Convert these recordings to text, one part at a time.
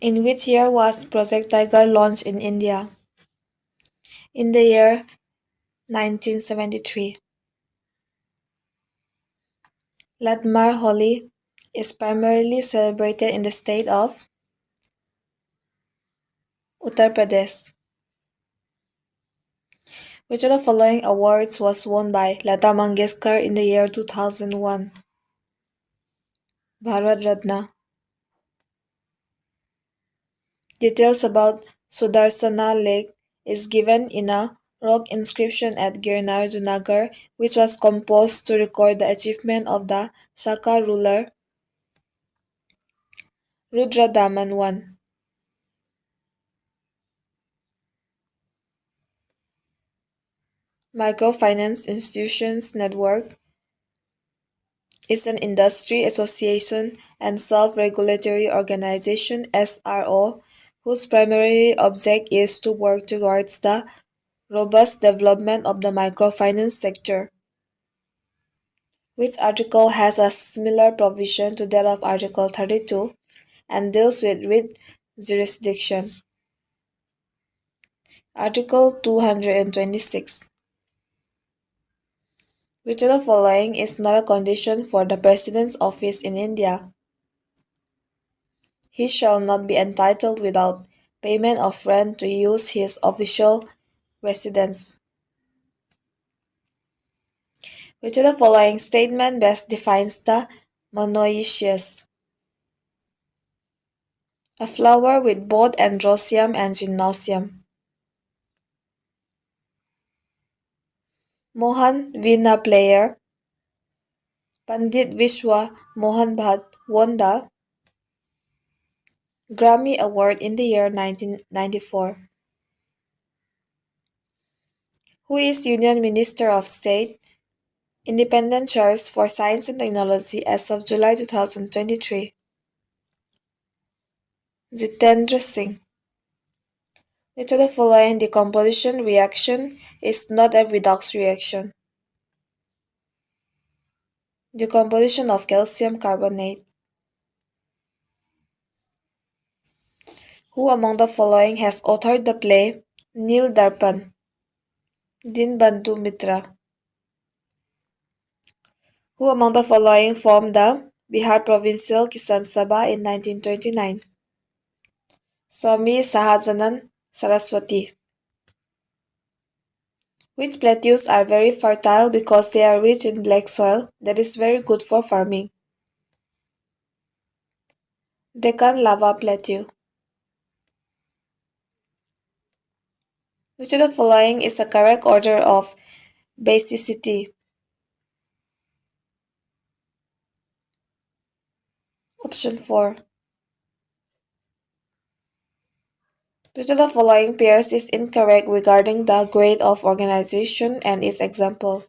In which year was Project Tiger launched in India? In the year 1973. Latmar Holi is primarily celebrated in the state of Uttar Pradesh. Which of the following awards was won by Lata Mangeshkar in the year 2001? Bharat Ratna. Details about Sudarsana Lake is given in a rock inscription at Girnar, Junagadh, which was composed to record the achievement of the Shaka ruler Rudradaman I. Microfinance Institutions Network is an industry association and self-regulatory organization (SRO) whose primary object is to work towards the robust development of the microfinance sector. Which article has a similar provision to that of Article 32 and deals with writ jurisdiction? Article 226. Which of the following is not a condition for the President's office in India? He shall not be entitled without payment of rent to use his official residence. Which of the following statement best defines the monoecious? A flower with both androecium and gymnosium. Mohan Veena player Pandit Vishwa Mohan Bhatt won the Grammy Award in the year 1994. Who is Union Minister of State, Independent Chairs for Science and Technology as of July 2023? Jitendra Singh. Which of the following decomposition reaction is not a redox reaction? Decomposition of calcium carbonate. Who among the following has authored the play Nil Darpan? Dinbandhu Mitra. Who among the following formed the Bihar Provincial Kisan Sabha in 1929? Swami Sahajanand Saraswati. Which plateaus are very fertile because they are rich in black soil that is very good for farming? Deccan Lava Plateau. Which of the following is the correct order of basicity? Option 4. Which of the following pairs is incorrect regarding the grade of organization and its example?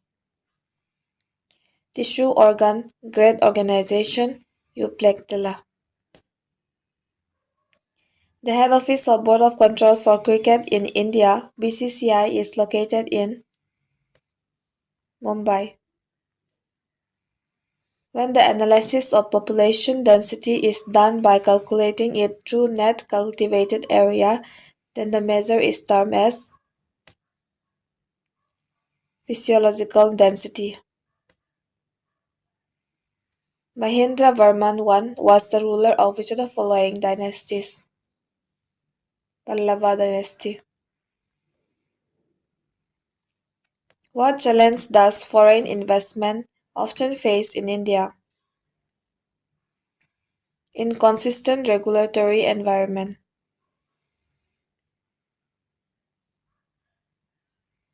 Tissue organ grade organization, Euplectella. The head office of Board of Control for Cricket in India, BCCI, is located in Mumbai. When the analysis of population density is done by calculating it through net cultivated area, then the measure is termed as physiological density. Mahendra Varman I was the ruler of which of the following dynasties? Pallava dynasty. What challenge does foreign investment often face in India? Inconsistent regulatory environment.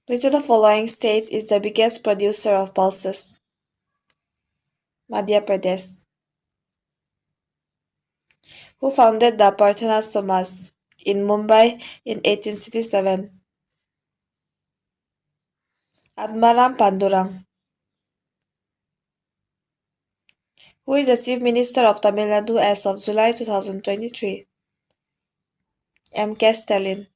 Which of the following states is the biggest producer of pulses? Madhya Pradesh. Who founded the Parthana Samaj in Mumbai in 1867? Admaram Pandurang. Who is the Chief Minister of Tamil Nadu as of July 2023? M.K. Stalin.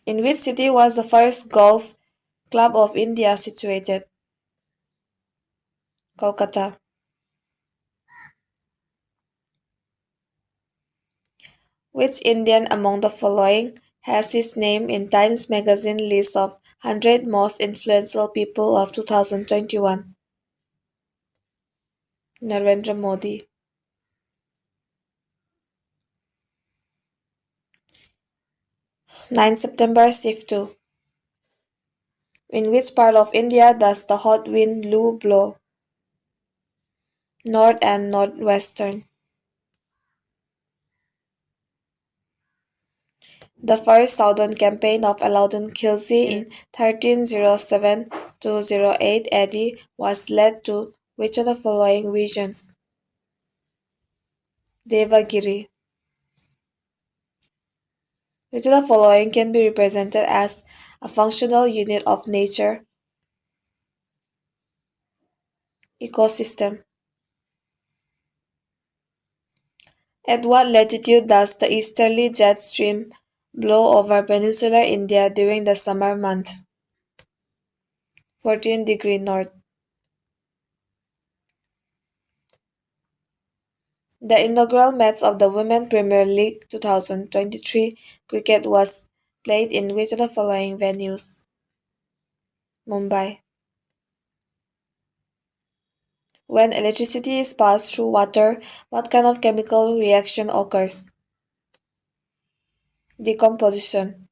In which city was the first golf club of India situated? Kolkata. Which Indian among the following has his name in Times Magazine list of 100 most influential people of 2021? Narendra Modi. 9 September Shift 2. In which part of India does the hot wind Loo blow? North and northwestern. The first southern campaign of Alauddin Khilji in 1307 to 08 AD was led to which of the following regions? Devagiri. Which of the following can be represented as a functional unit of nature? Ecosystem. At what latitude does the easterly jet stream blow over peninsular India during the summer month? 14° north. The inaugural match of the Women Premier League 2023 cricket was played in which of the following venues? Mumbai. When electricity is passed through water, what kind of chemical reaction occurs? Decomposition.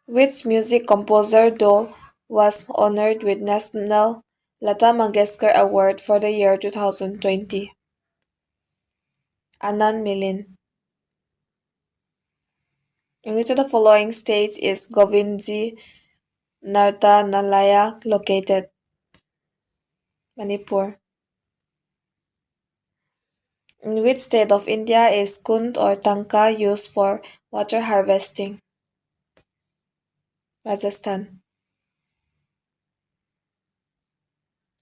Which music composer though was honored with National Lata Mangeshkar Award for the year 2020? Anand Milin. In which of the following states is Govindji Nartanalaya located? Manipur. In which state of India is Kund or Tanka used for water harvesting? Rajasthan.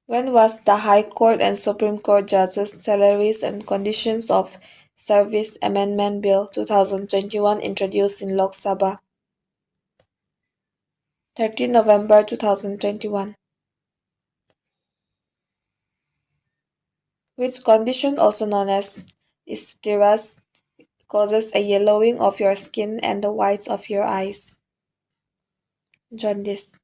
When was the High Court and Supreme Court judges' salaries and conditions of service amendment bill 2021 introduced in Lok Sabha? 13 November 2021. Which condition, also known as istiras, causes a yellowing of your skin and the whites of your eyes? Jaundice.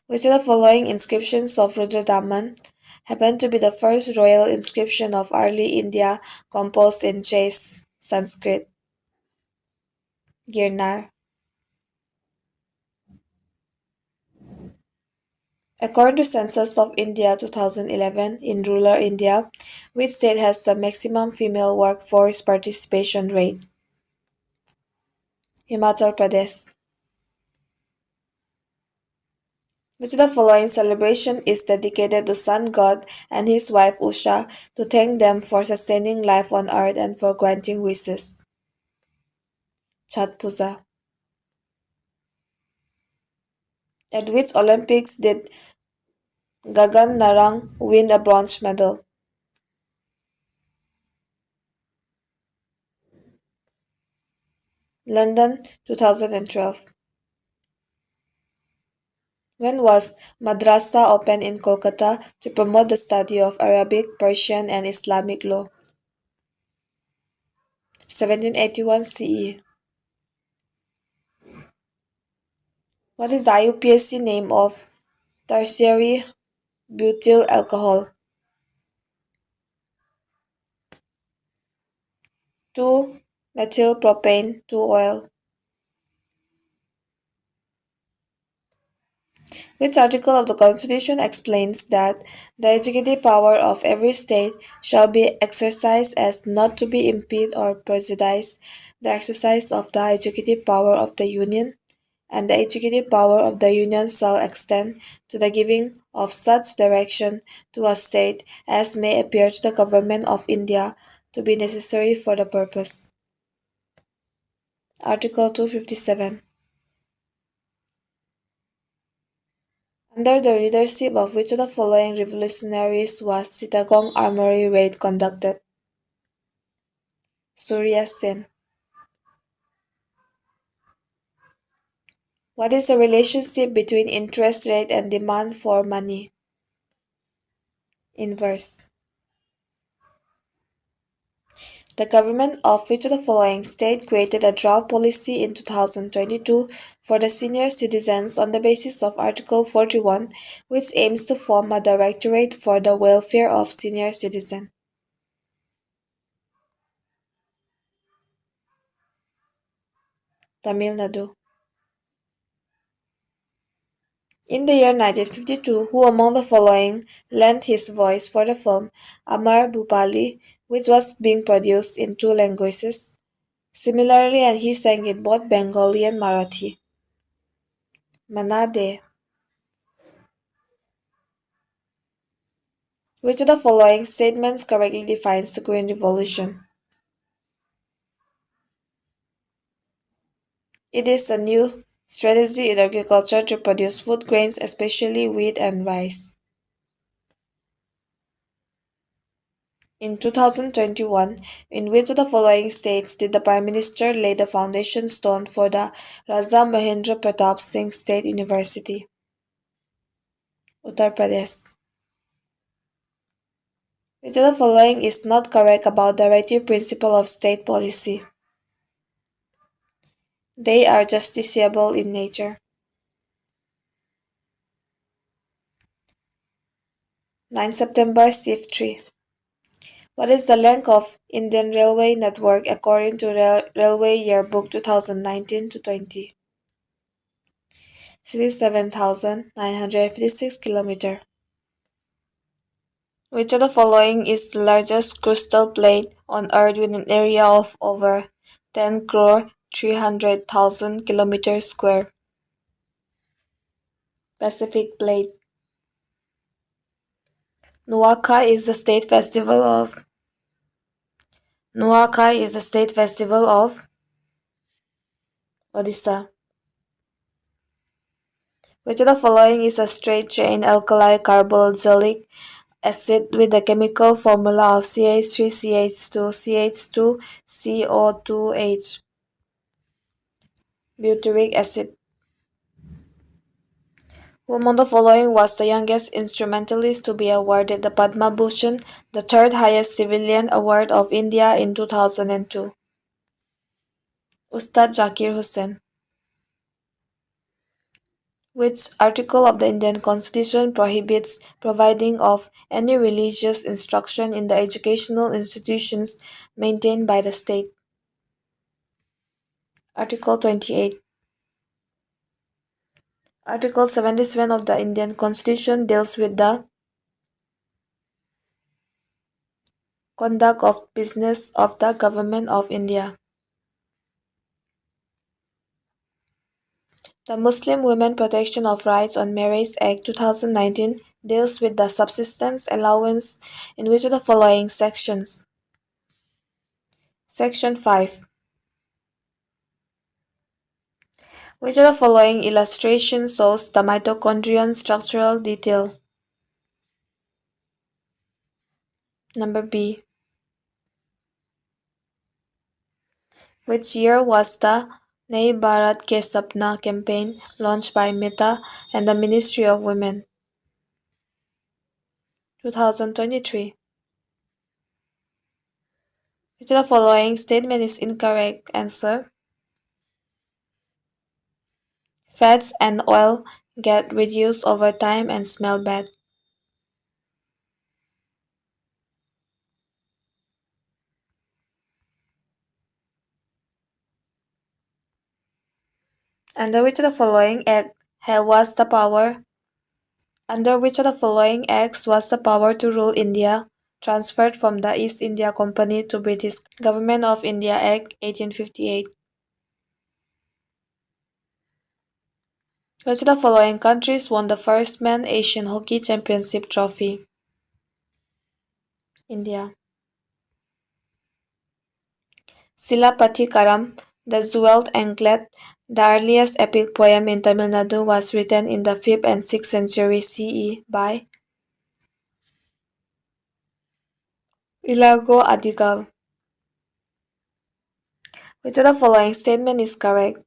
Which of the following inscriptions of Rudradaman happen to be the first royal inscription of early India composed in chaste Sanskrit? Girnar. According to Census of India 2011, in rural India, which state has the maximum female workforce participation rate? Himachal Pradesh. Which of the following celebration is dedicated to sun god and his wife Usha to thank them for sustaining life on earth and for granting wishes? Chhat Puja. At which Olympics did Gagan Narang win a bronze medal? London 2012. When was Madrasa opened in Kolkata to promote the study of Arabic, Persian, and Islamic law? 1781 CE. What is the IUPAC name of tertiary butyl alcohol? 2-methylpropane 2-oil. Which article of the Constitution explains that the executive power of every state shall be exercised as not to be impede or prejudice the exercise of the executive power of the Union, and the executive power of the Union shall extend to the giving of such direction to a state as may appear to the government of India to be necessary for the purpose. Article 257. Under the leadership of which of the following revolutionaries was Chittagong Armory raid conducted? Surya Sen. What is the relationship between interest rate and demand for money? Inverse. The government of which of the following state created a draft policy in 2022 for the senior citizens on the basis of Article 41, which aims to form a directorate for the welfare of senior citizens? Tamil Nadu. In the year 1952, who among the following lent his voice for the film Amar Bhupali, which was being produced in two languages? Similarly, and he sang in both Bengali and Marathi. Manade. Which of the following statements correctly defines the Green Revolution? It is a new strategy in agriculture to produce food grains, especially wheat and rice. In 2021, in which of the following states did the Prime Minister lay the foundation stone for the Raja Mahendra Pratap Singh State University? Uttar Pradesh. Which of the following is not correct about the relative principle of state policy? They are justiciable in nature. 9 September Shift 3. What is the length of Indian Railway network according to Railway Yearbook 2019 to 20? 67,956 km. Which of the following is the largest crystal plate on Earth with an area of over 10 crore 300,000 km square? Pacific Plate. Nuakhai is the state festival of Nuakhai is the state festival of Odisha. Which of the following is a straight chain alkali carboxylic acid with the chemical formula of CH3CH2 CH2 CO2H? Butyric acid. Who among the following was the youngest instrumentalist to be awarded the Padma Bhushan, the third highest civilian award of India in 2002? Ustad Zakir Hussain. Which article of the Indian Constitution prohibits providing of any religious instruction in the educational institutions maintained by the state? Article 28. Article 77 of the Indian Constitution deals with the conduct of business of the Government of India. The Muslim Women Protection of Rights on Marriage Act 2019 deals with the subsistence allowance in which of the following sections? Section 5. Which of the following illustration shows the mitochondrion structural detail? Number B. Which year was the Nai Bharat Ke Sapna campaign launched by Meta and the Ministry of Women? 2023. Which of the following statement is incorrect? Answer. Fats and oil get reduced over time and smell bad. Under which of the following act was the power? Under which of the following acts was the power to rule India transferred from the East India Company to British Government of India Act 1858? Which of the following countries won the first Men Asian Hockey Championship trophy? India. Silapathikaram, the jeweled anklet, the earliest epic poem in Tamil Nadu, was written in the 5th and 6th century CE by Ilago Adigal. Which of the following statement is correct?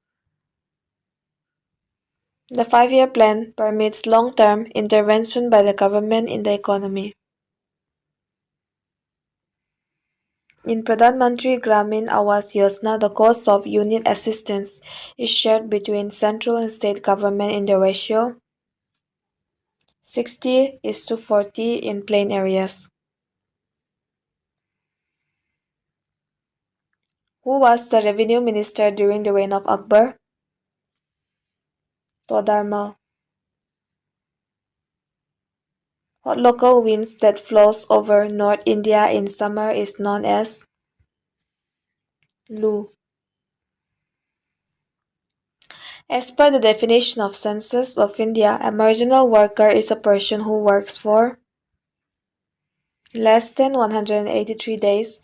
The 5-year plan permits long-term intervention by the government in the economy. In Pradhan Mantri Gramin Awas Yojana, the cost of unit assistance is shared between central and state government in the ratio 60:40 in plain areas. Who was the revenue minister during the reign of Akbar? Todarmal. Hot local winds that flows over North India in summer is known as Lu. As per the definition of Census of India, a marginal worker is a person who works for less than 183 days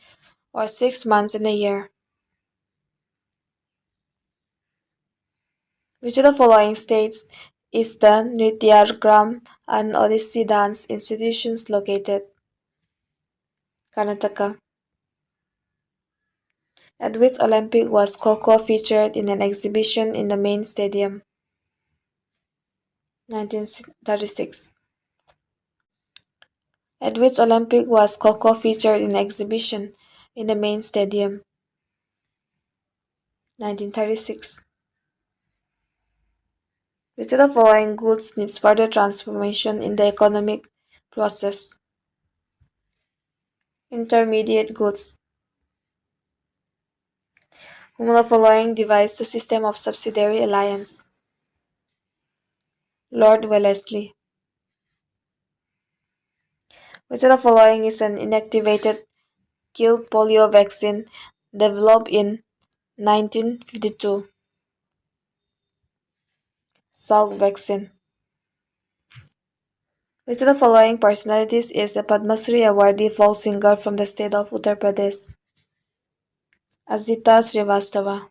or 6 months in a year. Which of the following states is the Nrityagram and Odissi dance institutions located? Karnataka. At which Olympic was Kho featured in an exhibition in the main stadium? 1936. At which Olympic was Kho featured in an exhibition in the main stadium? 1936. Which of the following goods needs further transformation in the economic process? Intermediate goods. Whom of the following devised the system of subsidiary alliance? Lord Wellesley. Which of the following is an inactivated killed polio vaccine developed in 1952? Salk vaccine. Which of the following personalities is a Padma Shri awardee folk singer from the state of Uttar Pradesh? Azita Srivastava.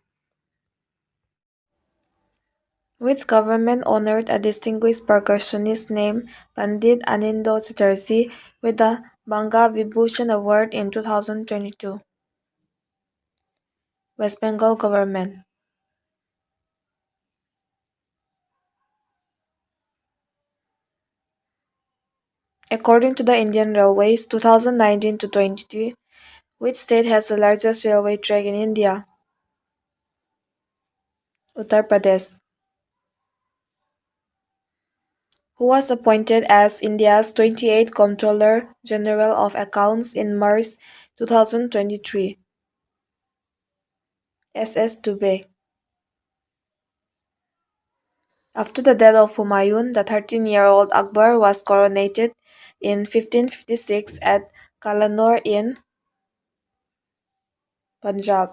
Which government honored a distinguished percussionist named Pandit Anindo Chatterjee with the Banga Vibhushan Award in 2022? West Bengal government. According to the Indian Railways 2019 to 23, which state has the largest railway track in India? Uttar Pradesh. Who was appointed as India's 28th Comptroller General of Accounts in March 2023? S.S. Dubey. After the death of Humayun, the 13-year-old Akbar was coronated in 1556 at Kalanur in Punjab.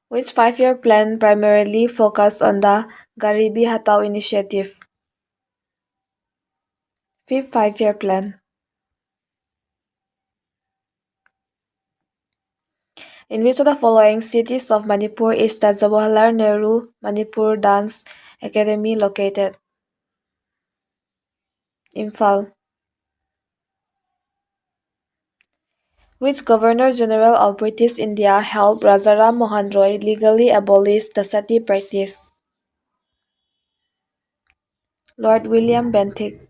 Which 5-year plan primarily focused on the Garibi Hatao initiative? Fifth 5-year plan. In which of the following cities of Manipur is the Jawaharlal Nehru Manipur Dance Academy located? Imphal. Which Governor General of British India helped Rajaram Mohan Roy legally abolish the sati practice? Lord William Bentinck.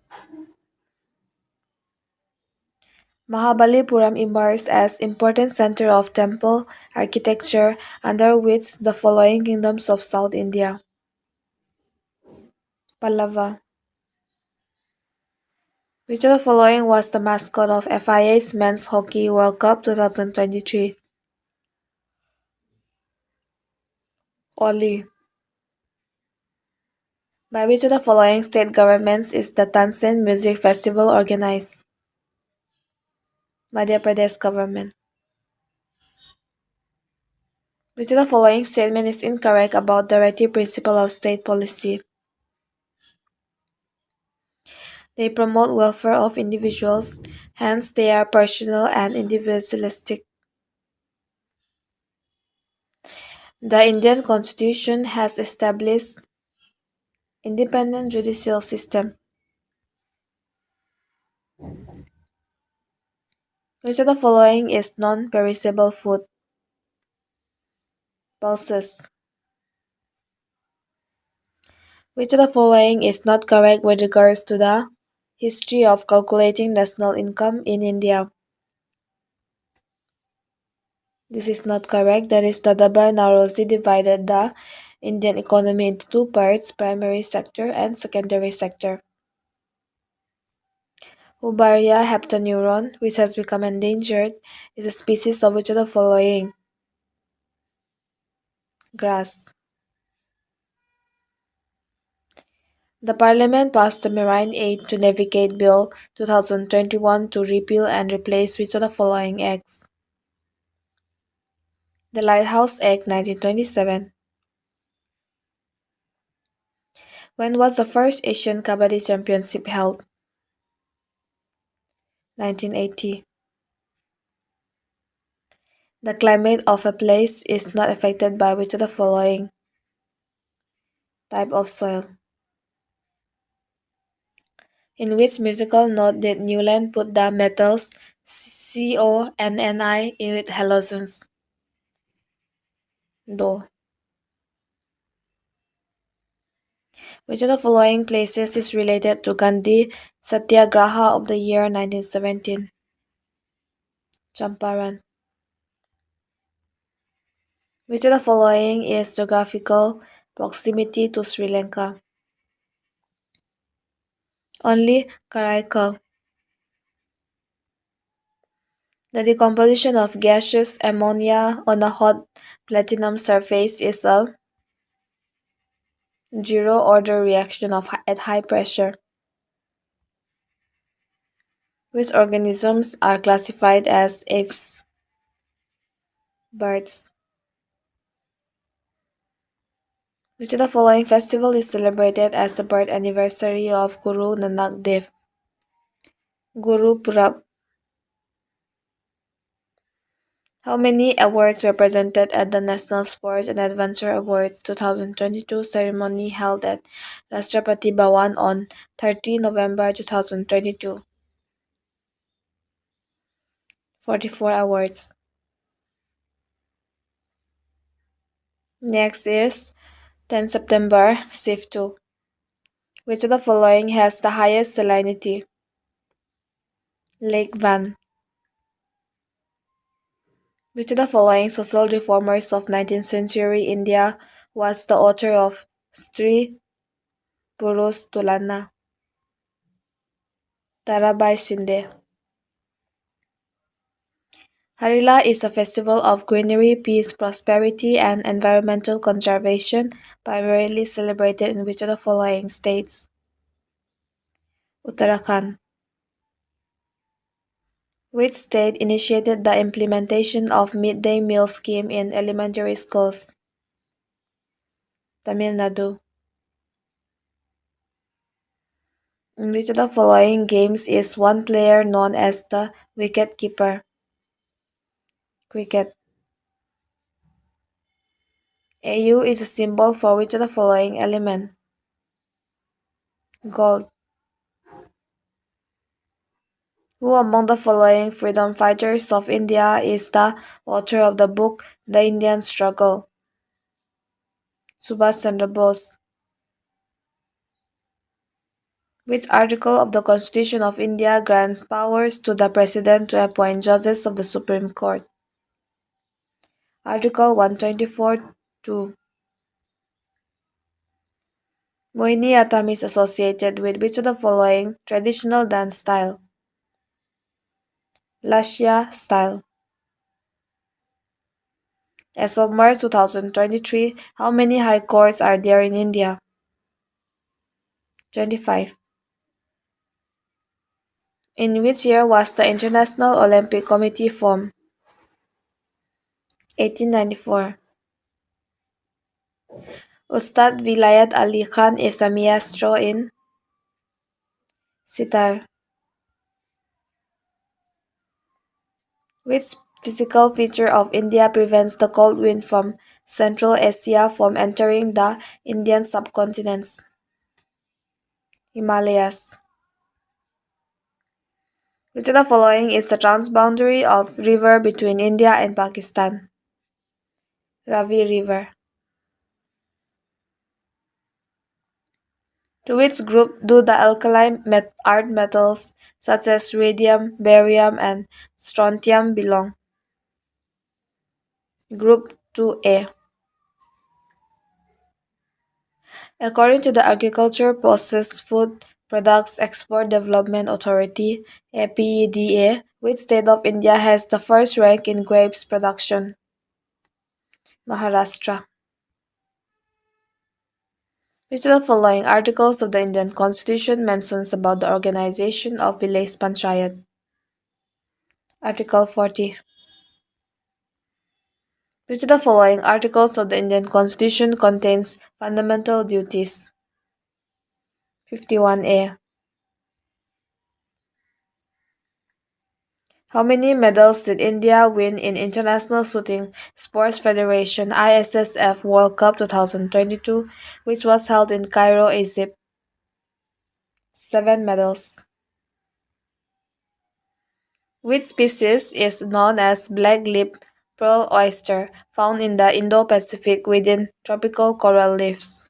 Mahabalipuram emerged as important center of temple architecture under which the following kingdoms of South India? Pallava. Which of the following was the mascot of FIA's Men's Hockey World Cup 2023? Oli. By which of the following state governments is the Tansen Music Festival organized? Madhya Pradesh government. Which of the following statement is incorrect about the directive principle of state policy? They promote welfare of individuals, hence they are personal and individualistic. The Indian Constitution has established independent judicial system. Which of the following is non-perishable food? Pulses. Which of the following is not correct with regards to the History of calculating national income in India. This is not correct. That is Dadabhai Naorozi divided the Indian economy into two parts, primary sector and secondary sector. Hubaria heptaneuron, which has become endangered, is a species of which of the following? Grass. The Parliament passed the Marine Aid to Navigate Bill 2021 to repeal and replace which of the following acts? The Lighthouse Act 1927. When was the first Asian Kabaddi Championship held? 1980. The climate of a place is not affected by which of the following? Type of soil. In which musical note did Newland put the metals CO and Ni in with halogens? Do. Which of the following places is related to Gandhi Satyagraha of the year 1917? Champaran. Which of the following is geographical proximity to Sri Lanka? Only Karaikal. The decomposition of gaseous ammonia on a hot platinum surface is a zero-order reaction at high pressure. Which organisms are classified as aves? Birds. Which of the following festival is celebrated as the birth anniversary of Guru Nanak Dev? Guru Purab. How many awards were presented at the National Sports and Adventure Awards 2022 ceremony held at Rashtrapati Bhawan on 30 November 2022? 44 awards. Next is 10 September, SIF 2. Which of the following has the highest salinity? Lake Van. Which of the following social reformers of 19th century India was the author of Stree Purush Tulana? Tarabai Shinde. Harila is a festival of greenery, peace, prosperity, and environmental conservation, primarily celebrated in which of the following states? Uttarakhand. Which state initiated the implementation of midday meal scheme in elementary schools? Tamil Nadu. In which of the following games is one player known as the wicket keeper? Cricket. Au is a symbol for which of the following element? Gold. Who among the following freedom fighters of India is the author of the book The Indian Struggle? Subhash Chandra Bose. Which article of the Constitution of India grants powers to the President to appoint judges of the Supreme Court? Article 124(2). Mohiniyattam is associated with which of the following traditional dance style? Lasya style. As of March 2023, how many high courts are there in India? 25. In which year was the International Olympic Committee formed? 1894. Ustad Vilayat Ali Khan is a maestro in sitar. Which physical feature of India prevents the cold wind from Central Asia from entering the Indian subcontinent? Himalayas. Which of the following is the transboundary of river between India and Pakistan? Ravi River. To which group do the alkali earth metals such as radium, barium, and strontium belong? Group 2A. According to the Agriculture Processed Food Products Export Development Authority (APEDA), which state of India has the first rank in grapes production? Maharashtra. Which of the following articles of the Indian Constitution mentions about the organization of village panchayat? Article 40. Which of the following articles of the Indian Constitution contains fundamental duties? 51A. How many medals did India win in International Shooting Sports Federation ISSF World Cup 2022, which was held in Cairo, Egypt? 7 medals. Which species is known as black-lipped pearl oyster, found in the Indo-Pacific within tropical coral reefs?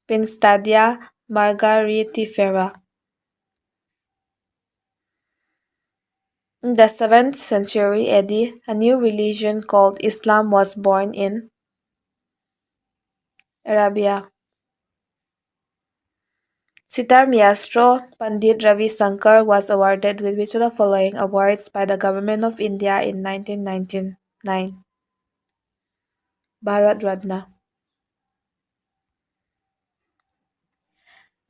Pinstadia margaritifera. In the 7th century AD, a new religion called Islam was born in Arabia. Sitar Maestro Pandit Ravi Shankar was awarded with which of the following awards by the Government of India in 1999? Bharat Ratna.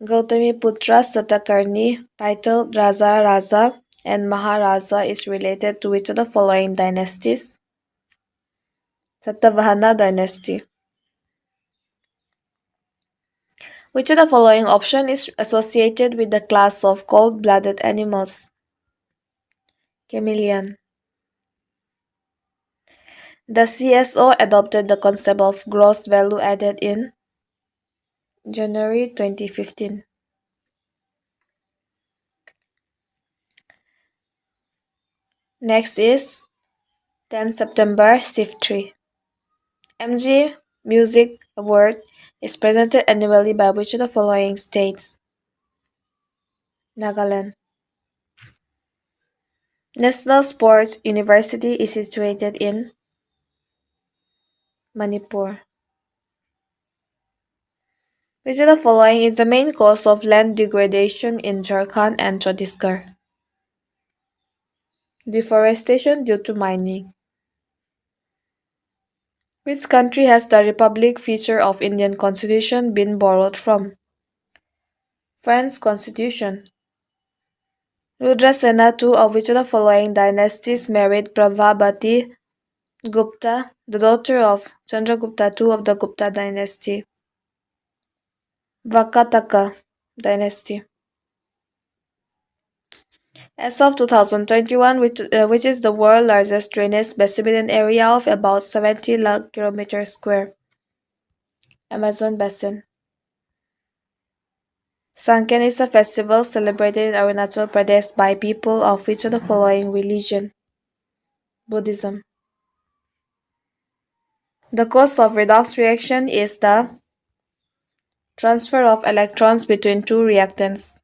Gautamiputra Satakarni, titled Raja Raja and Maharaja, is related to which of the following dynasties? Satavahana dynasty. Which of the following option is associated with the class of cold-blooded animals? Chameleon. The CSO adopted the concept of gross value added in January 2015. Next is 10 September Shift 3. MG Music Award is presented annually by which of the following states? Nagaland. National Sports University is situated in Manipur. Which of the following is the main cause of land degradation in Jharkhand and Chhattisgarh? Deforestation due to mining. Which country has the Republic feature of Indian Constitution been borrowed from? France Constitution. Rudrasena II of which of the following dynasties married Prabhavati Gupta, the daughter of Chandragupta II of the Gupta dynasty? Vakataka dynasty. As of 2021, which is the world's largest drainage basin area of about 70 lakh kilometers square? Amazon Basin. Sanken is a festival celebrated in Arunachal Pradesh by people of which of the following religion? Buddhism. The cause of redox reaction is the transfer of electrons between two reactants.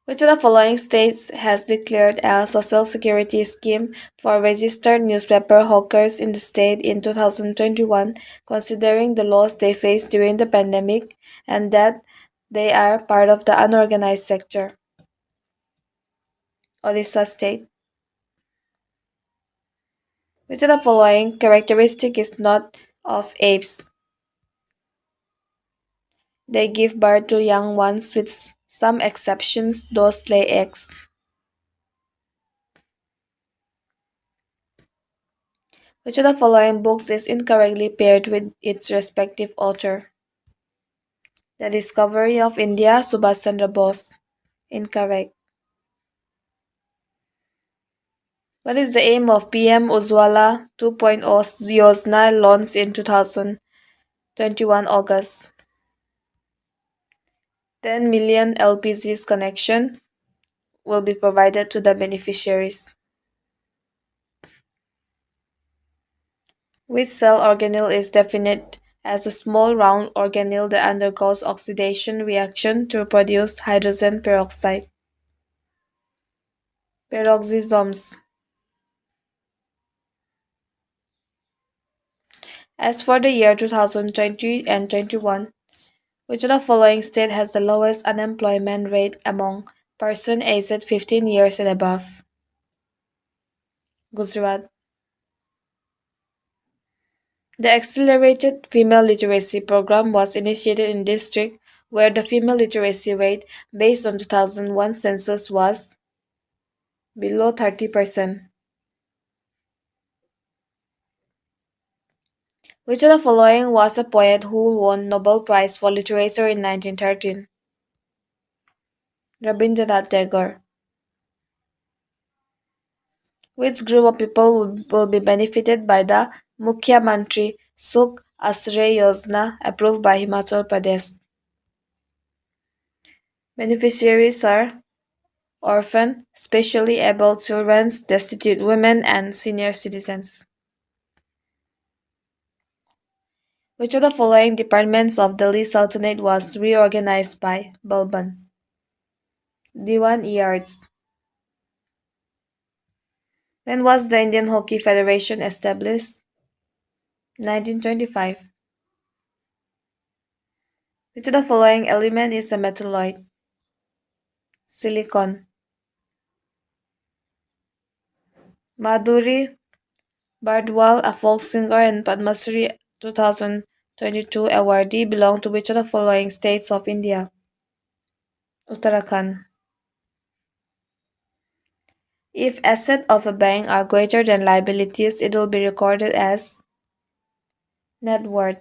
Which of the following states has declared a social security scheme for registered newspaper hawkers in the state in 2021, considering the loss they faced during the pandemic and that they are part of the unorganized sector? Odisha state. Which of the following characteristic is not of apes? They give birth to young ones with some exceptions, those lay eggs. Which of the following books is incorrectly paired with its respective author? The Discovery of India, Subhash Chandra Bose. Incorrect. What is the aim of PM Ujjwala 2.0 Yojana launched in 2021 August? 10 million LPG's connection will be provided to the beneficiaries. Which cell organelle is defined as a small round organelle that undergoes oxidation reaction to produce hydrogen peroxide. Peroxisomes. As for the year 2020 and 21, which of the following state has the lowest unemployment rate among persons aged 15 years and above? Gujarat. The Accelerated Female Literacy Program was initiated in district where the female literacy rate based on 2001 census was below 30%. Which of the following was a poet who won Nobel Prize for Literature in 1913? Rabindranath Tagore. Which group of people will be benefited by the Mukhya Mantri Sukh Ashray Yojana approved by Himachal Pradesh? Beneficiaries are orphan, specially able children, destitute women, and senior citizens. Which of the following departments of Delhi Sultanate was reorganized by Balban? Diwan-e-Arts. When was the Indian Hockey Federation established? 1925. Which of the following element is a metalloid? Silicon. Madhuri Bardwal, a folk singer and Padma Shri 2022 awardee, belong to which of the following states of India? Uttarakhand. If assets of a bank are greater than liabilities, it will be recorded as net worth.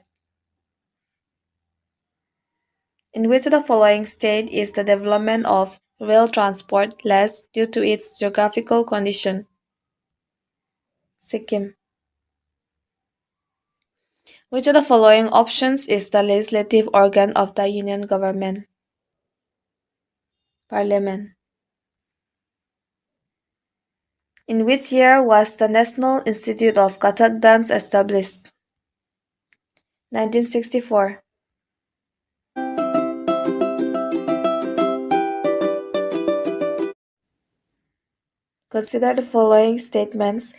In which of the following state is the development of rail transport less due to its geographical condition? Sikkim. Which of the following options is the legislative organ of the Union government? Parliament. In which year was the National Institute of Kathak Dance established? 1964. Consider the following statements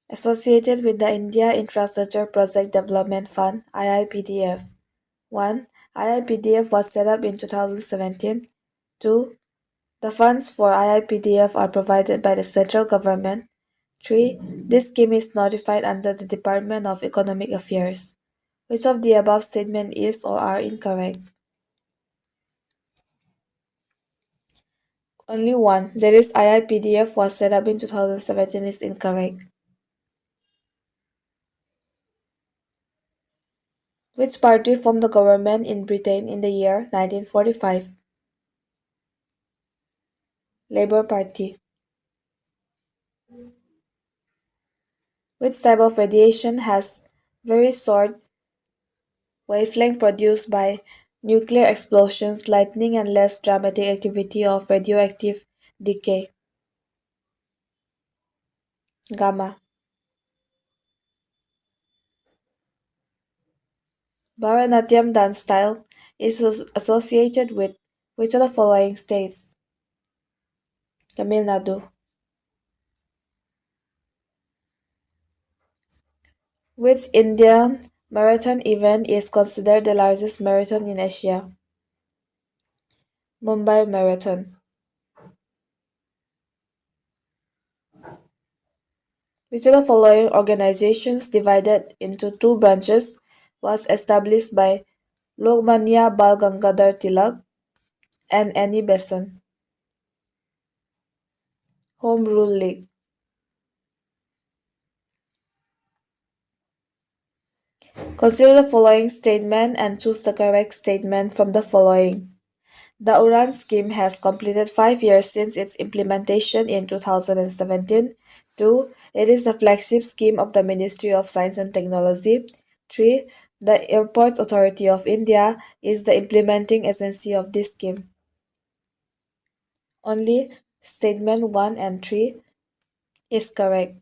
associated with the India Infrastructure Project Development Fund (IIPDF). 1. IIPDF was set up in 2017. 2. The funds for IIPDF are provided by the central government. 3. This scheme is notified under the Department of Economic Affairs. Which of the above statement is or are incorrect? Only one, that is IIPDF was set up in 2017 is incorrect. Which party formed the government in Britain in the year 1945? Labour Party. Which type of radiation has very short wavelength produced by nuclear explosions, lightning, and less dramatic activity of radioactive decay? Gamma. Bharatanatyam dance style is associated with which of the following states? Tamil Nadu. Which Indian marathon event is considered the largest marathon in Asia? Mumbai Marathon. Which of the following organizations divided into two branches was established by Lokmanya Bal Gangadhar Tilak and Annie Besant? Home Rule League. Consider the following statement and choose the correct statement from the following. The Uran scheme has completed 5 years since its implementation in 2017. 2. It is the flagship scheme of the Ministry of Science and Technology. 3. The Airports Authority of India is the implementing agency of this scheme. Only statement 1 and 3 is correct.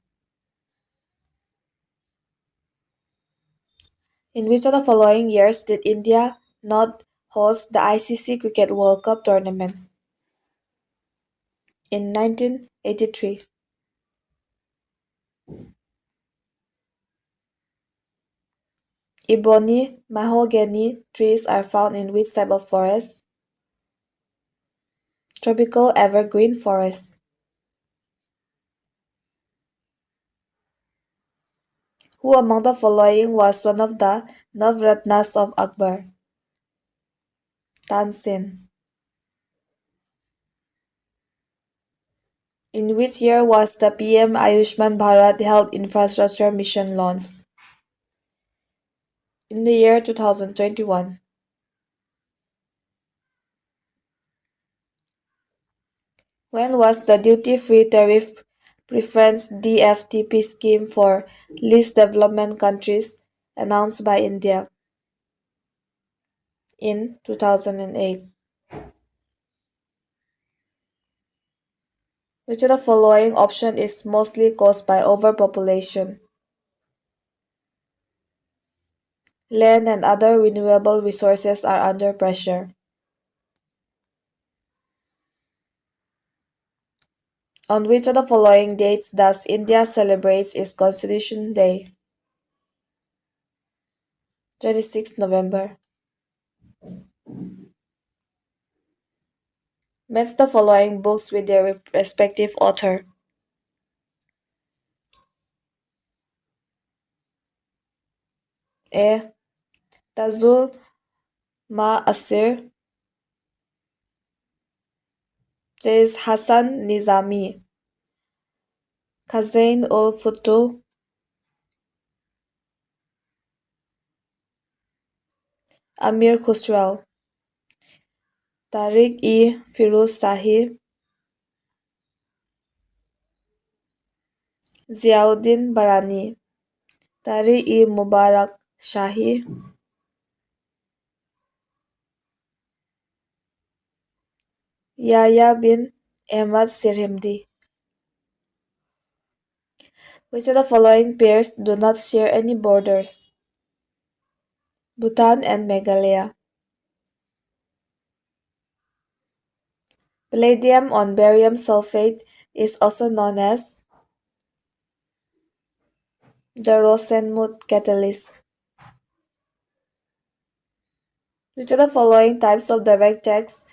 In which of the following years did India not host the ICC Cricket World Cup tournament? In 1983. Ebony, mahogany trees are found in which type of forest? Tropical evergreen forest. Who among the following was one of the Navratnas of Akbar? Tansin. In which year was the PM Ayushman Bharat Health Infrastructure Mission launched? In the year 2021. When was the duty-free tariff preference DFTP scheme for least development countries announced by India? In 2008. Which of the following option is mostly caused by overpopulation? Land and other renewable resources are under pressure. On which of the following dates does India celebrate its Constitution Day? 26 November. Match the following books with their respective author. A. Tazul Asir. There is Hassan Nizami. Khazain ul Futuh. Amir Khusrau. Tariq-e-Firuz Shahi. Ziauddin Barani. Tariq-e-Mubarak Shahi. Yahya bin Ahmad Sirhindi. Which of the following pairs do not share any borders? Bhutan and Meghalaya. Palladium on barium sulfate is also known as the Rosenmuth catalyst. Which of the following types of direct tax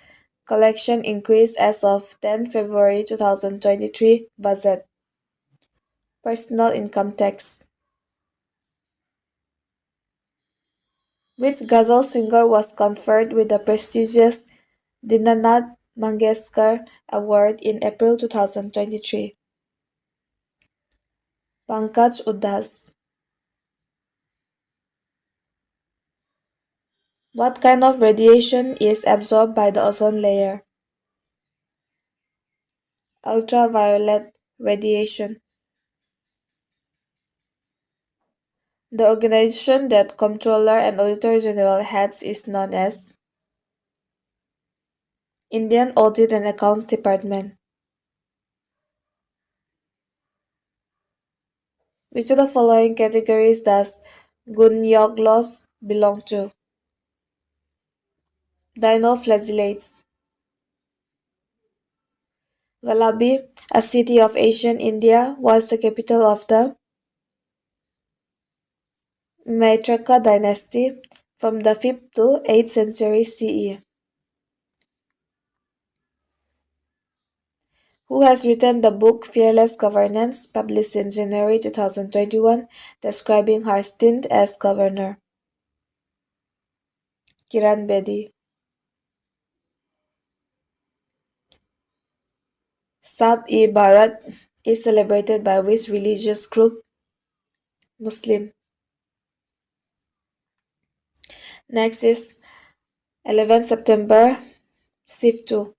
collection increased as of 10 February 2023 budget? Personal income tax. Which ghazal singer was conferred with the prestigious Dinanath Mangeshkar Award in April 2023? Pankaj Udhas. What kind of radiation is absorbed by the ozone layer? Ultraviolet radiation. The organization that Comptroller and Auditor General heads is known as Indian Audit and Accounts Department. Which of the following categories does Gunyoglos belong to? Dinoflagellates. Vallabhi, a city of ancient India, was the capital of the Maitraka dynasty from the 5th to 8th century CE. Who has written the book Fearless Governance, published in January 2021, describing her stint as governor? Kiran Bedi. Sab-e-Barat is celebrated by which religious group? Muslim. Next is 11 September, Siftu.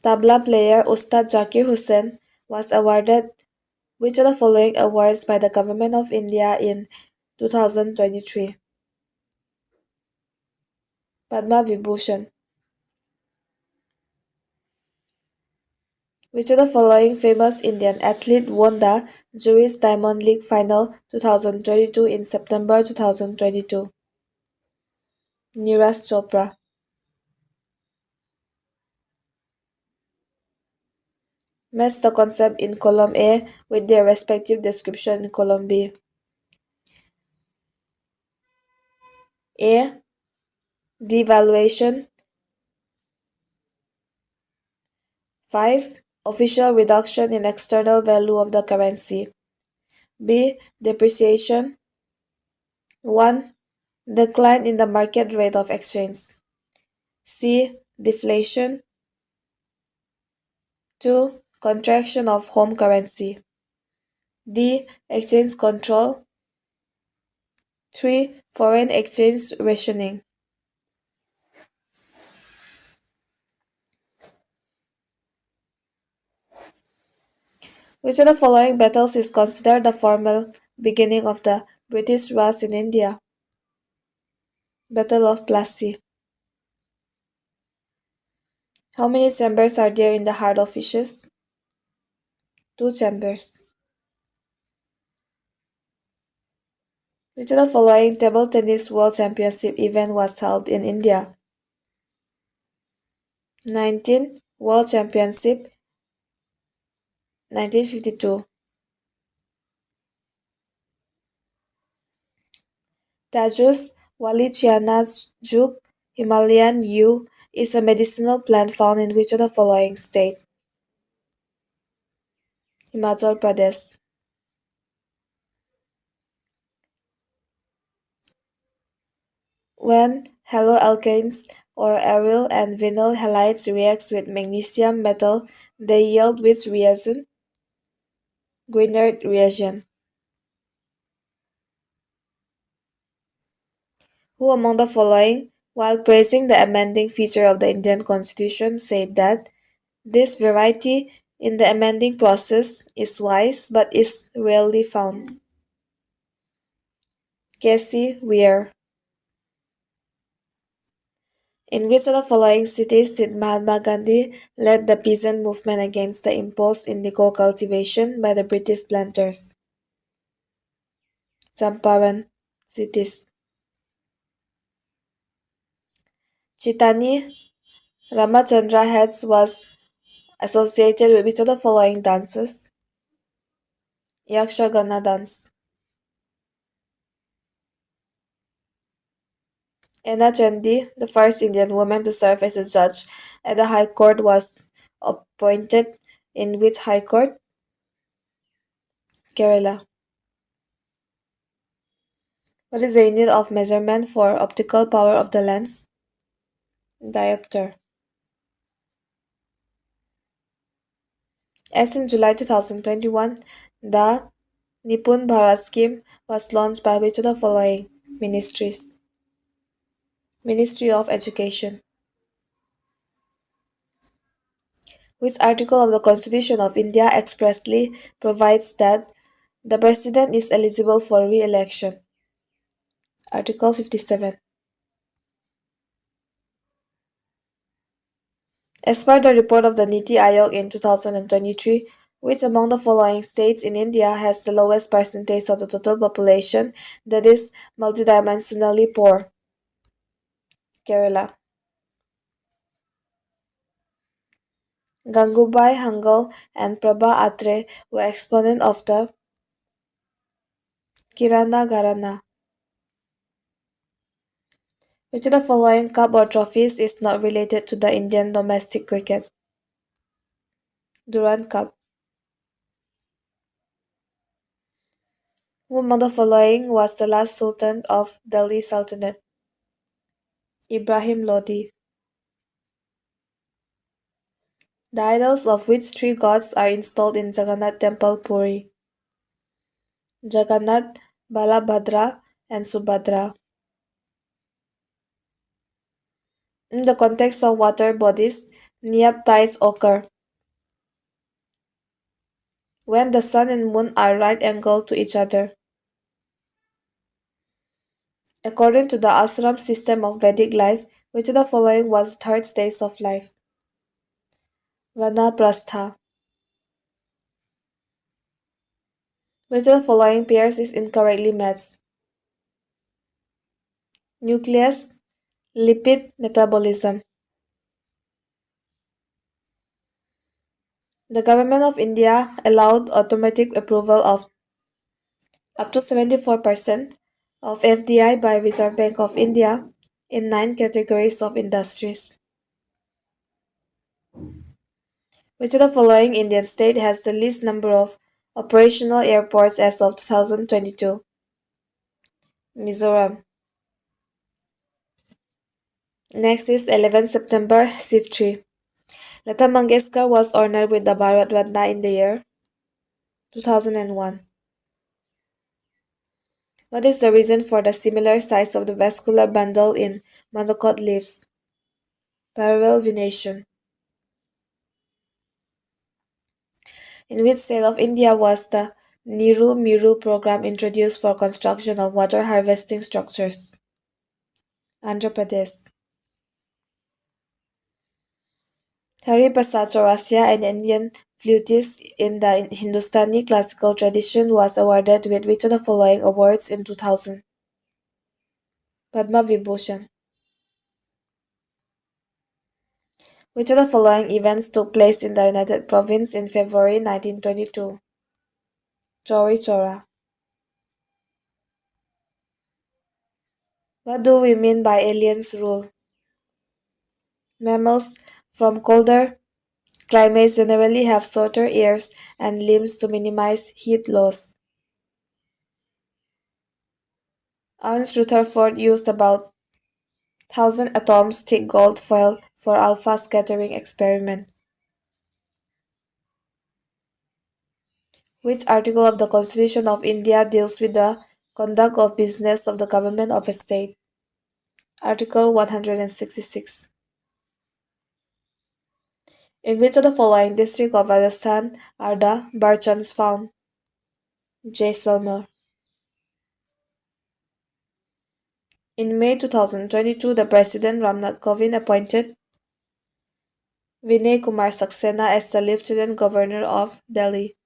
Tabla player Ustad Zakir Hussain was awarded which of the following awards by the Government of India in 2023? Padma Vibhushan. Which of the following famous Indian athlete won the Juris Diamond League Final 2022 in September 2022? Neeraj Chopra. Match the concept in column A with their respective description in column B. A. Devaluation. 5. Official reduction in external value of the currency. B. Depreciation. 1. Decline in the market rate of exchange. C. Deflation. 2. Contraction of home currency. D. Exchange control. 3. Foreign exchange rationing. Which of the following battles is considered the formal beginning of the British Raj in India? Battle of Plassey. How many chambers are there in the heart of fishes? 2 chambers. Which of the following table tennis world championship event was held in India? 19. World Championship 1952. Tajus Wallichiana Juk Himalayan yew is a medicinal plant found in which of the following state? Himachal Pradesh. When haloalkanes or aryl and vinyl halides reacts with magnesium metal, they yield which reagent? Grignard reagent. Who among the following, while praising the amending feature of the Indian Constitution, said that this variety in the amending process is wise but is rarely found? Casey Weir. In which of the following cities did Mahatma Gandhi lead the peasant movement against the imposed indigo cultivation by the British planters? Champaran cities. Chitani Ramachandra Heads was associated with which of the following dances? Yakshagana dance. Anna Chandi, the first Indian woman to serve as a judge at the High Court, was appointed in which High Court? Kerala. What is the unit of measurement for optical power of the lens? Diopter. As in July 2021, the Nipun Bharat scheme was launched by which of the following ministries? Ministry of Education. Which article of the Constitution of India expressly provides that the President is eligible for re-election? Article 57. As per the report of the Niti Aayog in 2023, which among the following states in India has the lowest percentage of the total population that is multidimensionally poor? Kerala. Gangubai Hangal and Prabha Atre were exponents of the Kirana Gharana. Which of the following cup or trophies is not related to the Indian domestic cricket? Durand Cup. Who among the following was the last Sultan of Delhi Sultanate? Ibrahim Lodi. The idols of which three gods are installed in Jagannath Temple, Puri? Jagannath, Balabhadra, and Subhadra. In the context of water bodies, neap tides occur when the sun and moon are right angled to each other. According to the ashram system of Vedic life, which of the following was the third stage of life? Vanaprastha. Which of the following pairs is incorrectly matched? Nucleus, lipid metabolism. The Government of India allowed automatic approval of up to 74% of FDI by Reserve Bank of India in 9 categories of industries. Which of the following Indian state has the least number of operational airports as of 2022? Mizoram. Next is 11 September Sivtri. Lata Mangeshkar was honored with the Bharat Ratna in the year 2001. What is the reason for the similar size of the vascular bundle in monocot leaves? Parallel venation. In which state of India was the Niru Miru program introduced for construction of water harvesting structures? Andhra Pradesh. Hari Prasad Chaurasia, an Indian flutist in the Hindustani classical tradition, was awarded with which of the following awards in 2000? Padma Vibhushan. Which of the following events took place in the United Province in February 1922? Chauri Chora. What do we mean by aliens rule? Mammals from colder climates generally have shorter ears and limbs to minimize heat loss. Ernst Rutherford used about 1,000 atoms thick gold foil for alpha scattering experiment. Which article of the Constitution of India deals with the conduct of business of the government of a state? Article 166. In which of the following district of Rajasthan are the Barchans found? Jaisalmer. In May 2022, the President Ramnath Kovind appointed Vinay Kumar Saxena as the Lieutenant Governor of Delhi.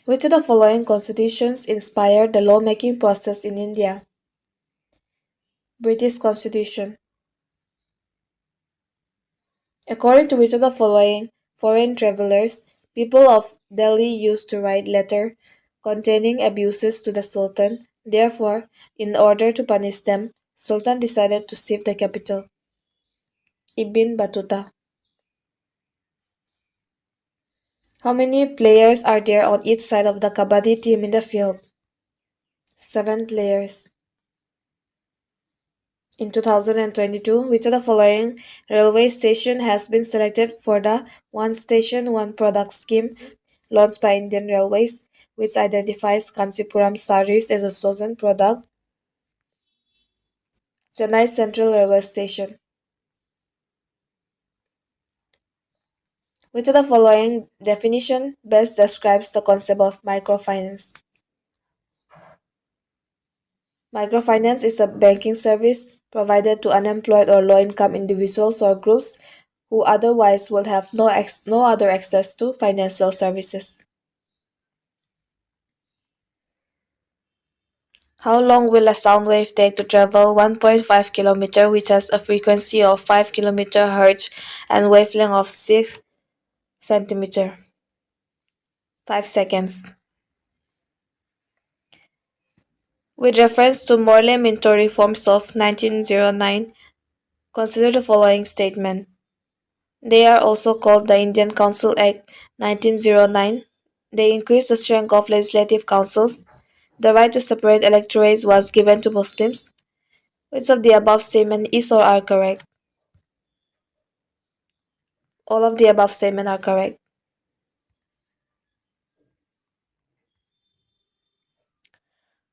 Which of the following constitutions inspired the lawmaking process in India? British Constitution. According to which of the following foreign travelers, people of Delhi used to write letters containing abuses to the Sultan. Therefore, in order to punish them, Sultan decided to shift the capital. Ibn Battuta. How many players are there on each side of the Kabaddi team in the field? 7 players. In 2022, which of the following railway station has been selected for the One Station, One Product scheme launched by Indian Railways, which identifies Kanchipuram sarees as a chosen product? Chennai Central Railway Station. Which of the following definition best describes the concept of microfinance? Microfinance is a banking service provided to unemployed or low-income individuals or groups who otherwise would have no other access to financial services. How long will a sound wave take to travel 1.5 km, which has a frequency of 5 km/Hz and wavelength of 6 cm? 5 seconds. With reference to Morley Minto reforms of 1909, consider the following statement. They are also called the Indian Council Act 1909. They increased the strength of legislative councils. The right to separate electorates was given to Muslims. Which of the above statements is or are correct? All of the above statements are correct.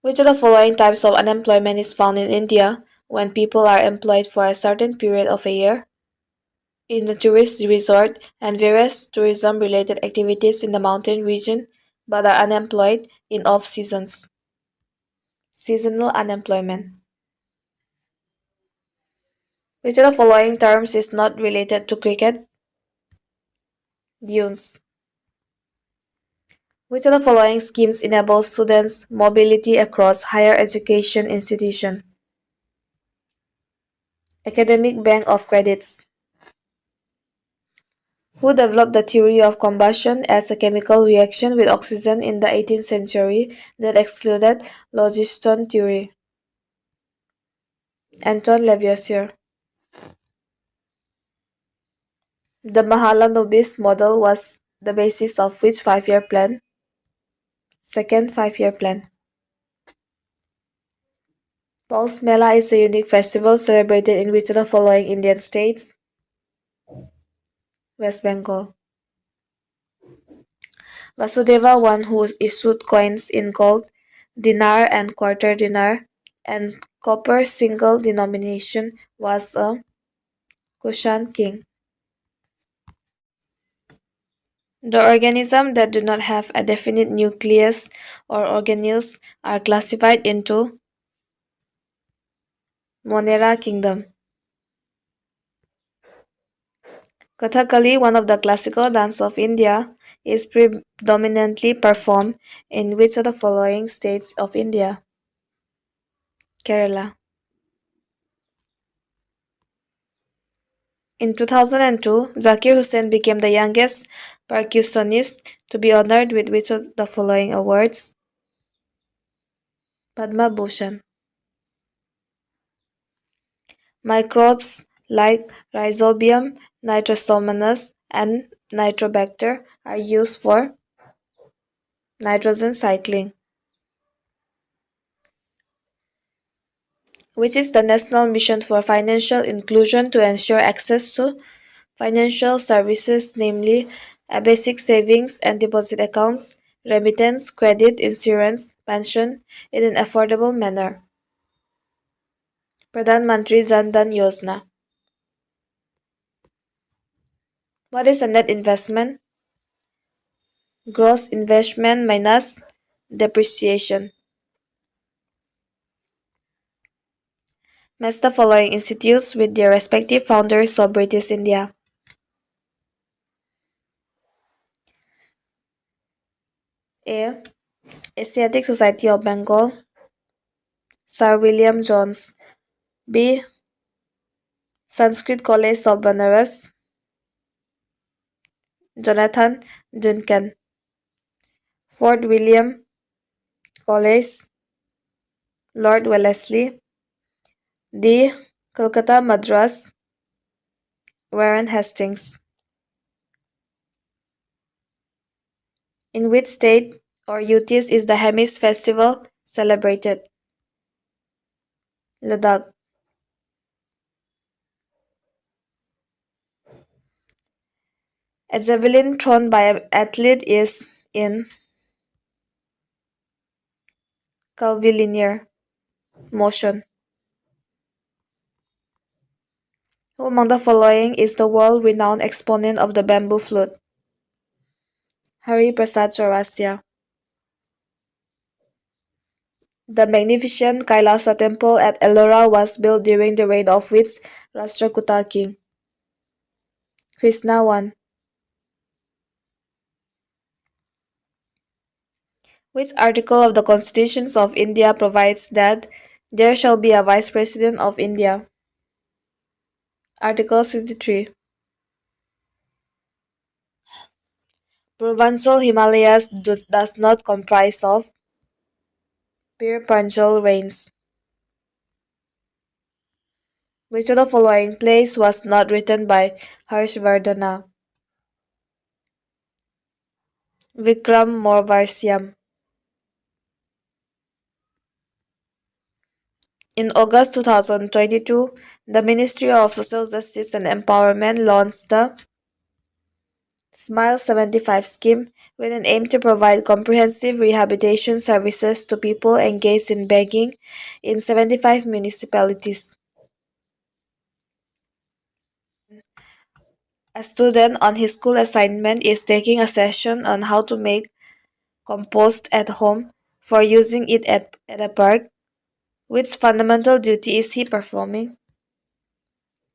Which of the following types of unemployment is found in India when people are employed for a certain period of a year in the tourist resort and various tourism related activities in the mountain region but are unemployed in off seasons? Seasonal unemployment. Which of the following terms is not related to cricket? Dunes. Which of the following schemes enable students' mobility across higher education institutions? Academic Bank of Credits. Who developed the theory of combustion as a chemical reaction with oxygen in the 18th century that excluded phlogiston theory? Anton Lavoisier. The Mahalanobis model was the basis of which five-year plan? Second five-year plan. Paus Mela is a unique festival celebrated in which of the following Indian states? West Bengal. Vasudeva, one who issued coins in gold, dinar and quarter dinar, and copper single denomination, was a Kushan king. The organisms that do not have a definite nucleus or organelles are classified into Monera kingdom. Kathakali, one of the classical dances of India, is predominantly performed in which of the following states of India? Kerala. In 2002, Zakir Hussain became the youngest percussionist to be honored with which of the following awards? Padma Bhushan. Microbes like Rhizobium, Nitrosomonas, and Nitrobacter are used for nitrogen cycling, which is the national mission for financial inclusion to ensure access to financial services, namely a basic savings and deposit accounts, remittance, credit, insurance, pension, in an affordable manner. Pradhan Mantri Jan Dhan Yojana. What is a net investment? Gross investment minus depreciation. Match the following institutes with their respective founders of British India. A. Asiatic Society of Bengal, Sir William Jones. B. Sanskrit College of Banaras, Jonathan Duncan. Fort William College, Lord Wellesley. D. Calcutta Madras, Warren Hastings. In which state or UTs is the Hemis festival celebrated? Ladakh. A javelin thrown by an athlete is in curvilinear motion. Who among the following is the world-renowned exponent of the bamboo flute? Hari Prasad Chaurasia. The magnificent Kailasa temple at Ellora was built during the reign of which Rashtrakuta king? Krishna I. Which article of the Constitution of India provides that there shall be a Vice President of India? Article 63. Provincial Himalayas does not comprise of Pir Panjal Range. Which of the following plays was not written by Harshvardhana? Vikram Morvarsyam. In August 2022, the Ministry of Social Justice and Empowerment launched the Smile 75 scheme with an aim to provide comprehensive rehabilitation services to people engaged in begging in 75 municipalities. A student on his school assignment is taking a session on how to make compost at home for using it at a park. Which fundamental duty is he performing?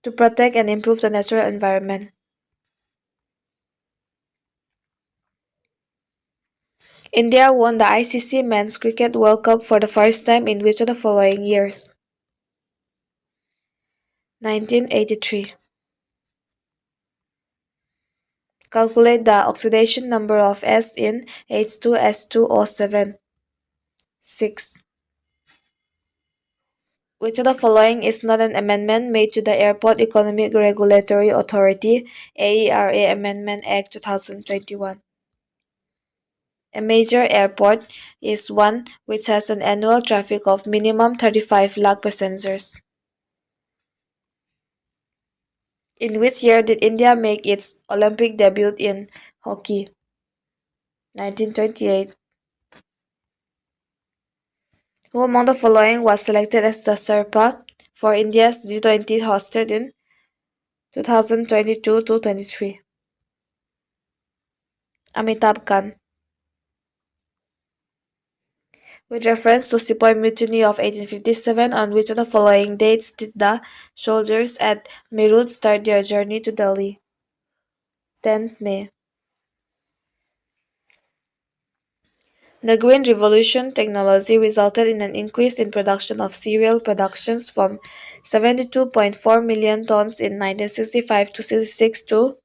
To protect and improve the natural environment. India won the ICC Men's Cricket World Cup for the first time in which of the following years? 1983. Calculate the oxidation number of S in H2S2O7. 6. Which of the following is not an amendment made to the Airport Economic Regulatory Authority AERA Amendment Act 2021? A major airport is one which has an annual traffic of minimum 35 lakh passengers. In which year did India make its Olympic debut in hockey? 1928. Who among the following was selected as the Sherpa for India's G20 hosted in 2022-23? Amitabh Khan. With reference to Sepoy Mutiny of 1857, on which of the following dates did the soldiers at Meerut start their journey to Delhi? 10th May. The Green Revolution technology resulted in an increase in production of cereal productions from 72.4 million tons in 1965 to 66 to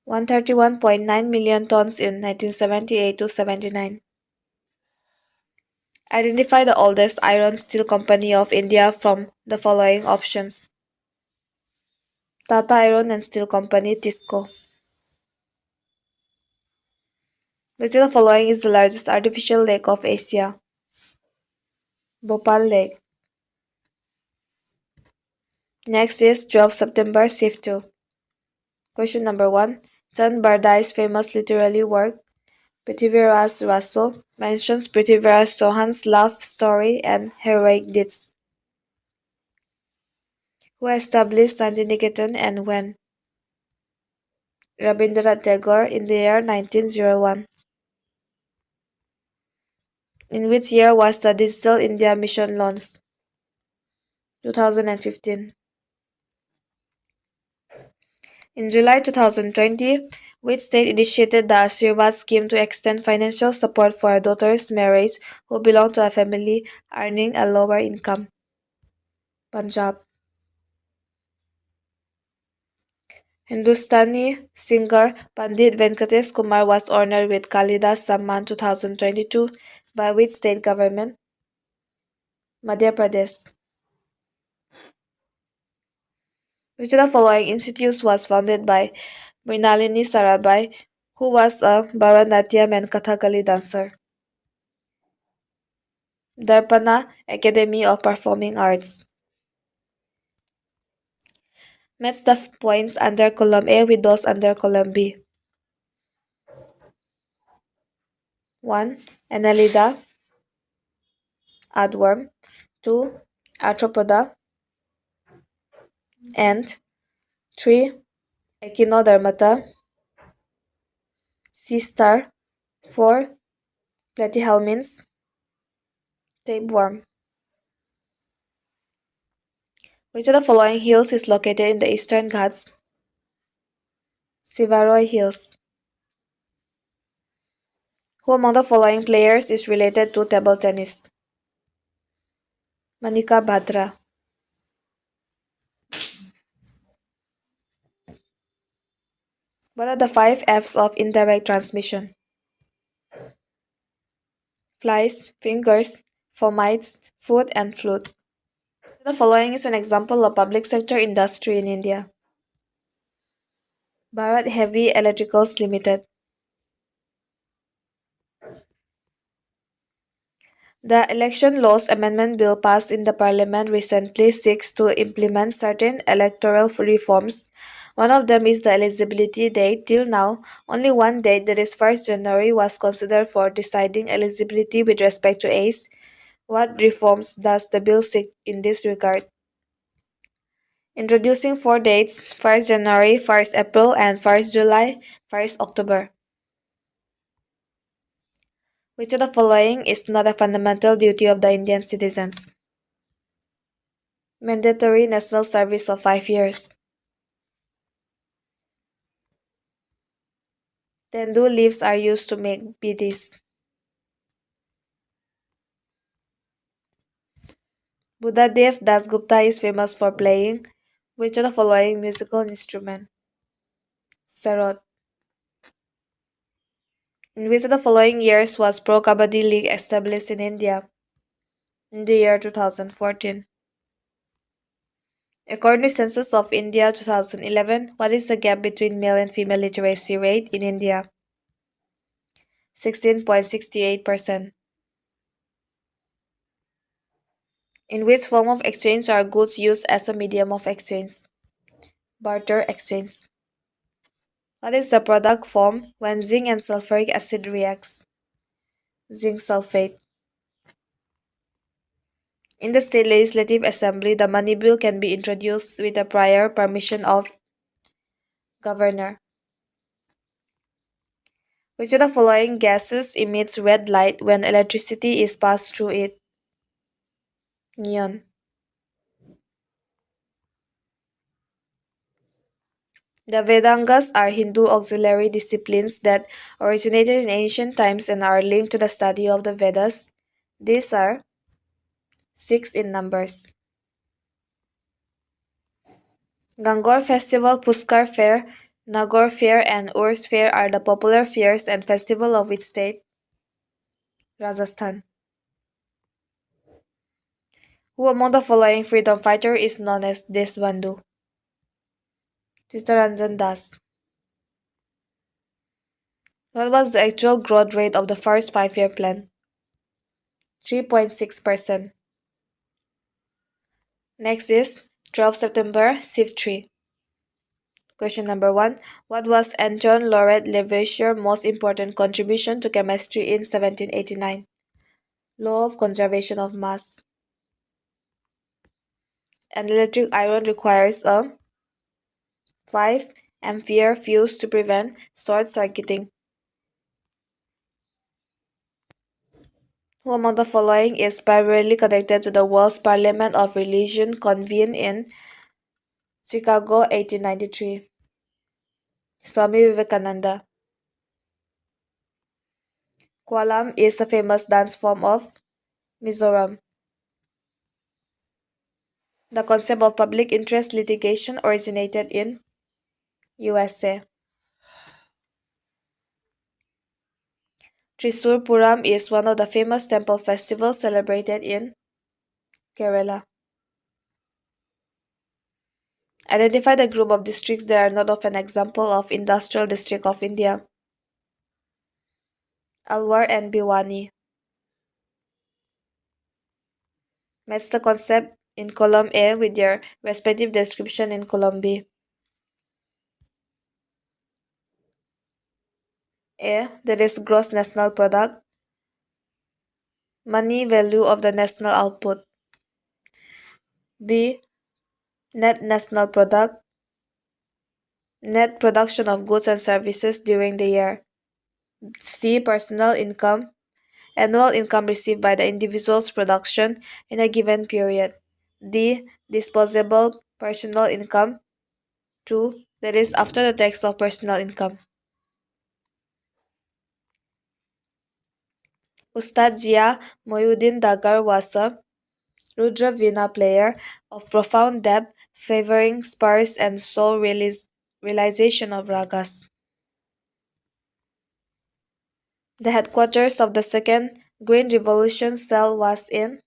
131.9 million tons in 1978 to 79. Identify the oldest iron steel company of India from the following options. Tata Iron and Steel Company, TISCO. Which of the following is the largest artificial lake of Asia? Bhopal Lake. Next is 12 September Shift 2. Question number 1. Chan Bardai's famous literary work, Prithviraj Raso, mentions Prithviraj Chauhan's love story and heroic deeds. Who established Santiniketan and when? Rabindranath Tagore in the year 1901. In which year was the Digital India Mission launched? 2015. In July 2020, which state initiated the Ashirwad scheme to extend financial support for a daughter's marriage who belonged to a family earning a lower income? Punjab. Hindustani singer Pandit Venkatesh Kumar was honored with Kalidas Samman 2022 by which state government? Madhya Pradesh. Which of the following institutes was founded by Mrinalini Sarabhai, who was a Bharatanatyam and Kathakali dancer? Darpana Academy of Performing Arts. Match the points under column A with those under column B. 1. Annelida, Earthworm. 2. Arthropoda. And 3. Echinodermata. Sea star. 4. Platyhelminths. Tapeworm. Which of the following hills is located in the Eastern Ghats? Sivaroy Hills. Who among the following players is related to table tennis? Manika Batra. What are the 5 F's of indirect transmission? Flies, fingers, fomites, food, and flute. The following is an example of public sector industry in India. Bharat Heavy Electricals Limited. The Election Laws Amendment Bill passed in the Parliament recently seeks to implement certain electoral reforms. One of them is the eligibility date. Till now, only one date, that is 1st January, was considered for deciding eligibility with respect to age. What reforms does the bill seek in this regard? Introducing 4 dates: 1st January, 1st April, and 1st July, 1st October. Which of the following is not a fundamental duty of the Indian citizens? Mandatory national service of 5 years. Tendu leaves are used to make bidis. Buddhadev Dasgupta is famous for playing which of the following musical instrument? Sarod. In which of the following years was Pro Kabaddi League established in India? In the year 2014. According to Census of India 2011, what is the gap between male and female literacy rate in India? 16.68%. In which form of exchange are goods used as a medium of exchange? Barter exchange. What is the product formed when zinc and sulfuric acid reacts? Zinc sulfate. In the State Legislative Assembly, the money bill can be introduced with the prior permission of governor. Which of the following gases emits red light when electricity is passed through it? Neon. The Vedangas are Hindu auxiliary disciplines that originated in ancient times and are linked to the study of the Vedas. These are six in numbers. Gangor Festival, Puskar Fair, Nagor Fair, and Urs Fair are the popular fairs and festival of which state? Rajasthan. Who among the following freedom fighter is known as Desbandhu? Chittaranjan Das. What was the actual growth rate of the first 5-year plan? 3.6%. Next is 12 September, Shift 3. Question number 1. What was Anton Laurent Lavoisier's most important contribution to chemistry in 1789? Law of conservation of mass. An electric iron requires a 5 ampere fuse to prevent short circuiting. Who among the following is primarily connected to the World's Parliament of Religion convened in Chicago 1893? Swami Vivekananda. Kwalam is a famous dance form of Mizoram. The concept of public interest litigation originated in USA. Thrissur Puram is one of the famous temple festivals celebrated in Kerala. Identify the group of districts that are not of an example of industrial district of India. Alwar and Bhiwani. Match the concept in column A with their respective description in column B. A. That is gross national product. Money value of the national output. B. Net national product. Net production of goods and services during the year. C. Personal income. Annual income received by the individual's production in a given period. D. Disposable personal income. 2. That is after the tax of personal income. Ustad Zia Mohyuddin Dagar was a Rudra Veena player of profound depth, favoring sparse and soul realization of ragas. The headquarters of the Second Green Revolution cell was in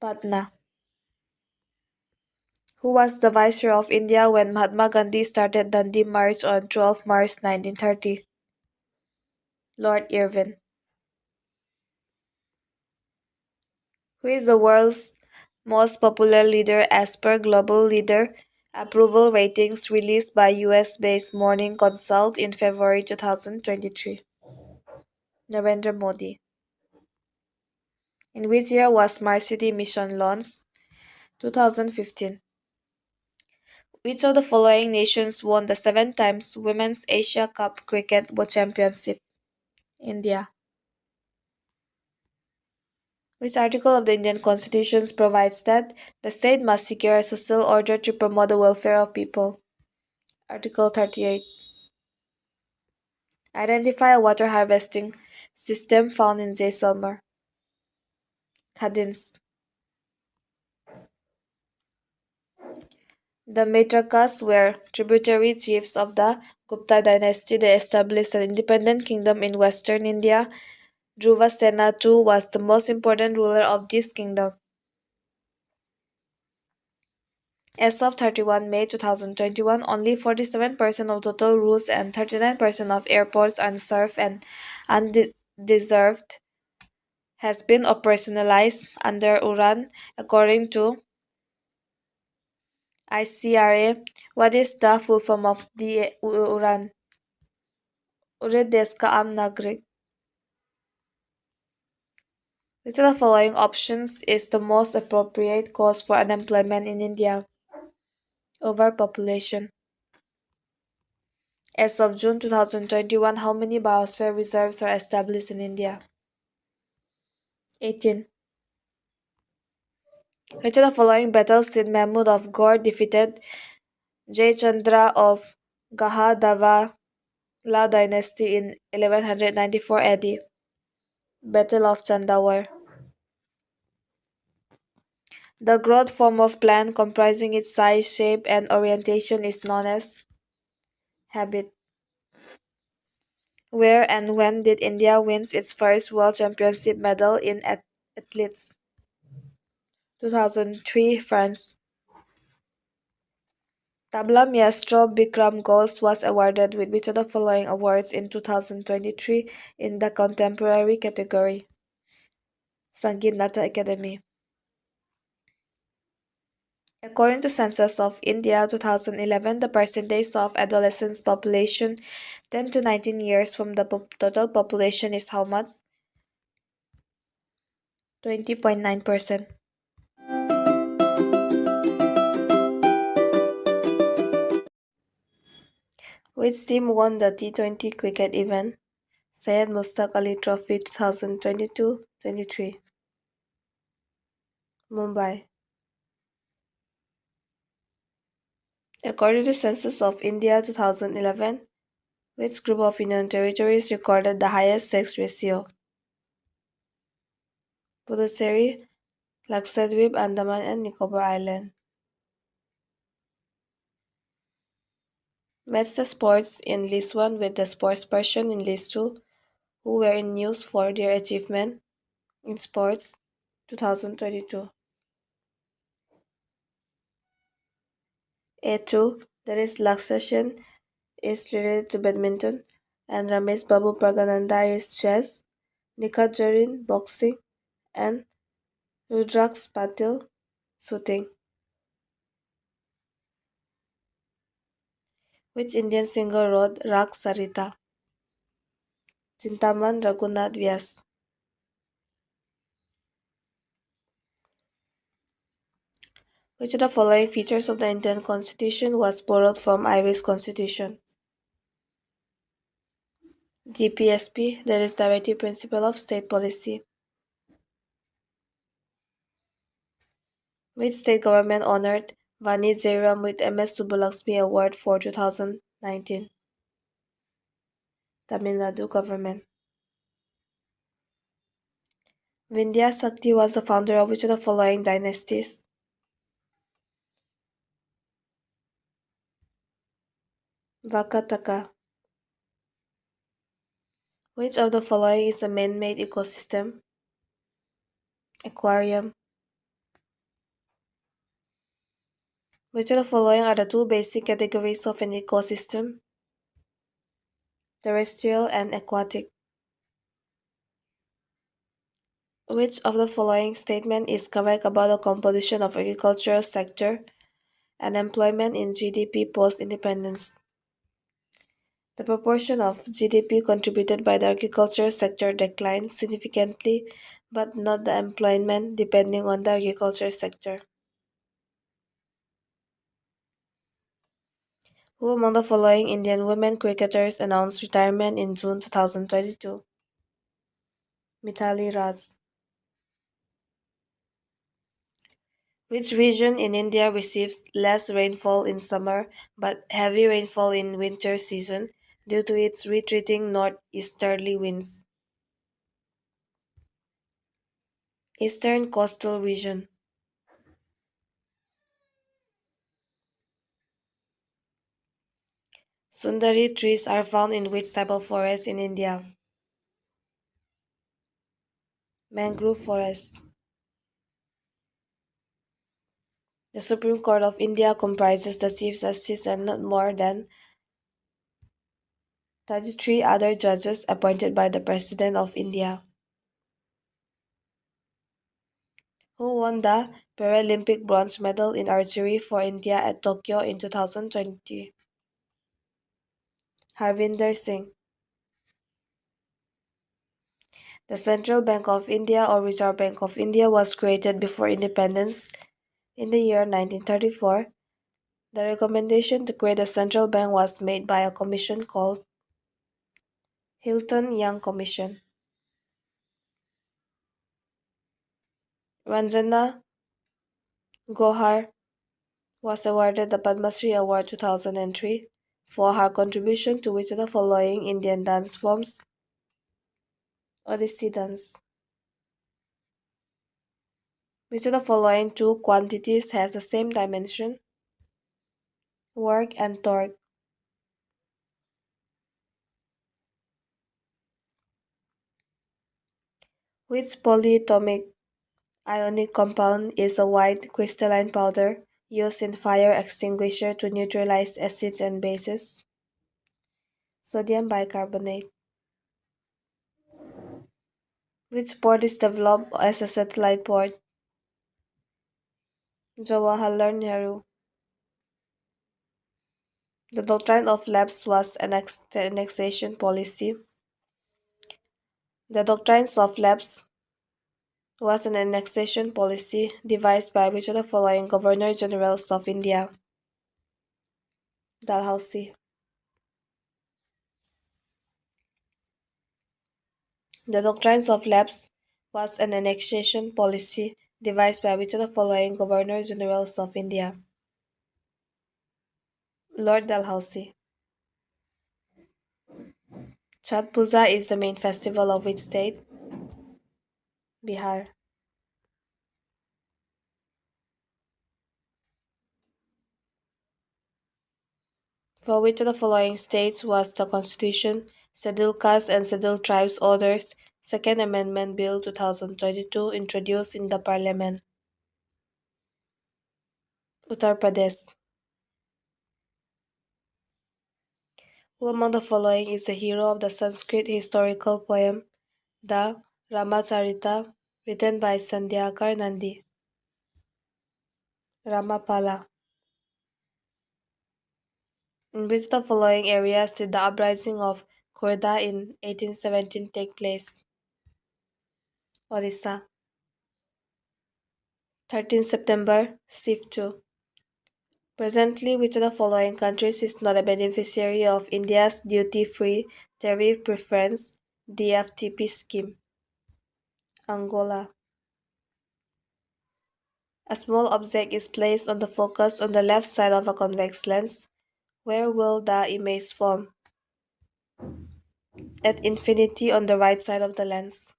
Patna. Who was the Viceroy of India when Mahatma Gandhi started Dandi March on 12 March 1930? Lord Irwin. Who is the world's most popular leader as per global leader approval ratings released by US-based Morning Consult in February 2023? Narendra Modi. In which year was Smart City Mission launched? 2015. Which of the following nations won the 7 times Women's Asia Cup Cricket Championship? India. Which article of the Indian Constitution provides that the state must secure a social order to promote the welfare of people? Article 38. Identify a water harvesting system found in Jaisalmer. Khadins. The Matrakas were tributary chiefs of the Gupta dynasty. They established an independent kingdom in western India. Dhruvasena too was the most important ruler of this kingdom. As of 31 May 2021, only 47% of total routes and 39% of airports unserved and undeserved has been operationalized under URAN, according to ICRA. What is the full form of the URAN? Urad Desh ka Aam Nagrik. Which of the following options is the most appropriate cause for unemployment in India? Overpopulation. As of June 2021, how many biosphere reserves are established in India? 18. Which of the following battles did Mahmud of Gaur defeated Jayachandra of Gahadava La dynasty in 1194 AD? Battle of Chandawar. The growth form of plant comprising its size, shape, and orientation is known as habit. Where and when did India win its first World Championship medal in athletes? 2003 France. Tabla Maestro Bikram Ghosh was awarded with which of the following awards in 2023 in the contemporary category? Sangeet Nata Academy. According to Census of India 2011, the percentage of adolescents population 10 to 19 years from the total population is how much? 20.9%. Which team won the T20 cricket event? Syed Mustaq Ali Trophy 2022-23. Mumbai. According to Census of India 2011, which group of Union territories recorded the highest sex ratio? Puducherry, Lakshadweep, Andaman and Nicobar Island. Match the sports in list 1 with the sports person in list 2 who were in news for their achievement in sports 2022. A2, that is Lakshashan, is related to badminton, and Ramesh Babu Pragananda is chess, Nikhat Jarin boxing, and Rudraksh Patil shooting. Which Indian singer wrote Rag Sarita? Chintaman Raghunath Vyas. Which of the following features of the Indian Constitution was borrowed from Irish Constitution? DPSP, that is Directive Principle of State Policy. Which state government honored Vani Jairam with MS Subbulakshmi Award for 2019? Tamil Nadu government. Vindhya Sakti was the founder of which of the following dynasties? Vakataka. Which of the following is a man-made ecosystem? Aquarium. Which of the following are the two basic categories of an ecosystem? Terrestrial and aquatic. Which of the following statement is correct about the composition of agricultural sector and employment in GDP post-independence? The proportion of GDP contributed by the agriculture sector declined significantly, but not the employment depending on the agriculture sector. Who among the following Indian women cricketers announced retirement in June 2022? Mithali Raj. Which region in India receives less rainfall in summer but heavy rainfall in winter season due to its retreating northeasterly winds? Eastern coastal region. Sundari trees are found in which type of forest in India? Mangrove forest. The Supreme Court of India comprises the Chief Justice and not more than 33 other judges appointed by the President of India. Who won the Paralympic bronze medal in archery for India at Tokyo in 2020? Harvinder Singh. The Central Bank of India or Reserve Bank of India was created before independence in the year 1934. The recommendation to create a central bank was made by a commission called Hilton-Young Commission. Ranjana Gohar was awarded the Padma Shri Award 2003 for her contribution to which of the following Indian dance forms? Odissi dance. Which of the following two quantities has the same dimension? Work and torque. Which polyatomic ionic compound is a white crystalline powder used in fire extinguisher to neutralize acids and bases? Sodium bicarbonate. Which port is developed as a satellite port? Jawaharlal Nehru. The doctrine of lapse was an annexation policy. The doctrines of lapse was an annexation policy devised by which of the following Governor Generals of India? Dalhousie. The doctrines of lapse was an annexation policy devised by which of the following Governor Generals of India? Lord Dalhousie. Chhat Puja is the main festival of which state? Bihar. For which of the following states was the Constitution, Scheduled Castes and Scheduled Tribes Orders, Second Amendment Bill 2022 introduced in the Parliament? Uttar Pradesh. Who among the following is the hero of the Sanskrit historical poem, the Ramacharita, written by Sandhyakar Nandi? Ramapala. In which of the following areas did the uprising of Khurda in 1817 take place? Odisha. 13 September, Sif 2. Presently, which of the following countries is not a beneficiary of India's duty-free tariff preference DFTP scheme? Angola. A small object is placed on the focus on the left side of a convex lens. Where will the image form? At infinity on the right side of the lens.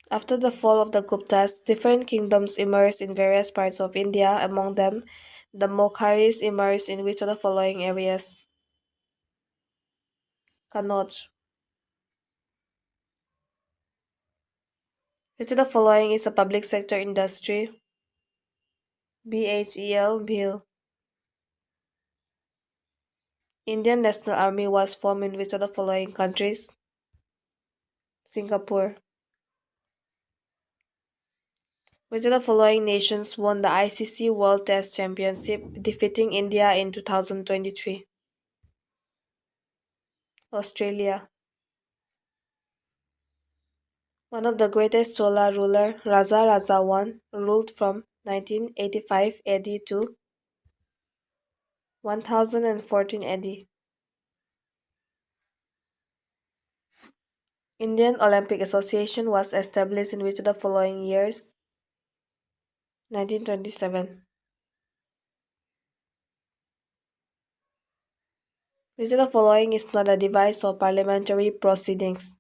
After the fall of the Guptas, different kingdoms emerged in various parts of India. Among them, the Mokharis emerged in which of the following areas? Kannauj. Which of the following is a public sector industry? BHEL, BHEL. Indian National Army was formed in which of the following countries? Singapore. Which of the following nations won the ICC World Test Championship, defeating India in 2023? Australia. One of the greatest Chola ruler, Raja Raja I, ruled from 1985 AD to 1014 AD. Indian Olympic Association was established in which of the following years? 1927. Which of the following is not a device of parliamentary proceedings?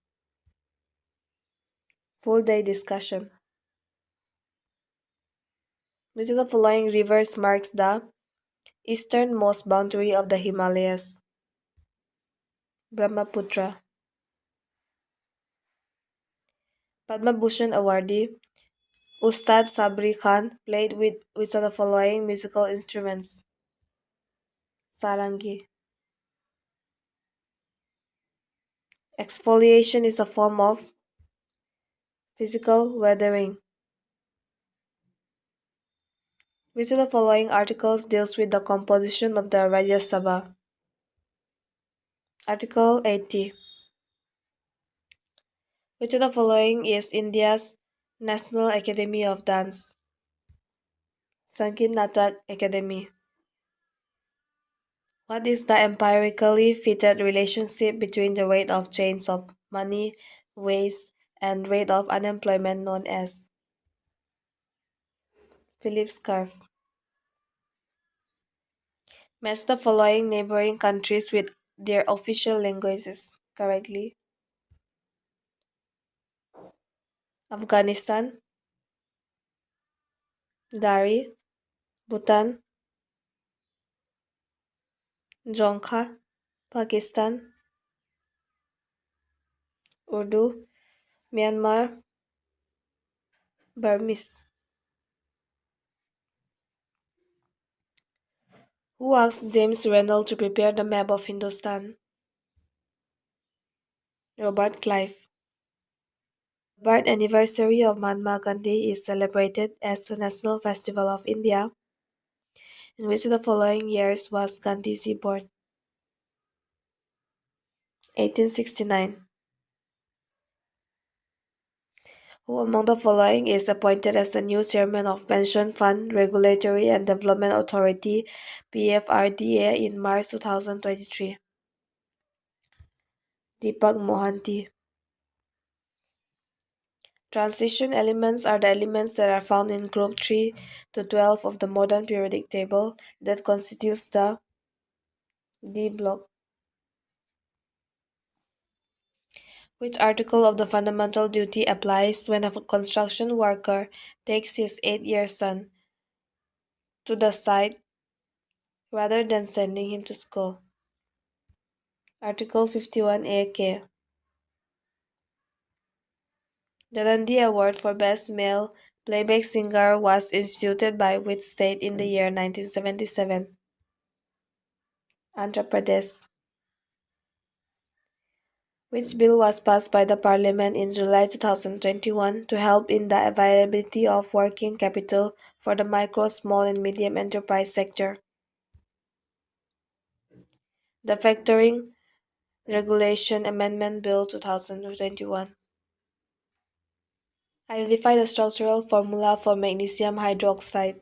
Full day discussion. Which of the following rivers marks the Easternmost boundary of the Himalayas. Brahmaputra. Padma Bhushan awardee Ustad Sabri Khan played with which of the following musical instruments? Sarangi. Exfoliation is a form of physical weathering. Which of the following articles deals with the composition of the Rajya Sabha? Article 80. Which of the following is India's National Academy of Dance? Sangeet Natak Academy. What is the empirically fitted relationship between the rate of change of money, waste, and rate of unemployment known as Phillips curve? Match the following neighboring countries with their official languages correctly. Afghanistan, Dari, Bhutan, Jonkha, Pakistan, Urdu, Myanmar, Burmese. Who asked James Rennell to prepare the map of Hindustan? Robert Clive. The birth anniversary of Mahatma Gandhi is celebrated as the National Festival of India. In which of the following years was Gandhiji born? 1869. Who among the following is appointed as the new chairman of Pension Fund Regulatory and Development Authority PFRDA in March 2023? Deepak Mohanty. Transition elements are the elements that are found in group 3 to 12 of the modern periodic table that constitutes the D block. Which article of the fundamental duty applies when a construction worker takes his 8-year son to the site rather than sending him to school? Article 51A-K. The Nandi Award for Best Male Playback Singer was instituted by which state in the year 1977? Andhra Pradesh. Which bill was passed by the Parliament in July 2021 to help in the availability of working capital for the micro, small, and medium enterprise sector? The Factoring Regulation Amendment Bill 2021. Identify the structural formula for magnesium hydroxide.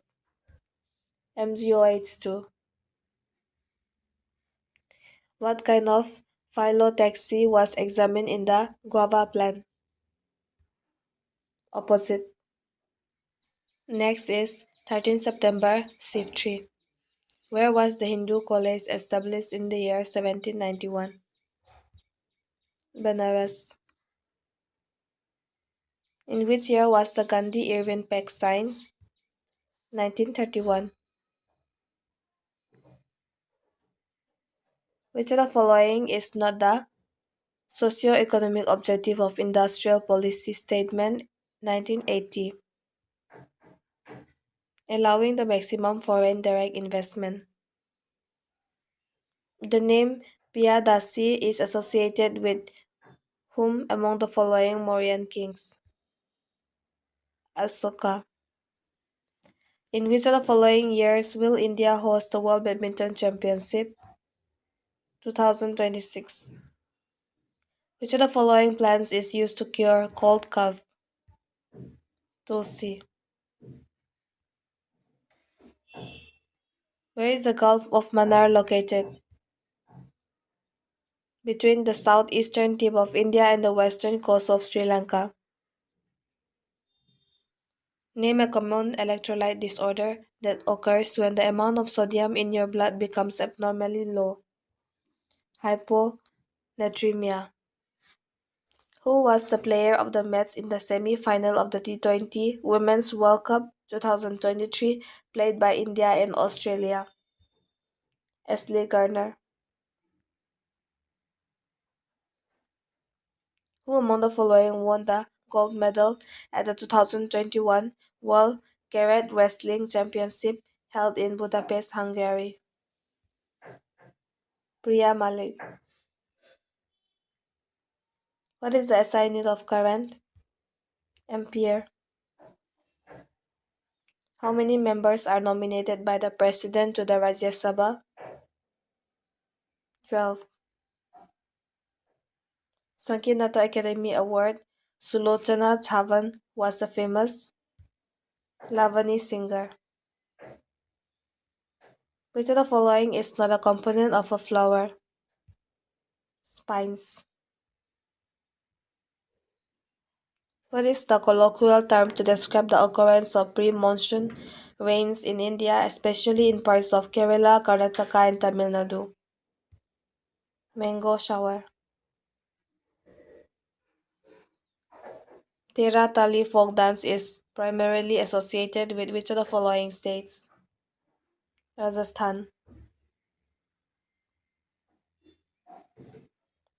MgOH2. What kind of phyllotaxy was examined in the guava plant? Opposite. Next is 13 September Shift 3. Where was the Hindu college established in the year 1791? Banaras. In which year was the Gandhi-Irwin Pact signed? 1931. Which of the following is not the socio-economic objective of industrial policy statement 1980? Allowing the maximum foreign direct investment. The name Piyadasi is associated with whom among the following Mauryan kings? Asoka. In which of the following years will India host the World Badminton Championship? 2026. Which of the following plants is used to cure cold cough? Tulsi. Where is the Gulf of Mannar located? Between the southeastern tip of India and the western coast of Sri Lanka. Name a common electrolyte disorder that occurs when the amount of sodium in your blood becomes abnormally low. Hyponatremia. Who was the player of the match in the semi-final of the T20 Women's World Cup 2023 played by India and Australia? Ashley Garner. Who among the following won the gold medal at the 2021 World Caret Wrestling Championship held in Budapest, Hungary? Priya Malik. What is the SI unit of current? Ampere. How many members are nominated by the President to the Rajya Sabha? 12. Sankeet Academy Award Sulochana Chavan was a famous Lavani singer. Which of the following is not a component of a flower? Spines. What is the colloquial term to describe the occurrence of pre-monsoon rains in India, especially in parts of Kerala, Karnataka, and Tamil Nadu? Mango shower. Tera Tali folk dance is primarily associated with which of the following states? Rajasthan.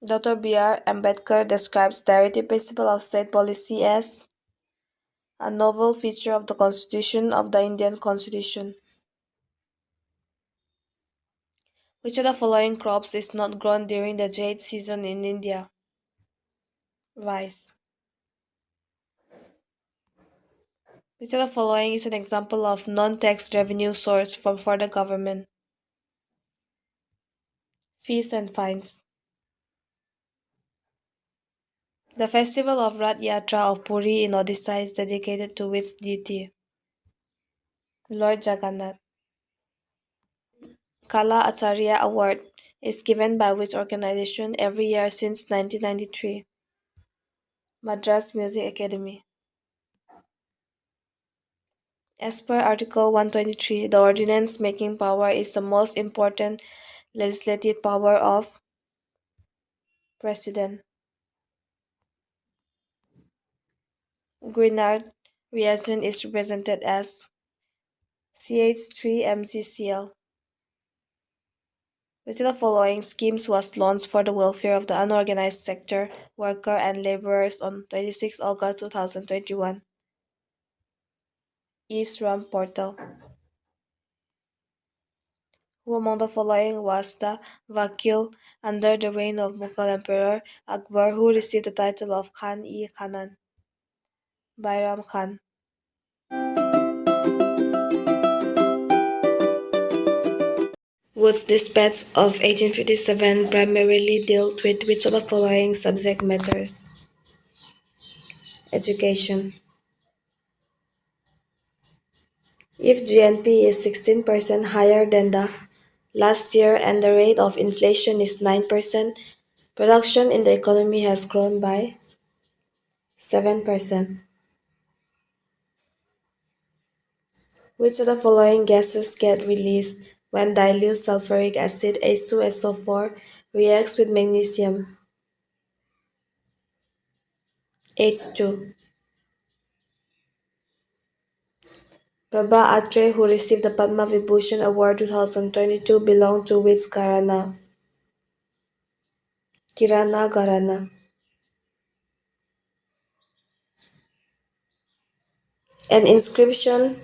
Dr. B.R. Ambedkar describes the direct principle of state policy as a novel feature of the Constitution of the Indian Constitution. Which of the following crops is not grown during the jade season in India? Rice. Which of the following is an example of non-tax revenue source for the government? Fees and fines. The festival of Rath Yatra of Puri in Odisha is dedicated to which deity? Lord Jagannath. Kala Acharya Award is given by which organization every year since 1993? Madras Music Academy. As per Article 123, the ordinance making power is the most important legislative power of President. Grignard reagent is represented as CH3-MgCl. Which of the following schemes was launched for the welfare of the unorganized sector, worker and laborers on 26 August 2021? E-Shram portal. Who among the following was the Vakil under the reign of Mughal Emperor Akbar who received the title of Khan-e-Khanan? Bairam Khan. Wood's Dispatch of 1857 primarily dealt with which of the following subject matters? Education. If GNP is 16% higher than the last year and the rate of inflation is 9%, production in the economy has grown by 7%. Which of the following gases get released when dilute sulfuric acid H2SO4 reacts with magnesium? H2. Prabha Atre, who received the Padma Vibhushan Award 2022, belonged to which Gharana? Kirana Gharana. An inscription,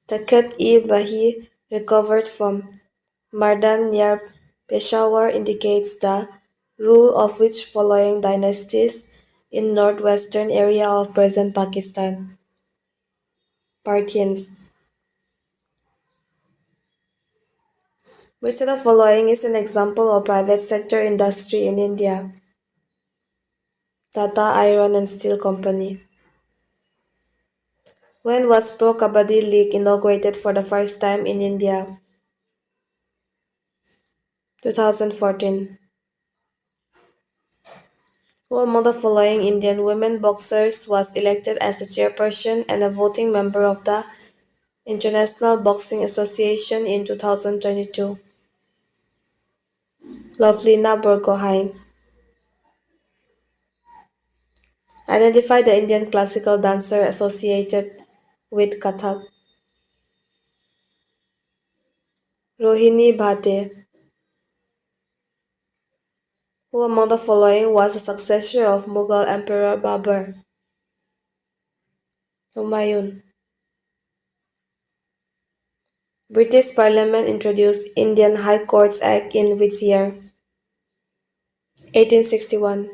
Takat-e-Bahi, recovered from Mardan near Peshawar indicates the rule of which following dynasties in northwestern area of present Pakistan? Parthians. Which of the following is an example of private sector industry in India? Tata Iron and Steel Company. When was Pro Kabaddi League inaugurated for the first time in India? 2014. Who among the following Indian women boxers was elected as a chairperson and a voting member of the International Boxing Association in 2022? Lovelina Borgohain. Identify the Indian classical dancer associated with Kathak. Rohini Bhate. Who among the following was the successor of Mughal Emperor Babur? Humayun. British Parliament introduced Indian High Courts Act in which year? 1861.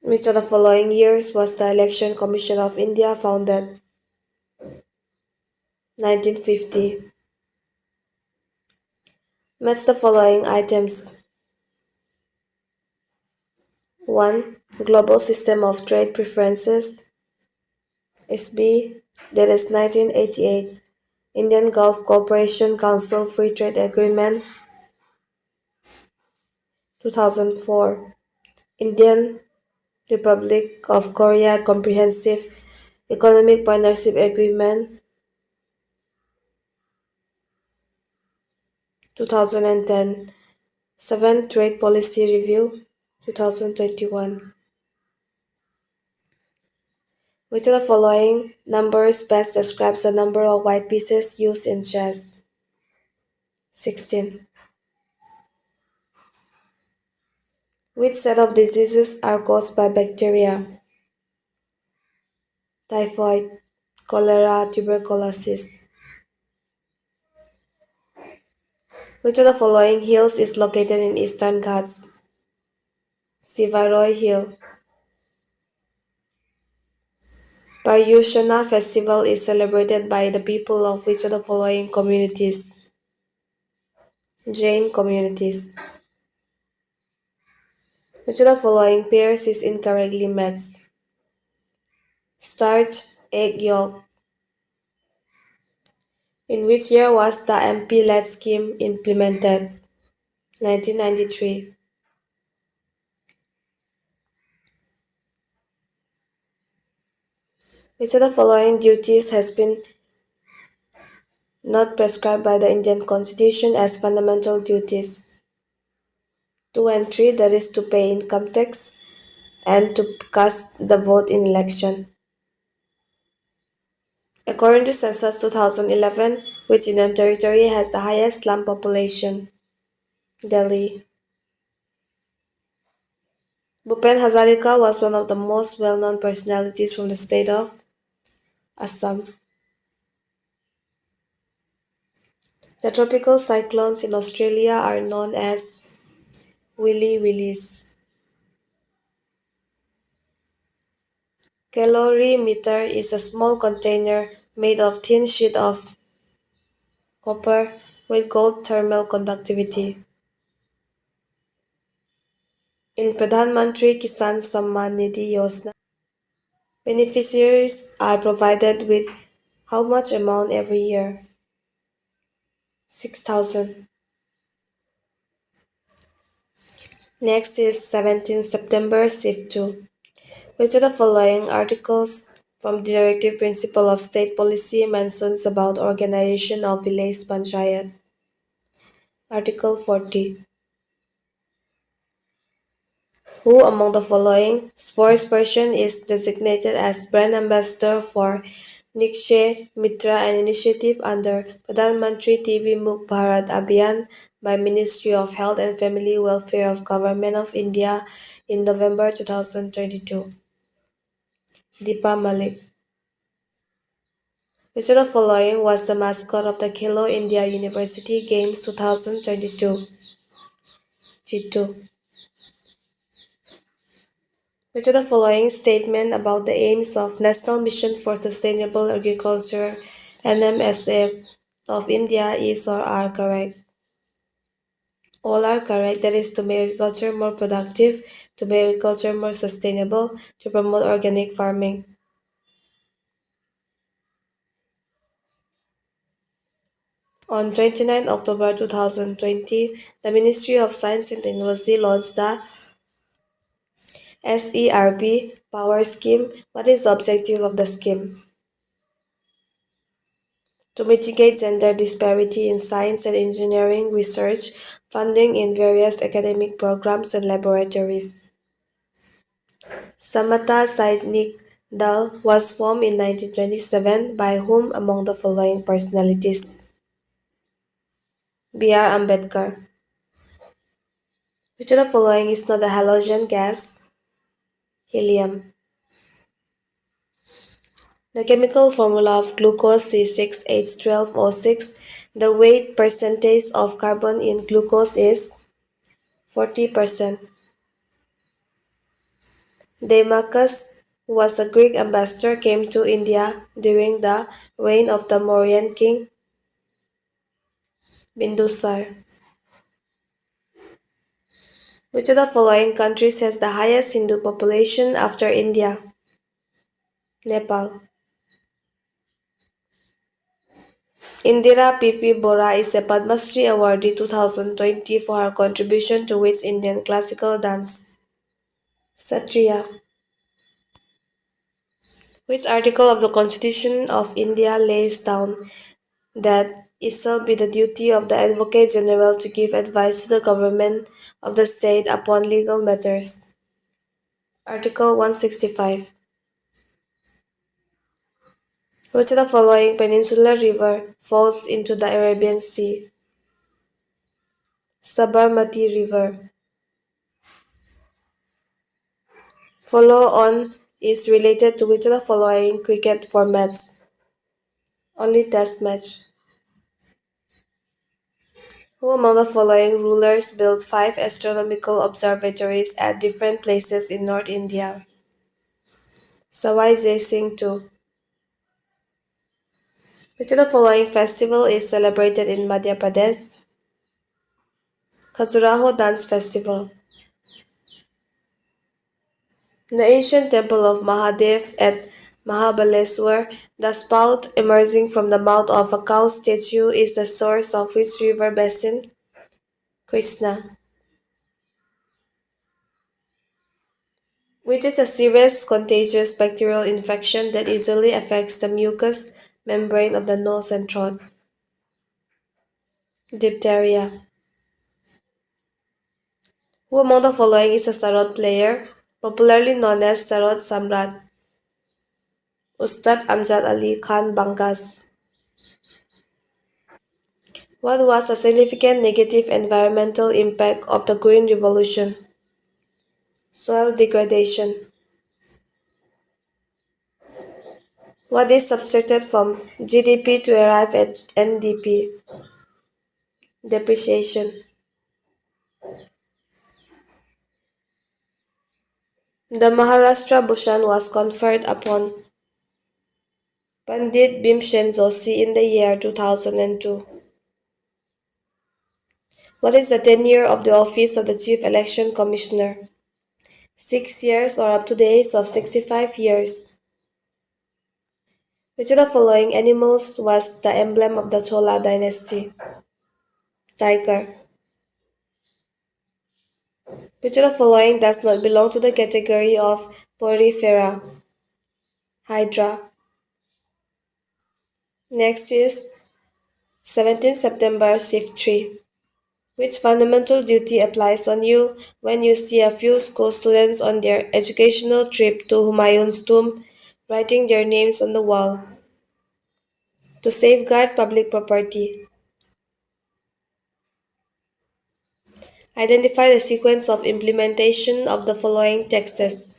Which of the following years was the Election Commission of India founded? 1950. Match the following items. 1. Global System of Trade Preferences. SB. That is 1988. Indian Gulf Cooperation Council Free Trade Agreement. 2004. Indian Republic of Korea Comprehensive Economic Partnership Agreement. 2010. 7. Trade Policy Review. 2021. Which of the following numbers best describes the number of white pieces used in chess? 16. Which set of diseases are caused by bacteria? Typhoid, cholera, tuberculosis. Which of the following hills is located in Eastern Ghats? Sivaroy Hill. Paryushana festival is celebrated by the people of which of the following communities? Jain communities. Which of the following pairs is incorrectly matched? Starch, egg yolk. In which year was the MP-led scheme implemented? 1993. Which of the following duties has been not prescribed by the Indian Constitution as fundamental duties? 2 and 3, that is to pay income tax and to cast the vote in election. According to Census 2011, which Indian territory has the highest slum population? Delhi. Bhupen Hazarika was one of the most well-known personalities from the state of Assam. The tropical cyclones in Australia are known as Willy Willies. Calorimeter is a small container made of thin sheet of copper with gold thermal conductivity. In Pradhan Mantri Kisan Samman Nidhi Yojana, beneficiaries are provided with how much amount every year? 6,000. Next is 17 September Shift 2. Which of the following articles from the Directive Principle of State Policy mentions about organization of village panchayat? Article 40. Who among the following sportsperson is designated as brand ambassador for Nikshay Mitra, an initiative under Pradhan Mantri TB Mukh Bharat Abhiyan by Ministry of Health and Family Welfare of Government of India in November 2022? Deepa Malik. Which of the following was the mascot of the Khelo India University Games 2022? G2. Which of the following statement about the aims of National Mission for Sustainable Agriculture NMSA of India is or are correct? All are correct. That is to make agriculture more productive, to make agriculture more sustainable, to promote organic farming. On 29 October 2020, the Ministry of Science and Technology launched the SERB Power Scheme. What is the objective of the scheme? To mitigate gender disparity in science and engineering research funding in various academic programs and laboratories. Samata Sainik Dal was formed in 1927 by whom among the following personalities? B.R. Ambedkar. Which of the following is not a halogen gas? Helium. The chemical formula of glucose C6H12O6. The weight percentage of carbon in glucose is 40%. Deimachus, who was a Greek ambassador, came to India during the reign of the Mauryan king Bindusar. Which of the following countries has the highest Hindu population after India? Nepal. Indira P.P. Bora is a Padma Shri awardee 2020 for her contribution to which Indian classical dance? Satriya. Which article of the Constitution of India lays down that it shall be the duty of the Advocate General to give advice to the government of the state upon legal matters? Article 165. Which of the following peninsular river falls into the Arabian Sea? Sabarmati River. Follow on is related to which of the following cricket formats? Only test match. Who among the following rulers built 5 astronomical observatories at different places in North India? Sawai Jai Singh II. Which of the following festival is celebrated in Madhya Pradesh? Khajuraho Dance Festival. The ancient temple of Mahadev at Mahabaleshwar, the spout emerging from the mouth of a cow statue, is the source of which river basin? Krishna. Which is a serious contagious bacterial infection that usually affects the mucous membrane of the nose and throat? Diphtheria. Who among the following is a sarod player, popularly known as Sarod Samrat? Ustad Amjad Ali Khan Bangas. What was a significant negative environmental impact of the Green Revolution? Soil degradation. What is subtracted from GDP to arrive at NDP? Depreciation. The Maharashtra Bhushan was conferred upon Pandit Bhimsen Joshi in the year 2002. What is the tenure of the office of the Chief Election Commissioner? 6 years or up to the age of 65 years. Which of the following animals was the emblem of the Chola dynasty? Tiger. Which of the following does not belong to the category of Porifera? Hydra. Next is 17 September Shift 3. Which fundamental duty applies on you when you see a few school students on their educational trip to Humayun's tomb writing their names on the wall? To safeguard public property. Identify the sequence of implementation of the following taxes: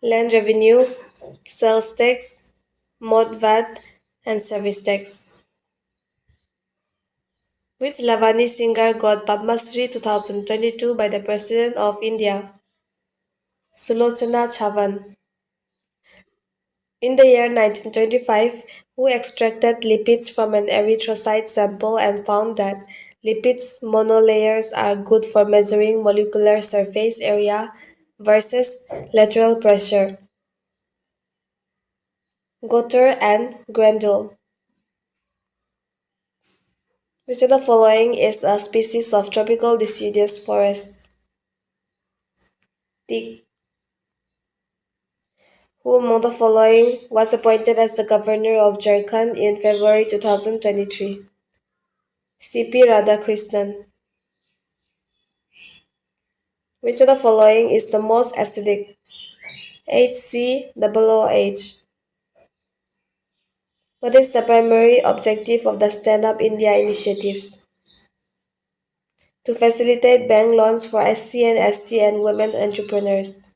land revenue, sales tax, mod VAT, and service tax. Which Lavani singer got Padma Shri 2022 by the President of India? Sulochana Chavan. In the year 1925, who extracted lipids from an erythrocyte sample and found that lipids monolayers are good for measuring molecular surface area versus lateral pressure? Gotter and Grendel. Which of the following is a species of tropical deciduous forest? Teak. Who among the following was appointed as the governor of Jharkhand in February 2023? C.P. Radhakrishnan. Which of the following is the most acidic? HCOOH. What is the primary objective of the Stand Up India initiatives? to facilitate bank loans for SC and ST and women entrepreneurs.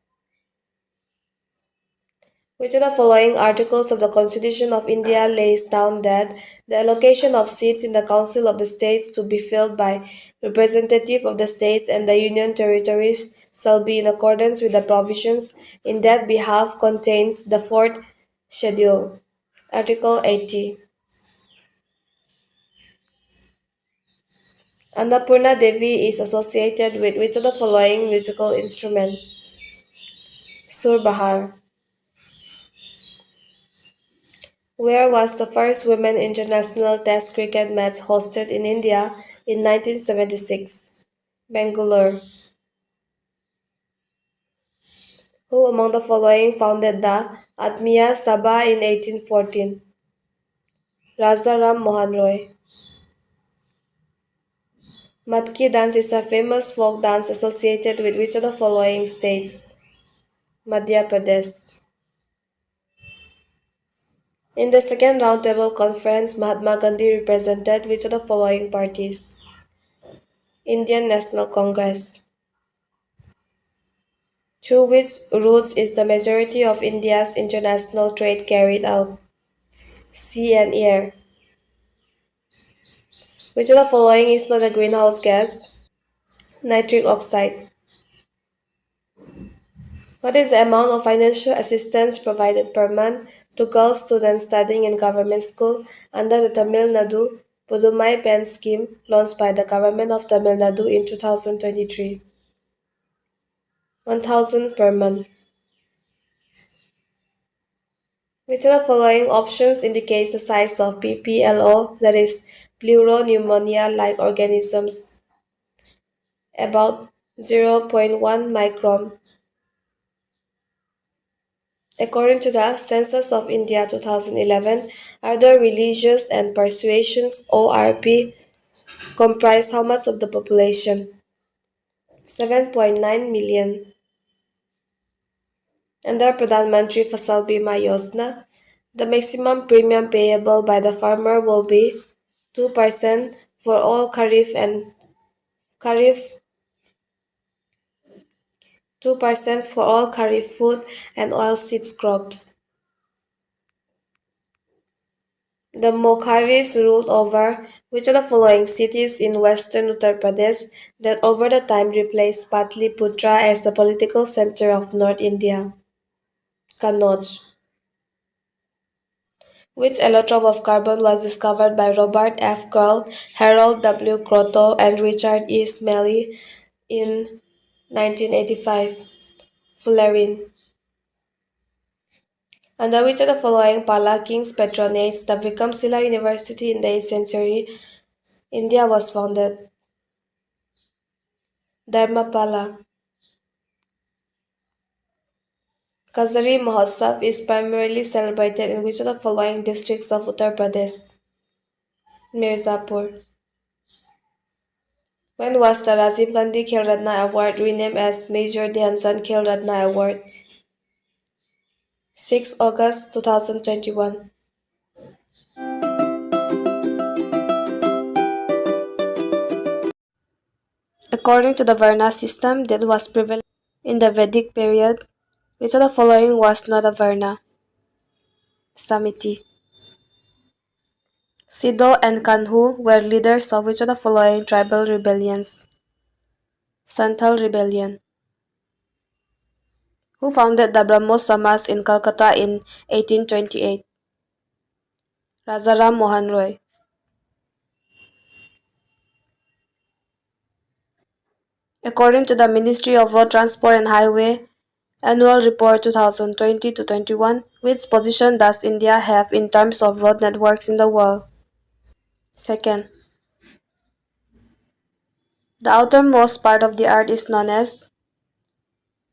Which of the following articles of the Constitution of India lays down that the allocation of seats in the Council of the States to be filled by representative of the states and the Union territories shall be in accordance with the provisions in that behalf contained the fourth schedule. Article 80. Annapurna Devi is associated with which of the following musical instrument? Surbahar. Where was the first Women International Test cricket match hosted in India in 1976? Bangalore. Who among the following founded the Atmiya Sabha in 1814? Raja Ram Mohan Roy. Matki dance is a famous folk dance associated with which of the following states? Madhya Pradesh. In the second roundtable conference, Mahatma Gandhi represented which of the following parties? Indian National Congress. Through which routes is the majority of India's international trade carried out? Sea and air. Which of the following is not a greenhouse gas? Nitric oxide. What is the amount of financial assistance provided per month to girl students studying in government school under the Tamil Nadu Pudumai Pen scheme launched by the government of Tamil Nadu in 2023? 1000 per month. Which of the following options indicates the size of PPLO, that is pleuropneumonia-like organisms? About 0.1 micron. According to the Census of India 2011, other religious and persuasions ORP comprise how much of the population? 7.9 million. Under Pradhan Mantri Fasal Bima Yojana, the maximum premium payable by the farmer will be 2% for all Kharif 2% for all Kharif food and oilseeds crops. The Mokharis ruled over which of the following cities in western Uttar Pradesh that over the time replaced Patliputra as the political center of North India? Kannauj. Which allotrope of carbon was discovered by Robert F. Krull, Harold W. Kroto, and Richard E. Smalley in 1985? Fullerene. Under which of the following Pala kings patronates the Vikramasila University in the 8th century India was founded? Dharmapala. Kazari Mahotsav is primarily celebrated in which of the following districts of Uttar Pradesh? Mirzapur. When was the Rajiv Gandhi Khel Ratna Award renamed as Major Dhyanchand Khel Ratna Award? 6 August 2021. According to the Varna system that was prevalent in the Vedic period, which of the following was not a Varna? Samiti. Sidho and Kanhu were leaders of which of the following tribal rebellions? Santhal Rebellion. Who founded the Brahmo Samaj in Calcutta in 1828? Rajaram Mohan Roy. According to the Ministry of Road Transport and Highway Annual Report 2020 to 21, which position does India have in terms of road networks in the world? Second. The outermost part of the earth is known as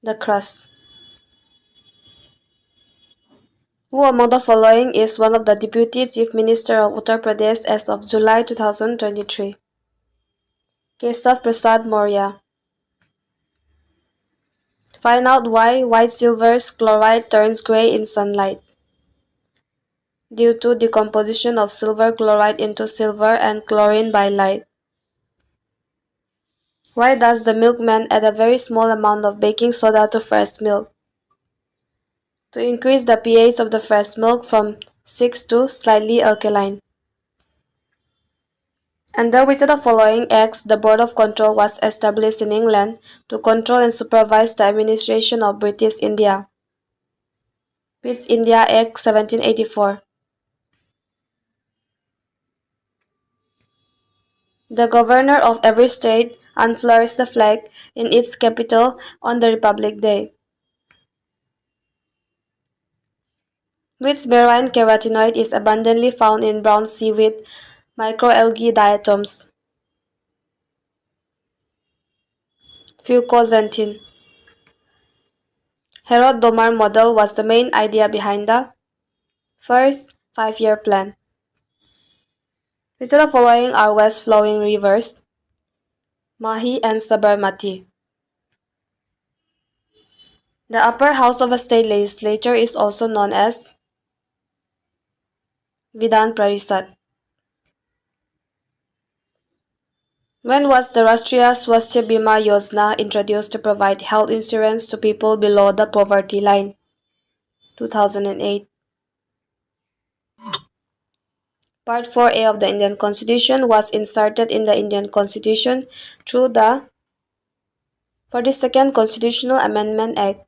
the crust. Who among the following is one of the Deputy Chief Minister of Uttar Pradesh as of July 2023? Kesav Prasad Maurya. Find out why white silver's chloride turns gray in sunlight. Due to decomposition of silver chloride into silver and chlorine by light. Why does the milkman add a very small amount of baking soda to fresh milk? To increase the pH of the fresh milk from 6 to slightly alkaline. Under which of the following acts the Board of Control was established in England to control and supervise the administration of British India? British India Act 1784. The governor of every state unfurls the flag in its capital on the Republic Day. Which marine carotenoid is abundantly found in brown seaweed microalgae diatoms? Fucoxanthin. Herod-Domar model was the main idea behind the first five-year plan. Which of the following are west-flowing rivers? Mahi and Sabarmati. The upper house of a state legislature is also known as Vidhan Parishad. When was the Rashtriya Swasthya Bima Yojana introduced to provide health insurance to people below the poverty line? 2008. Part 4A of the Indian Constitution was inserted in the Indian Constitution through the 42nd Constitutional Amendment Act.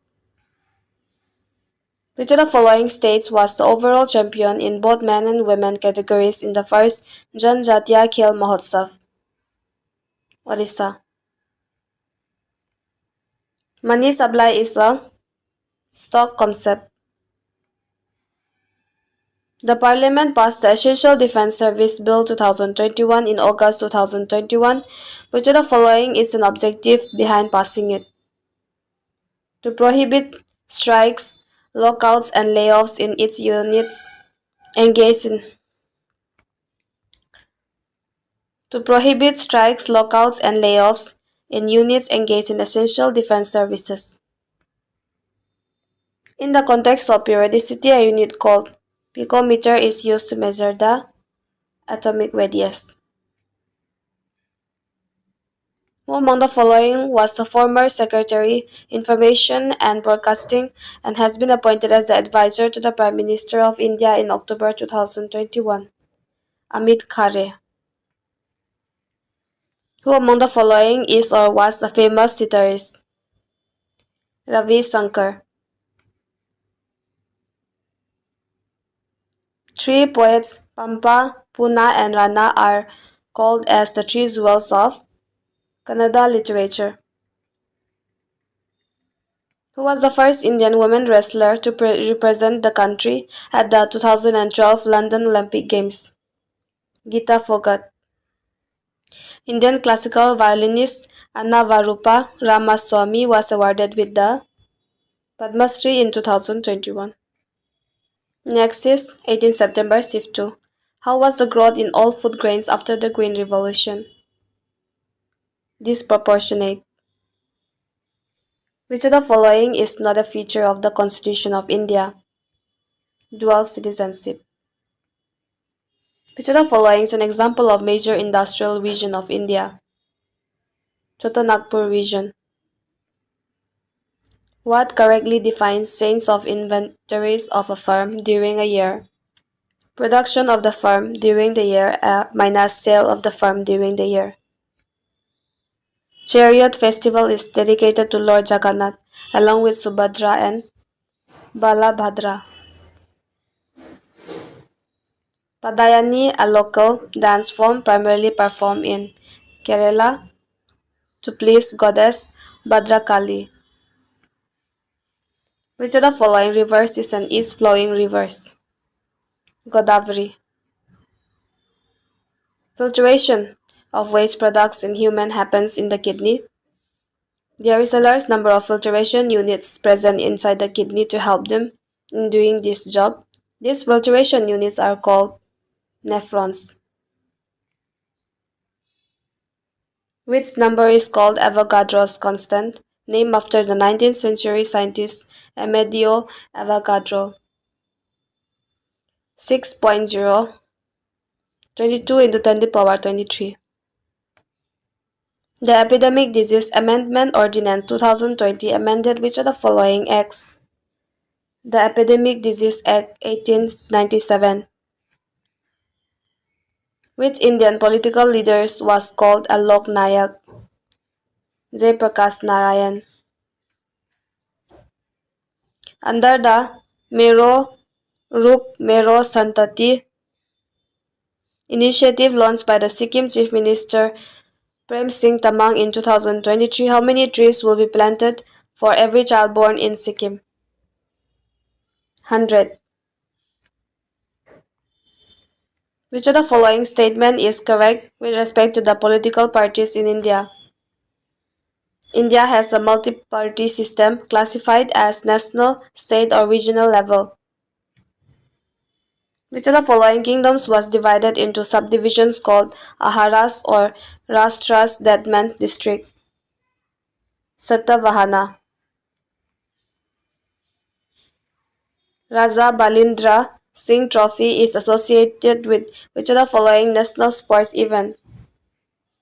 Which of the following states was the overall champion in both men and women categories in the first Janjatiya Khel Mahotsav? Odisha. Money supply is a stock concept. The Parliament passed the Essential Defence Service Bill 2021 in August 2021. Which of the following is an objective behind passing it? To prohibit strikes, lockouts, and layoffs in its units engaged in to prohibit strikes, lockouts, and layoffs in units engaged in essential defense services. In the context of periodicity, a unit called picometer is used to measure the atomic radius. Who among the following was the former Secretary, Information and Broadcasting, and has been appointed as the advisor to the Prime Minister of India in October 2021? Amit Khare. Who among the following is or was a famous sitarist? Ravi Shankar. Three poets, Pampa, Puna, and Rana, are called as the three jewels of Kannada literature. Who was the first Indian woman wrestler to represent the country at the 2012 London Olympic Games? Geeta Phogat. Indian classical violinist Anna Varupa Ramaswamy was awarded with the Padma Shri in 2021. Next is 18 September Shift 2. How was the growth in all food grains after the Green Revolution? Disproportionate. Which of the following is not a feature of the Constitution of India? Dual citizenship. Which of the following is an example of major industrial region of India? Choto Nagpur region. What correctly defines change of inventories of a firm during a year? Production of the firm during the year minus sale of the firm during the year. Chariot festival is dedicated to Lord Jagannath along with Subhadra and Balabhadra. Padayani, a local dance form primarily performed in Kerala to please goddess Bhadrakali. Which of the following rivers is an east-flowing river? Godavari. Filtration of waste products in human happens in the kidney. There is a large number of filtration units present inside the kidney to help them in doing this job. These filtration units are called nephrons. Which number is called Avogadro's constant, named after the 19th century scientist Amedeo Avogadro? 6.0, 22 into 10 to the power 23. The Epidemic Disease Amendment Ordinance 2020 amended which of the following acts? The Epidemic Disease Act 1897. Which Indian political leaders was called a Lok Nayak? Jai Prakash Narayan. Under the Mero Ruk Mero Santati initiative launched by the Sikkim Chief Minister Prem Singh Tamang in 2023, how many trees will be planted for every child born in Sikkim? 100. Which of the following statement is correct with respect to the political parties in India? India has a multi-party system classified as national, state or regional level. Which of the following kingdoms was divided into subdivisions called Aharas or Rastras that meant district? Satavahana. Raja Balindra Singh Trophy is associated with which of the following national sports event?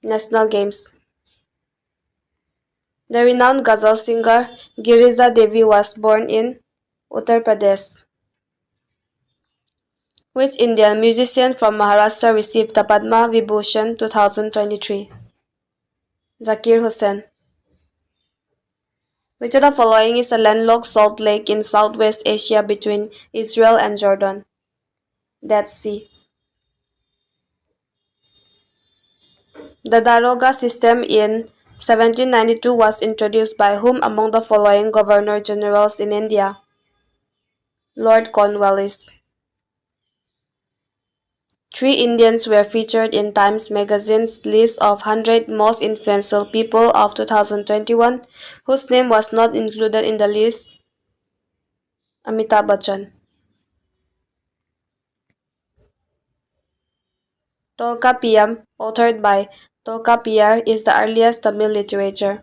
National Games. The renowned ghazal singer Girija Devi was born in Uttar Pradesh. Which Indian musician from Maharashtra received the Padma Vibhushan 2023? Zakir Hussain. Which of the following is a landlocked salt lake in Southwest Asia between Israel and Jordan? Dead Sea. The Daroga system in 1792 was introduced by whom among the following governor-generals in India? Lord Cornwallis. 3 Indians were featured in Times Magazine's list of 100 most influential people of 2021, whose name was not included in the list. Amitabh Bachchan. Tolkapiyam, authored by Tolkapiyar, is the earliest Tamil literature.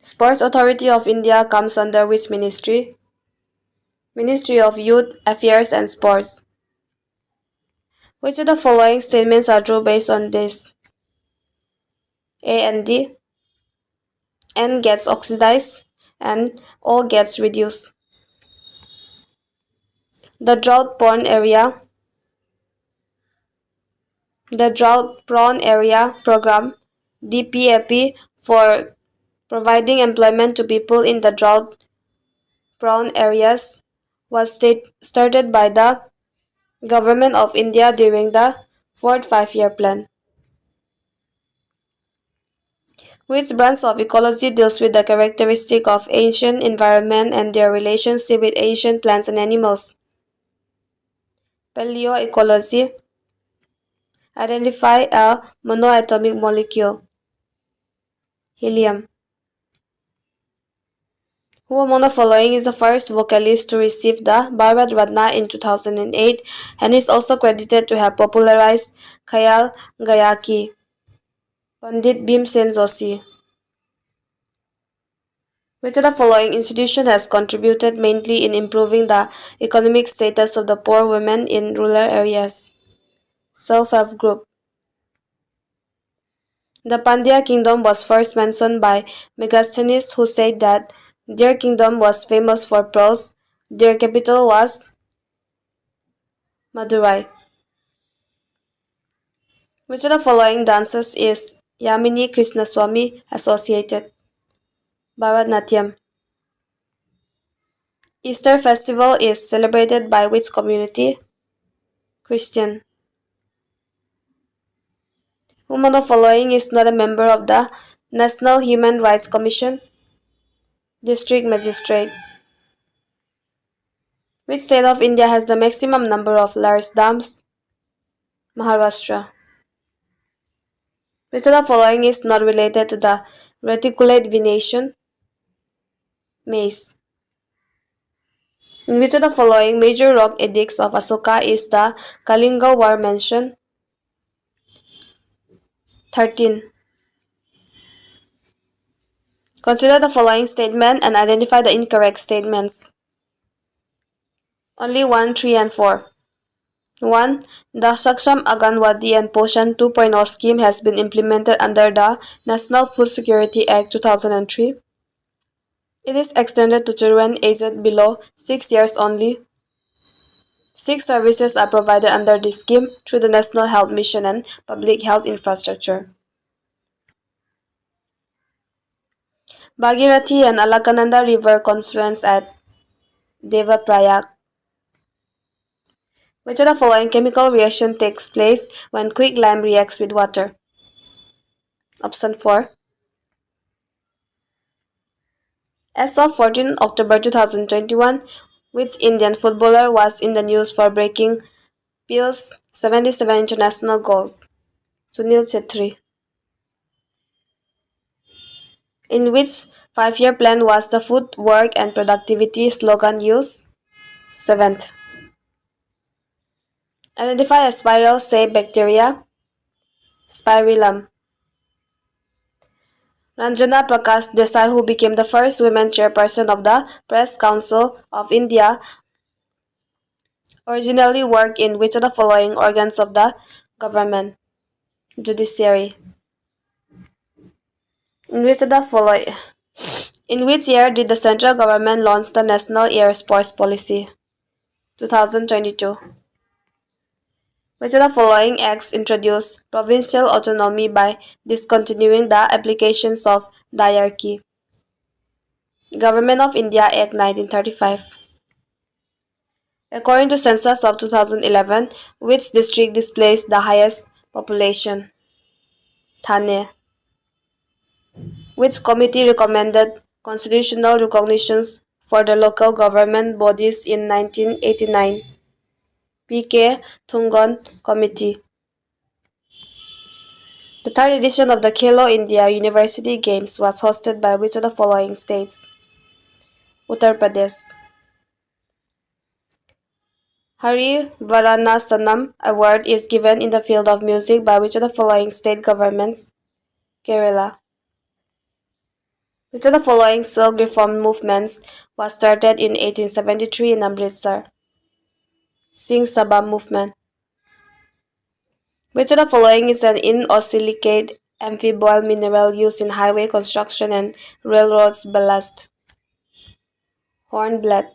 Sports Authority of India comes under which ministry? Ministry of Youth Affairs and Sports. Which of the following statements are true based on this? A and D. N gets oxidized and O gets reduced. The drought-prone area program DPAP for providing employment to people in the drought-prone areas was started by the Government of India during the fourth five-year plan. Which branch of ecology deals with the characteristic of ancient environment and their relationship with ancient plants and animals? Paleoecology. Identify a monoatomic molecule. Helium. Who among the following is the first vocalist to receive the Bharat Ratna in 2008 and is also credited to have popularized Khayal Gayaki? Pandit Bhimsen Joshi. Which of the following institution has contributed mainly in improving the economic status of the poor women in rural areas? Self-help group. The Pandya kingdom was first mentioned by Megasthenes, who said that their kingdom was famous for pearls. Their capital was Madurai. Which of the following dances is Yamini Krishnaswamy associated? Bharatnatyam. Easter festival is celebrated by which community? Christian. Whom of the following is not a member of the National Human Rights Commission? District Magistrate. Which state of India has the maximum number of large dams? Maharashtra. Which of the following is not related to the reticulate venation? Maize. In which of the following major rock edicts of Asoka is the Kalinga War mentioned? 13. Consider the following statement and identify the incorrect statements. Only 1, 3, and 4. 1. The Saksham Anganwadi and Poshan 2.0 scheme has been implemented under the National Food Security Act 2003. It is extended to children aged below 6 years only. 6 services are provided under this scheme through the National Health Mission and public health infrastructure. Bhagirathi and Alakananda River confluence at Devaprayag. Which of the following chemical reaction takes place when quicklime reacts with water? Option 4. As of 14 October 2021, which Indian footballer was in the news for breaking Pill's 77 international goals? Sunil Chetri. In which 5-year plan was the food, work and productivity slogan used? 7th. Identify a spiral sac bacteria. Spirillum. Ranjana Prakash Desai, who became the first women chairperson of the Press Council of India, originally worked in which of the following organs of the government? Judiciary. In which of the following In which year did the central government launch the National Air Force Policy? 2022. Which of the following acts introduced provincial autonomy by discontinuing the applications of diarchy? Government of India Act 1935. According to census of 2011, which district displays the highest population? Thane. Which committee recommended constitutional recognitions for the local government bodies in 1989? P.K. Thungon Committee. The third edition of the Khelo India University Games was hosted by which of the following states? Uttar Pradesh. Hari Varanasanam Award is given in the field of music by which of the following state governments? Kerala. Which of the following silk reform movements was started in 1873 in Amritsar? Singh Sabha movement. Which of the following is an inosilicated amphiboil mineral used in highway construction and railroads ballast? Hornblende.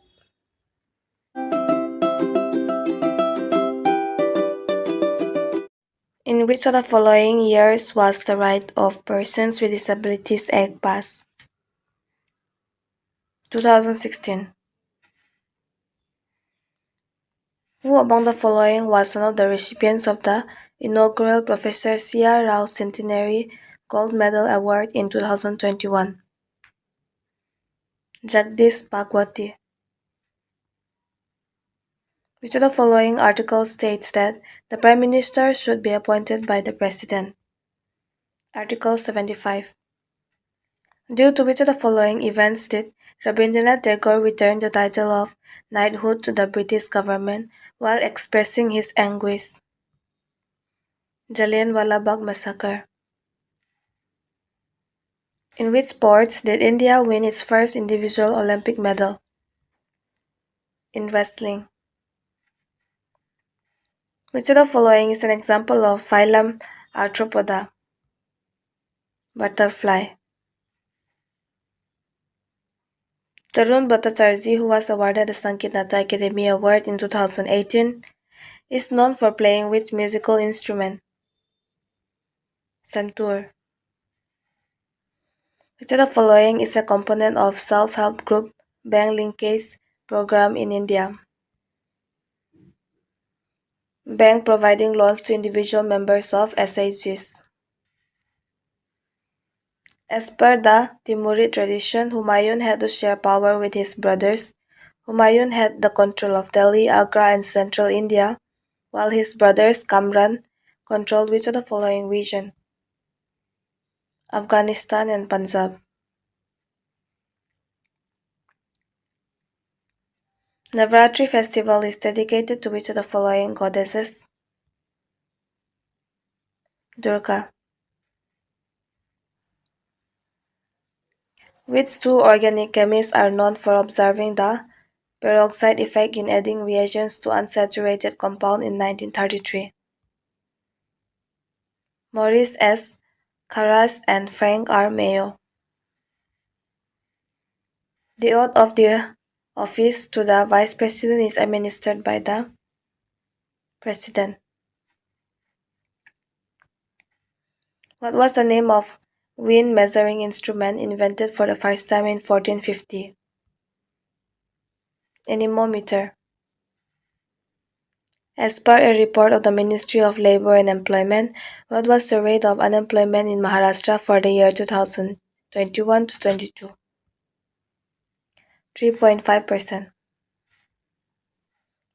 In which of the following years was the Right of Persons with Disabilities Act passed? 2016. Who among the following was one of the recipients of the inaugural Professor C.R. Rao Centenary Gold Medal Award in 2021? Jagdish Bhagwati. Which of the following article states that the Prime Minister should be appointed by the President? Article 75. Due to which of the following events did Rabindranath Tagore return the title of knighthood to the British government while expressing his anguish? Jallianwala Bagh Massacre. In which sports did India win its first individual Olympic medal? In wrestling. Which of the following is an example of phylum Arthropoda? Butterfly. Tarun Bhattacharjee, who was awarded the Sangeet Nata Academy Award in 2018, is known for playing which musical instrument? Santoor. Which of the following is a component of self-help group bank linkage program in India? Bank providing loans to individual members of SHGs. As per the Timurid tradition, Humayun had to share power with his brothers. Humayun had the control of Delhi, Agra and central India, while his brothers Kamran controlled which of the following region? Afghanistan and Punjab. Navratri festival is dedicated to which of the following goddesses? Durga. Which two organic chemists are known for observing the peroxide effect in adding reagents to unsaturated compound in 1933. Maurice S. Carras and Frank R. Mayo. The oath of the office to the Vice President is administered by the President. What was the name of wind measuring instrument invented for the first time in 1450? Anemometer. As per a report of the Ministry of Labor and Employment, what was the rate of unemployment in Maharashtra for the year 2021 to 22? 3.5%.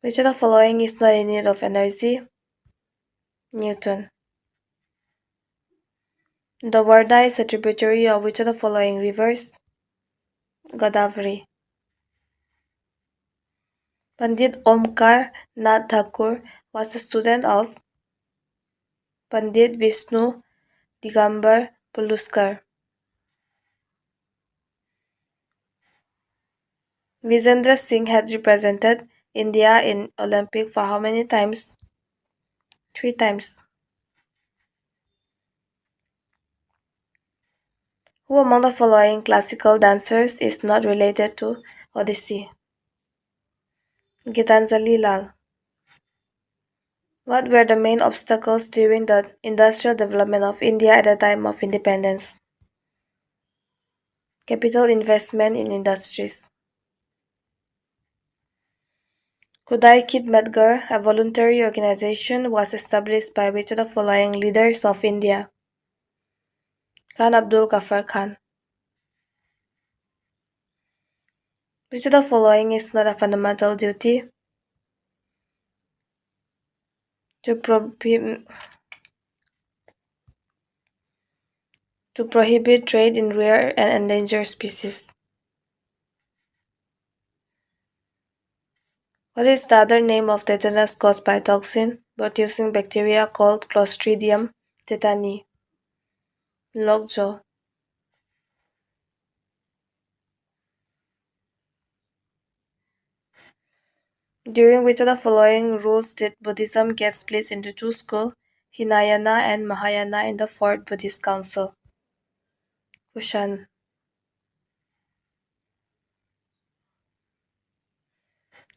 Which of the following is not a unit of energy? Newton. The Warda is a tributary of which of the following rivers? Godavari. Pandit Omkar Nath Thakur was a student of Pandit Vishnu Digambar Puluskar. Vijendra Singh had represented India in Olympic for how many times? 3 times. Who among the following classical dancers is not related to Odissi? Gitanjali Lal. What were the main obstacles during the industrial development of India at the time of independence? Capital investment in industries. Khudai Khidmatgar, a voluntary organization, was established by which of the following leaders of India? Khan Abdul Ghaffar Khan. Which of the following is not a fundamental duty? To, to prohibit trade in rare and endangered species. What is the other name of tetanus caused by toxin producing bacteria called Clostridium tetani? Lockjaw. During which of the following rules did Buddhism get split into two schools, Hinayana and Mahayana in the Fourth Buddhist Council? Kushan.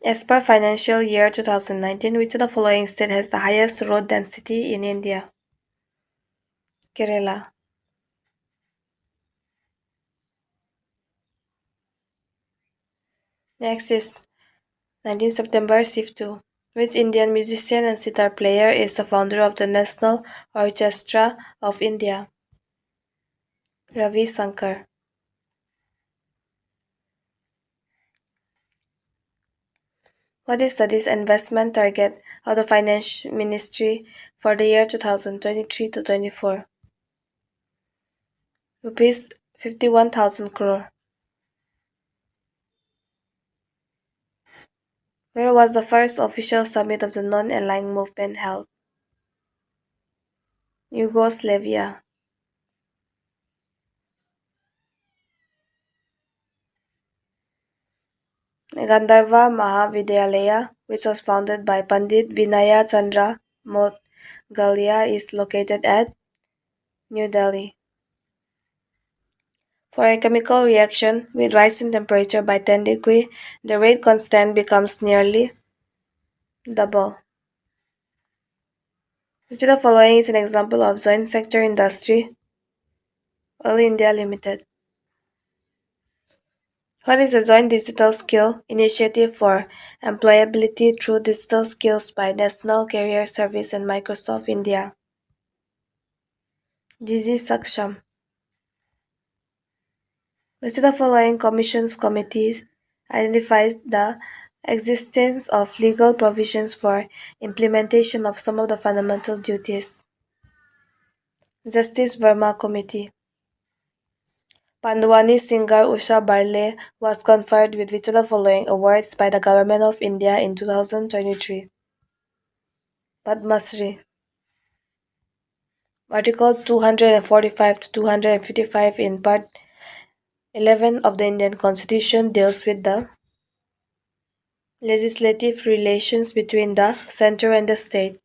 As per financial year 2019, which of the following state has the highest road density in India? Kerala. Next is 19 September Siftu. Which Indian musician and sitar player is the founder of the National Orchestra of India? Ravi Shankar. What is the disinvestment target of the Finance Ministry for the year 2023 to 24? Rupees 51,000 crore. Where was the first official summit of the non-aligned movement held? Yugoslavia. Gandharva Mahavidyalaya, which was founded by Pandit Vinaya Chandra Moudgalya, is located at New Delhi. For a chemical reaction with rise in temperature by 10 degrees, the rate constant becomes nearly double. Which of the following is an example of joint sector industry? Oil India Limited. What is the Joint Digital Skill Initiative for Employability through Digital Skills by National Career Service and Microsoft India? Digi Saksham. Which of the following commissions committees identifies the existence of legal provisions for implementation of some of the fundamental duties? Justice Verma Committee. Pandwani singer Usha Barle was conferred with which of the following awards by the Government of India in 2023? Padma Shri. Article 245 to 255 in Part 11 of the Indian Constitution deals with the Legislative relations between the center and the state.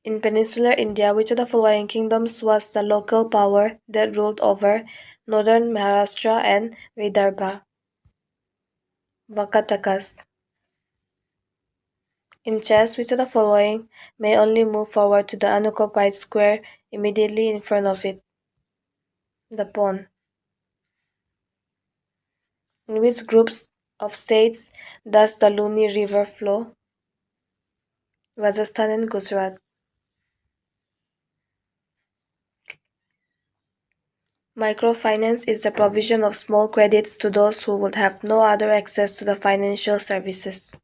In peninsular India, which of the following kingdoms was the local power that ruled over northern Maharashtra and Vidarbha? Vakatakas. In chess, which of the following may only move forward to the unoccupied square immediately in front of it? The pawn. In which groups of states does the Luni River flow? Rajasthan and Gujarat. Microfinance is the provision of small credits to those who would have no other access to the financial services.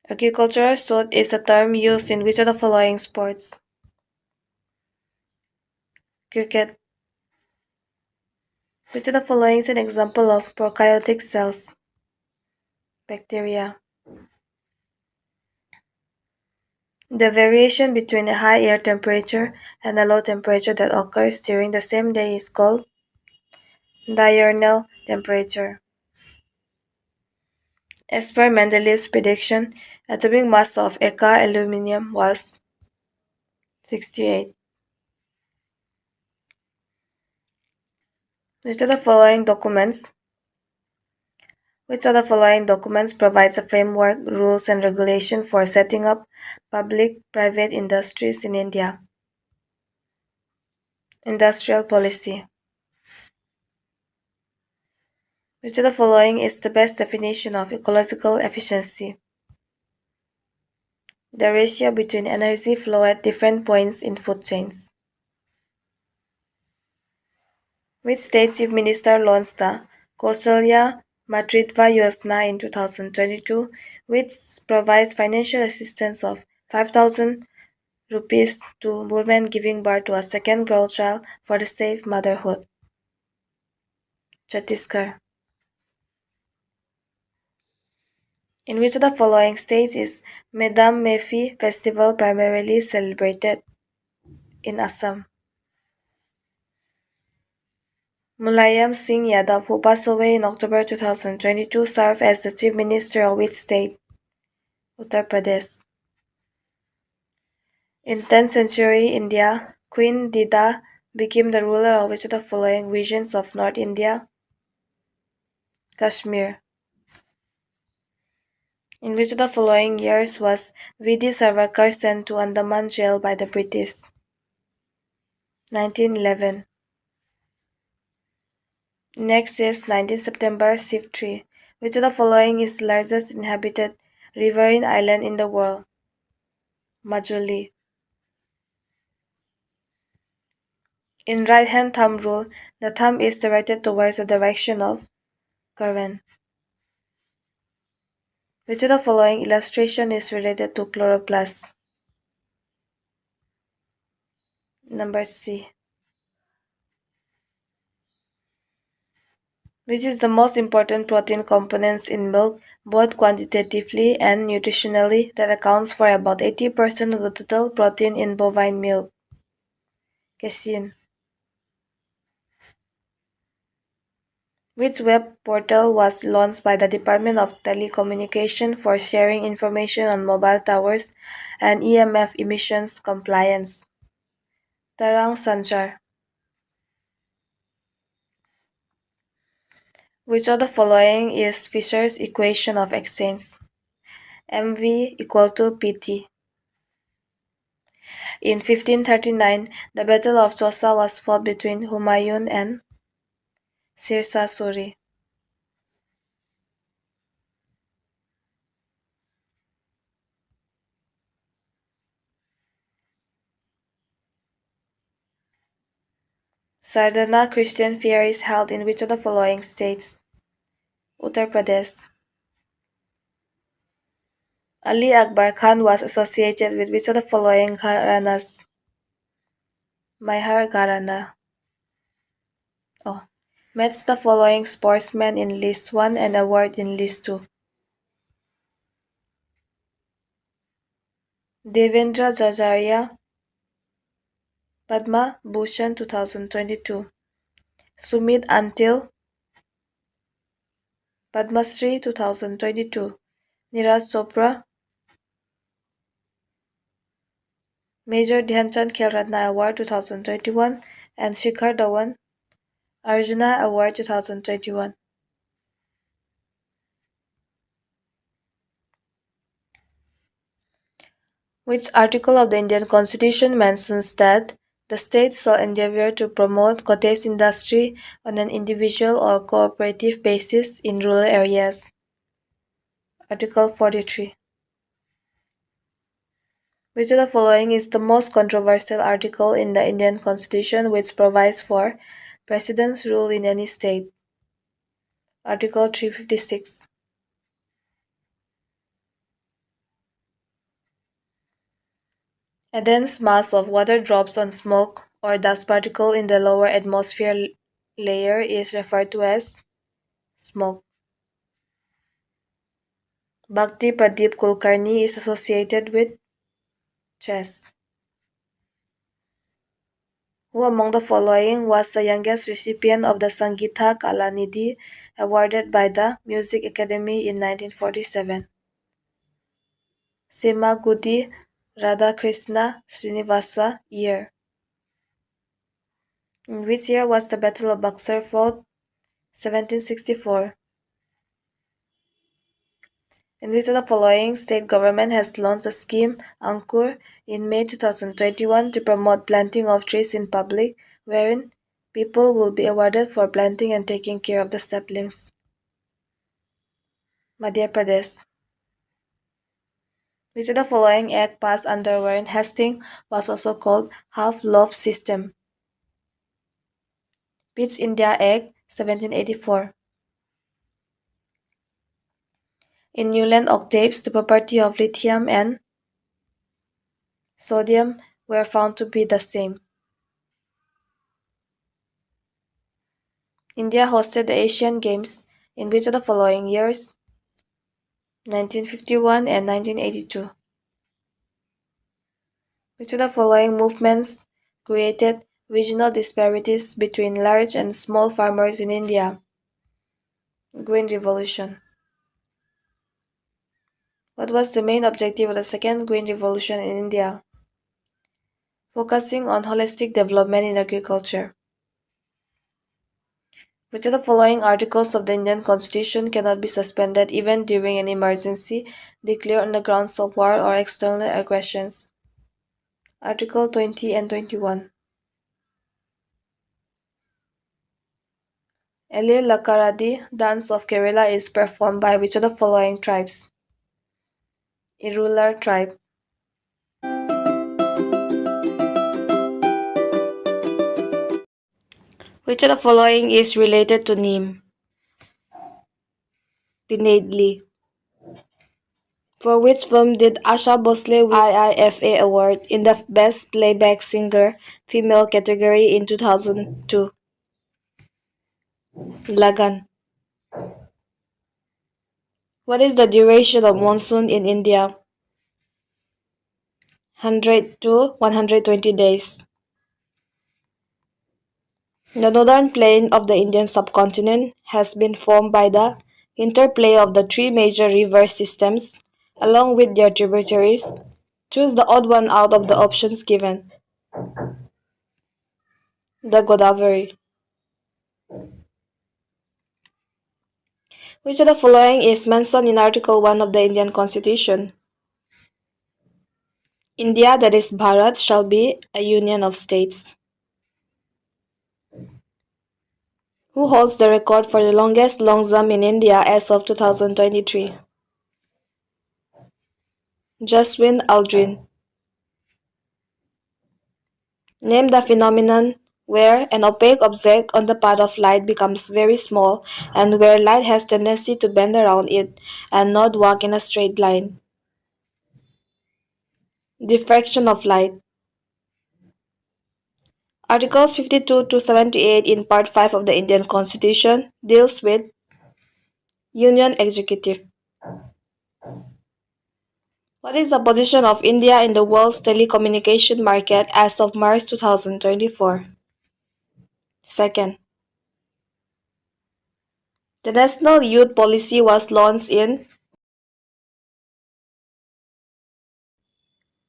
Agricultural shot is a term used in which of the following sports? Cricket. Which of the following is an example of prokaryotic cells? Bacteria. The variation between a high air temperature and a low temperature that occurs during the same day is called diurnal temperature. As per Mendeleev's prediction, atomic mass of Eka aluminium was 68. Which of the following documents Which of the following documents provides a framework, rules and regulation for setting up public-private industries in India? Industrial policy. Which of the following is the best definition of ecological efficiency? The ratio between energy flow at different points in food chains. Which state chief minister launched the Kausalya Matritva Yojana in 2022, which provides financial assistance of 5,000 rupees to women giving birth to a second girl child for the safe motherhood? Chhattisgarh. In which of the following states is Medam Mefi festival primarily celebrated? In Assam. Mulayam Singh Yadav, who passed away in October 2022, served as the Chief Minister of which state? Uttar Pradesh. In 10th century India, Queen Dida became the ruler of which of the following regions of North India? Kashmir. In which of the following years was V.D. Savarkar sent to Andaman jail by the British? 1911. Next is 19 September Shift 3. Which of the following is the largest inhabited riverine island in the world? Majuli. In right-hand thumb rule, the thumb is directed towards the direction of current. Which of the following illustration is related to chloroplast? Number C. Which is the most important protein components in milk, both quantitatively and nutritionally, that accounts for about 80% of the total protein in bovine milk? Casein. Which web portal was launched by the Department of Telecommunication for sharing information on mobile towers and EMF emissions compliance? Tarang Sanchar. Which of the following is Fisher's equation of exchange? MV equal to PT. In 1539, the Battle of Chausa was fought between Humayun and Sirsa Suri. Sardana Christian fair is held in which of the following states? Uttar Pradesh. Ali Akbar Khan was associated with which of the following gharanas? Maihar Gharana. Oh. Match the following sportsmen in list 1 and award in list 2. Devendra Jajaria, Padma Bhushan 2022. Sumit Antil, Padma Shri 2022, Neeraj Chopra, Major Dhyanchand Khel Ratna Award 2021, and Shikhar Dhawan, Arjuna Award 2021. Which article of the Indian Constitution mentions that the state shall endeavor to promote cottage industry on an individual or cooperative basis in rural areas? Article 43. Which of the following is the most controversial article in the Indian Constitution which provides for President's rule in any state? Article 356. A dense mass of water drops on smoke or dust particle in the lower atmosphere layer is referred to as smoke. Bhakti Pradeep Kulkarni is associated with chess. Who among the following was the youngest recipient of the Sangeetha Kalanidhi awarded by the Music Academy in 1947? Simagudi Radhakrishna Srinivasa. Year. In which year was the Battle of Buxar fought? 1764. In which of the following state government has launched a scheme, Ankur, in May 2021 to promote planting of trees in public, wherein people will be awarded for planting and taking care of the saplings? Madhya Pradesh. Which of the following act passed under Warren Hastings was also called half-loaf system? Pitt's India Act, 1784. In Newland octaves, the property of lithium and sodium were found to be the same. India hosted the Asian Games in which of the following years? 1951 and 1982. Which of the following movements created regional disparities between large and small farmers in India? Green Revolution. What was the main objective of the Second Green Revolution in India? Focusing on holistic development in agriculture. Which of the following articles of the Indian Constitution cannot be suspended even during an emergency declared on the grounds of war or external aggressions? Article 20 and 21. Eli Lakaradi dance of Kerala is performed by which of the following tribes? Irregular tribe. Which of the following is related to Neem? Pinedli. For which film did Asha Bhosle win IIFA Award in the Best Playback Singer Female category in 2002? Lagan. What is the duration of monsoon in India? 100 to 120 days. The northern plain of the Indian subcontinent has been formed by the interplay of the three major river systems, along with their tributaries. Choose the odd one out of the options given. The Godavari. Which of the following is mentioned in Article 1 of the Indian Constitution? India, that is Bharat, shall be a union of states. Who holds the record for the longest long jump in India as of 2023? Jaswin Aldrin. Name the phenomenon where an opaque object on the path of light becomes very small and where light has tendency to bend around it and not walk in a straight line. Diffraction of light. Articles 52 to 78 in Part 5 of the Indian Constitution deals with Union Executive. What is the position of India in the world's telecommunication market as of March 2024? Second. The National Youth Policy was launched in.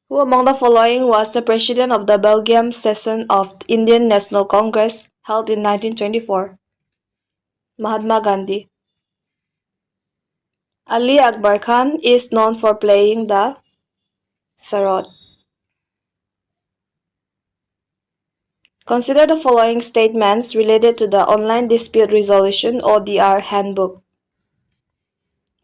Who among the following was the president of the Belgium session of the Indian National Congress held in 1924? Mahatma Gandhi. Ali Akbar Khan is known for playing the sarod. Consider the following statements related to the Online Dispute Resolution (ODR) handbook.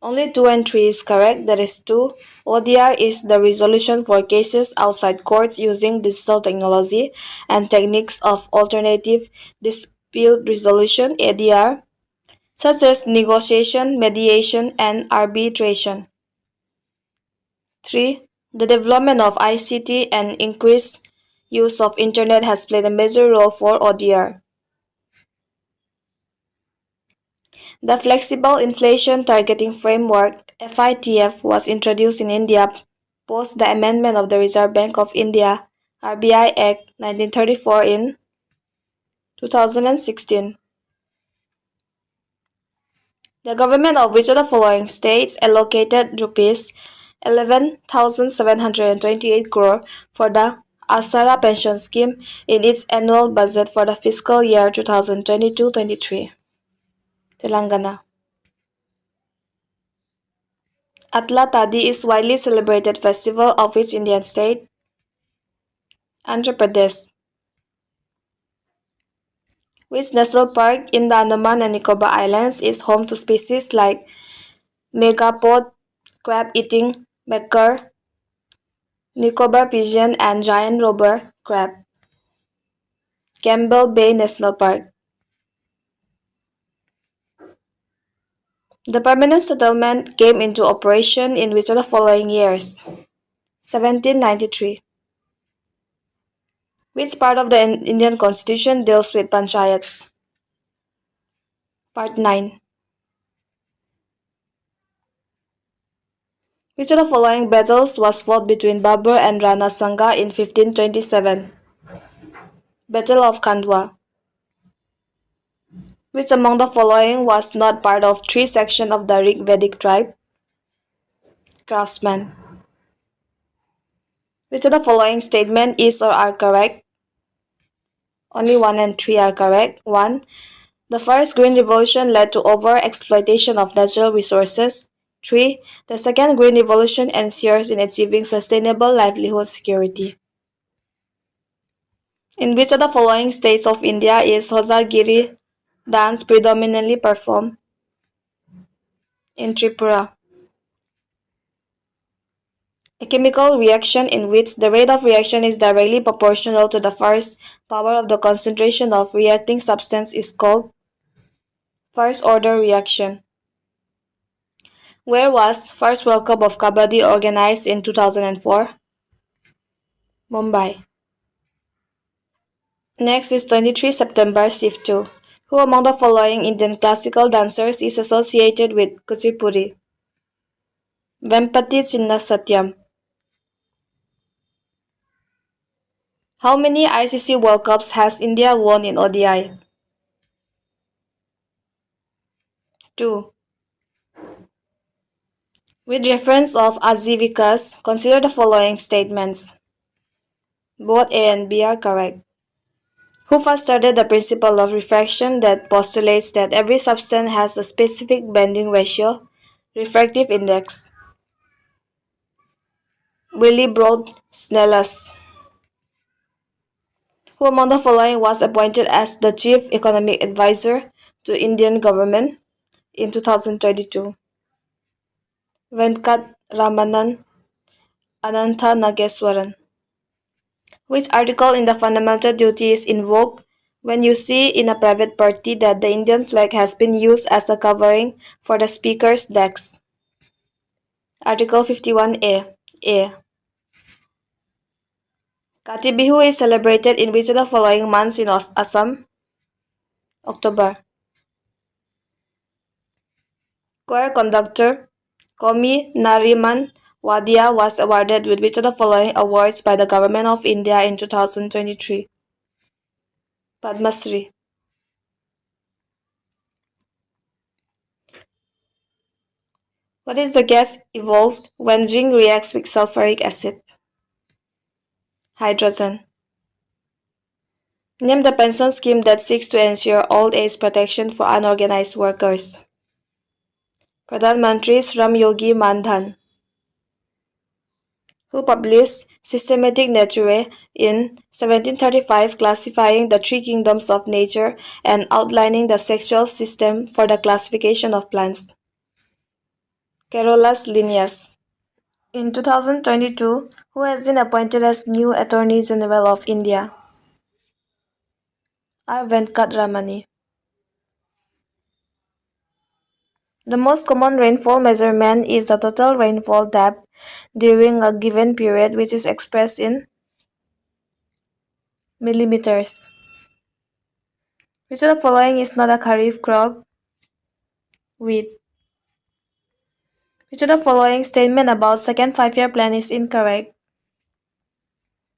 Only 2 and 3 is correct, that is 2. ODR is the resolution for cases outside courts using digital technology and techniques of alternative dispute resolution (ADR), such as negotiation, mediation, and arbitration. 3. The development of ICT and increased use of Internet has played a major role for ODR. The Flexible Inflation Targeting Framework (FITF) was introduced in India post the amendment of the Reserve Bank of India (RBI) Act 1934 in 2016. The government of which of the following states allocated Rs 11,728 crore for the Asara pension scheme in its annual budget for the fiscal year 2022-23? Telangana. Atla Tadi is widely celebrated festival of which Indian state? Andhra Pradesh. Which national park in the Andaman and Nicobar Islands is home to species like megapod, crab-eating macaque, Nicobar pigeon, and giant robber crab? Campbell Bay National Park. The permanent settlement came into operation in which of the following years? 1793. Which part of the Indian Constitution deals with panchayats? Part 9. Which of the following battles was fought between Babur and Rana Sanga in 1527? Battle of Khandwa. Which among the following was not part of 3 sections of the Rig Vedic tribe? Craftsman. Which of the following statement is or are correct? Only 1 and 3 are correct. 1. The first Green Revolution led to over-exploitation of natural resources. 3. The second Green Revolution ensures in achieving sustainable livelihood security. In which of the following states of India is Hosagiri dance predominantly performed? In Tripura. A chemical reaction in which the rate of reaction is directly proportional to the first power of the concentration of reacting substance is called first-order reaction. Where was first World Cup of Kabaddi organized in 2004? Mumbai. Next is 23 September Shift 2. Who among the following Indian classical dancers is associated with Kuchipudi? Vempati Chinna Satyam. How many ICC World Cups has India won in ODI? 2. With reference of Ajivikas, consider the following statements. Both A and B are correct. Who first started the principle of refraction that postulates that every substance has a specific bending ratio, refractive index? Willibrord Snellius. Who among the following was appointed as the Chief Economic Advisor to Indian government in 2022? Venkat Ramanan Anantha Nageswaran. Which article in the fundamental duty is invoked when you see in a private party that the Indian flag has been used as a covering for the speaker's desk? Article 51A. A. Kati Bihu is celebrated in which of the following months in Assam? October. Choir conductor Komi Nariman Wadia was awarded with which of the following awards by the Government of India in 2023? Padma Shri. What is the gas evolved when zinc reacts with sulfuric acid? Hydrogen. Name the pension scheme that seeks to ensure old age protection for unorganized workers. Pradhan Mantri Shram Yogi Mandhan, who published Systematic Nature in 1735, classifying the three kingdoms of nature and outlining the sexual system for the classification of plants. Carolus Linnaeus. In 2022, who has been appointed as new Attorney General of India? R. Venkatramani. The most common rainfall measurement is the total rainfall depth during a given period, which is expressed in millimeters. Which of the following is not a kharif crop? Wheat. Which of the following statement about second five-year plan is incorrect?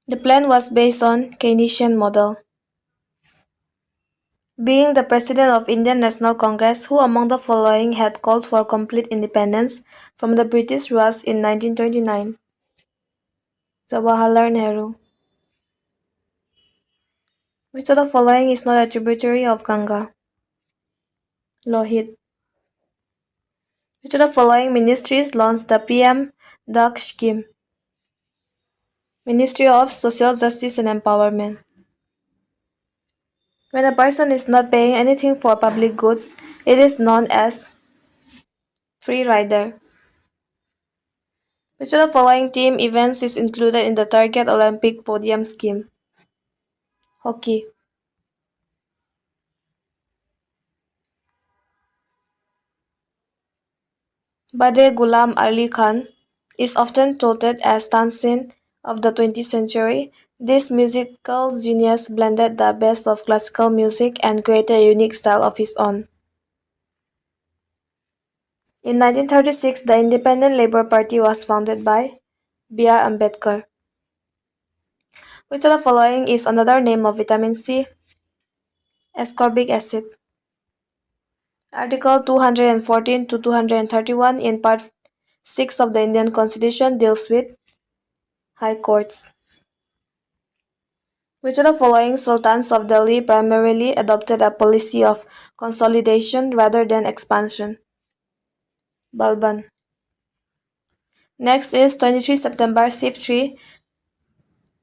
The plan was based on Keynesian model. Being the president of Indian National Congress, who among the following had called for complete independence from the British Raj in 1929? Jawaharlal Nehru. Which of the following is not a tributary of Ganga? Lohit. Which of the following ministries launched the PM Daksh scheme? Ministry of Social Justice and Empowerment. When a person is not paying anything for public goods, it is known as free rider. Which of the following team events is included in the Target Olympic Podium scheme? Hockey. Bade Ghulam Ali Khan is often touted as Tansin of the 20th century. This musical genius blended the best of classical music and created a unique style of his own. In 1936, the Independent Labour Party was founded by B.R. Ambedkar. Which of the following is another name of vitamin C? Ascorbic acid. Article 214 to 231 in Part 6 of the Indian Constitution deals with high courts. Which of the following sultans of Delhi primarily adopted a policy of consolidation rather than expansion? Balban. Next is 23 September Shift 3.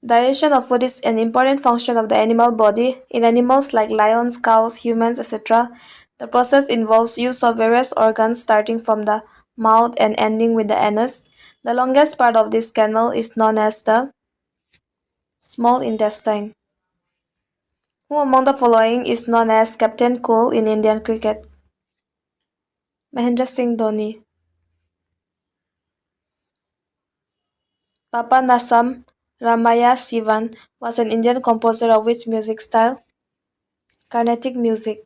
Digestion of food is an important function of the animal body. In animals like lions, cows, humans, etc., the process involves use of various organs starting from the mouth and ending with the anus. The longest part of this canal is known as the small intestine. Who among the following is known as Captain Cool in Indian cricket? Mahendra Singh Dhoni. Papanasam Ramaya Sivan was an Indian composer of which music style? Carnatic music.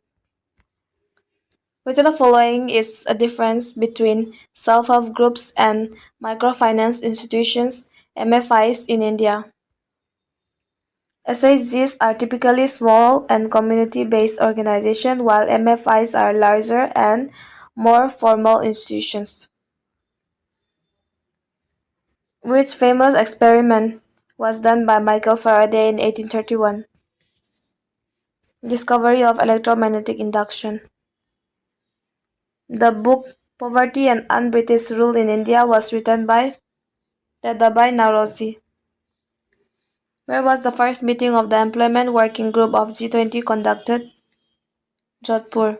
Which of the following is a difference between self-help groups and microfinance institutions, MFIs, in India? SHGs are typically small and community-based organizations, while MFIs are larger and more formal institutions. Which famous experiment was done by Michael Faraday in 1831? Discovery of electromagnetic induction. The book Poverty and Un-British Rule in India was written by Dadabai Nauroji. Where was the first meeting of the Employment Working Group of G20 conducted? Jodhpur.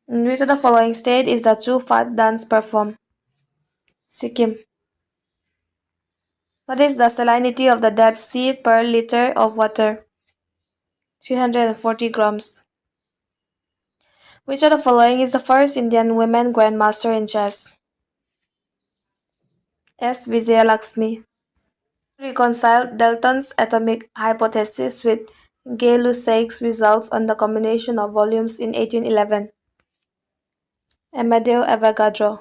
In which of the following state is the Chu Fat dance performed? Sikkim. What is the salinity of the Dead Sea per liter of water? 340 grams. Which of the following is the first Indian women grandmaster in chess? S. Vijayalakshmi. Reconcile Dalton's atomic hypothesis with Gay-Lussac's results on the combination of volumes in 1811. Amadeo Avogadro.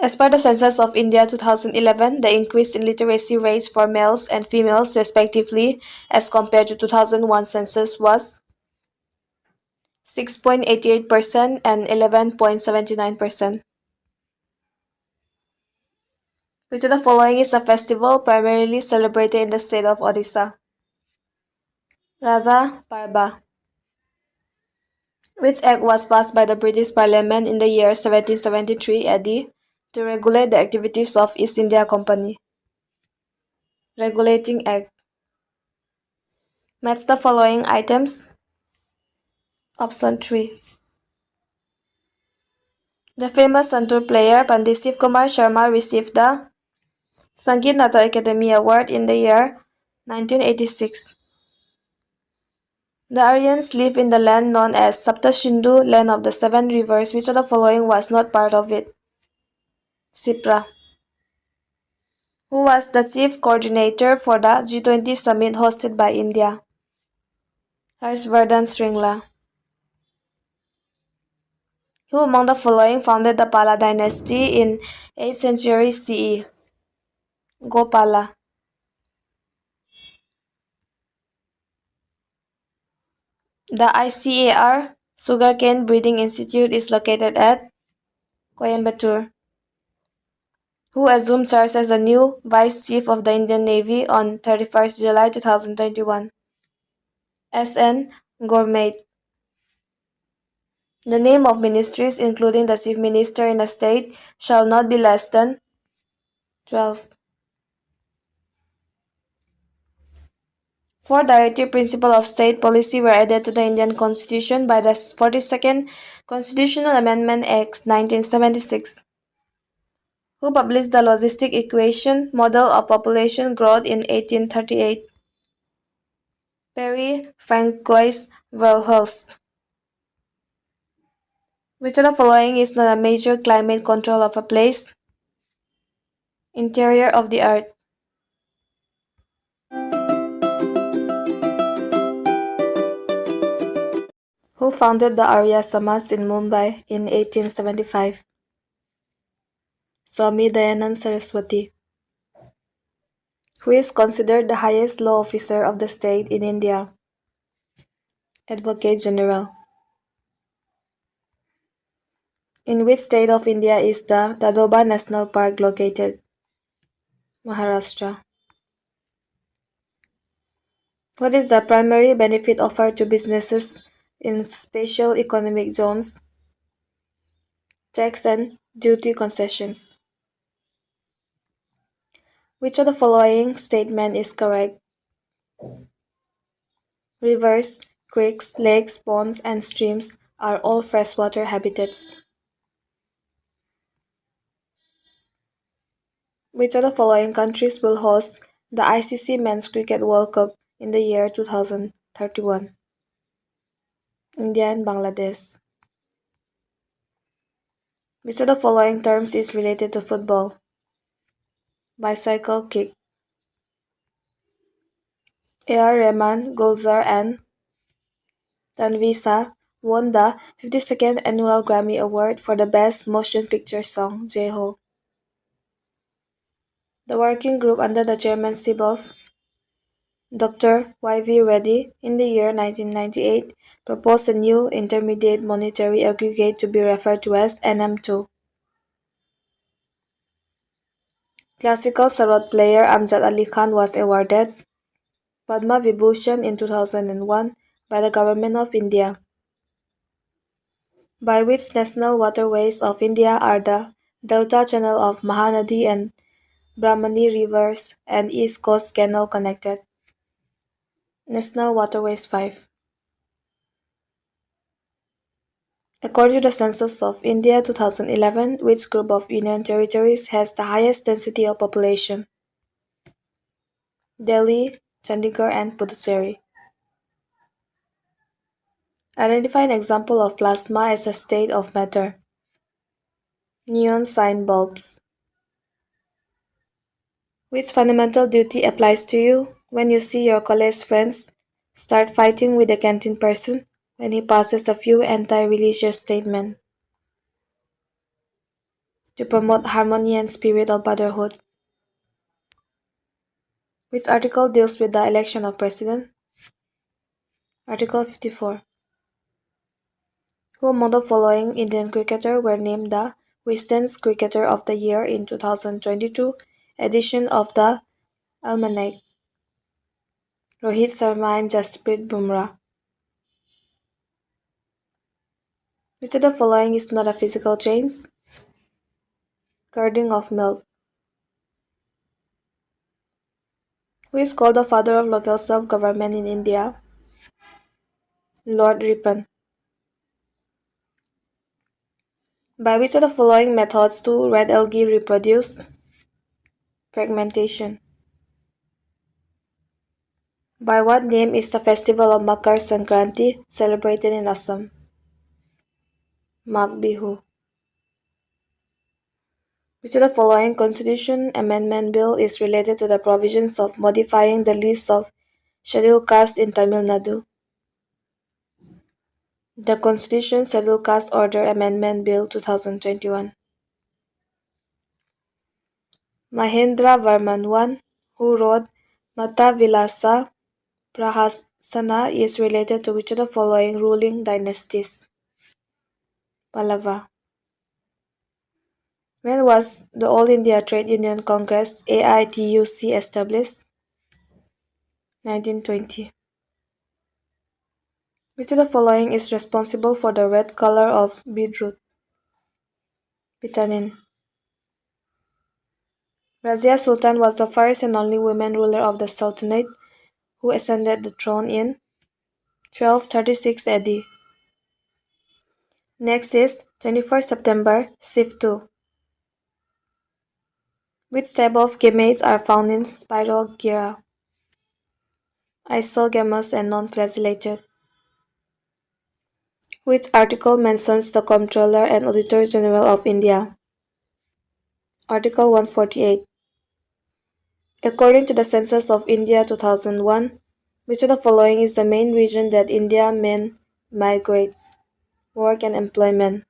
As per the census of India 2011, the increase in literacy rates for males and females respectively as compared to 2001 census was 6.88% and 11.79%. Which of the following is a festival primarily celebrated in the state of Odisha? Raja Parba. Which act was passed by the British Parliament in the year 1773 AD to regulate the activities of East India Company? Regulating Act. Match the following items. Option 3. The famous santoor player Pandit Shiv Kumar Sharma received the Sangeet Nata Academy Award in the year 1986. The Aryans live in the land known as Saptashindu, land of the seven rivers. Which of the following was not part of it? Sipra. Who was the chief coordinator for the G20 summit hosted by India? Harshvardhan Shringla. Who among the following founded the Pala dynasty in 8th century CE? Gopala. The ICAR Sugarcane Breeding Institute is located at Coimbatore. Who assumed charge as the new Vice Chief of the Indian Navy on 31st July 2021? S.N. Gourmet. The name of ministries, including the Chief Minister in a state, shall not be less than 12. Four directive principles of state policy were added to the Indian Constitution by the 42nd Constitutional Amendment Act 1976. Who published the logistic equation model of population growth in 1838? Perry Francois Verhulst. Which of the following is not a major climate control of a place? Interior of the earth. Who founded the Arya Samaj in Mumbai in 1875? Swami Dayanand Saraswati. Who is considered the highest law officer of the state in India? Advocate General. In which state of India is the Tadoba National Park located? Maharashtra. What is the primary benefit offered to businesses in special economic zones? Tax and duty concessions. Which of the following statement is correct? Rivers, creeks, lakes, ponds, and streams are all freshwater habitats. Which of the following countries will host the ICC Men's Cricket World Cup in the year 2031? India and Bangladesh. Which of the following terms is related to football? Bicycle kick. A.R. Rahman, Gulzar, and Tanvi won the 52nd Annual Grammy Award for the Best Motion Picture Song, Jai Ho. The working group under the chairmanship of Dr. Y.V. Reddy in the year 1998 proposed a new intermediate monetary aggregate to be referred to as NM2. Classical sarod player Amjad Ali Khan was awarded Padma Vibhushan in 2001 by the Government of India. By which national waterways of India are the Delta Channel of Mahanadi and Brahmani rivers and East Coast Canal connected? National Waterways 5. According to the Census of India 2011, which group of Union territories has the highest density of population? Delhi, Chandigarh, and Puducherry. Identify an example of plasma as a state of matter. Neon sign bulbs. Which fundamental duty applies to you when you see your college friends start fighting with the canteen person when he passes a few anti-religious statements? To promote harmony and spirit of brotherhood. Which article deals with the election of president? Article 54. Who among the following Indian cricketer were named the Wisden's Cricketer of the Year in 2022 edition of the Almanac? Rohit Sharma and Jasprit Bumrah. Which of the following is not a physical change? Curding of milk. Who is called the father of local self-government in India? Lord Ripon. By which of the following methods do red algae reproduce? Fragmentation. By what name is the festival of Makar Sankranti celebrated in Assam? Mag Bihu. Which of the following Constitution Amendment Bill is related to the provisions of modifying the list of scheduled castes in Tamil Nadu? The Constitution Scheduled Caste Order Amendment Bill 2021. Mahendra Varman I, who wrote Mata Vilasa Prahasana, is related to which of the following ruling dynasties? Pallava. When was the All India Trade Union Congress AITUC established? 1920. Which of the following is responsible for the red color of beetroot? Betanin. Razia Sultan was the first and only woman ruler of the Sultanate who ascended the throne in 1236 AD. Next is 21st September, Siftu. Which type of gametes are found in Spirogyra? Isogamous and non-flagellated. Which article mentions the Comptroller and Auditor General of India? Article 148. According to the Census of India 2001, which of the following is the main region that India men migrate? Work and employment.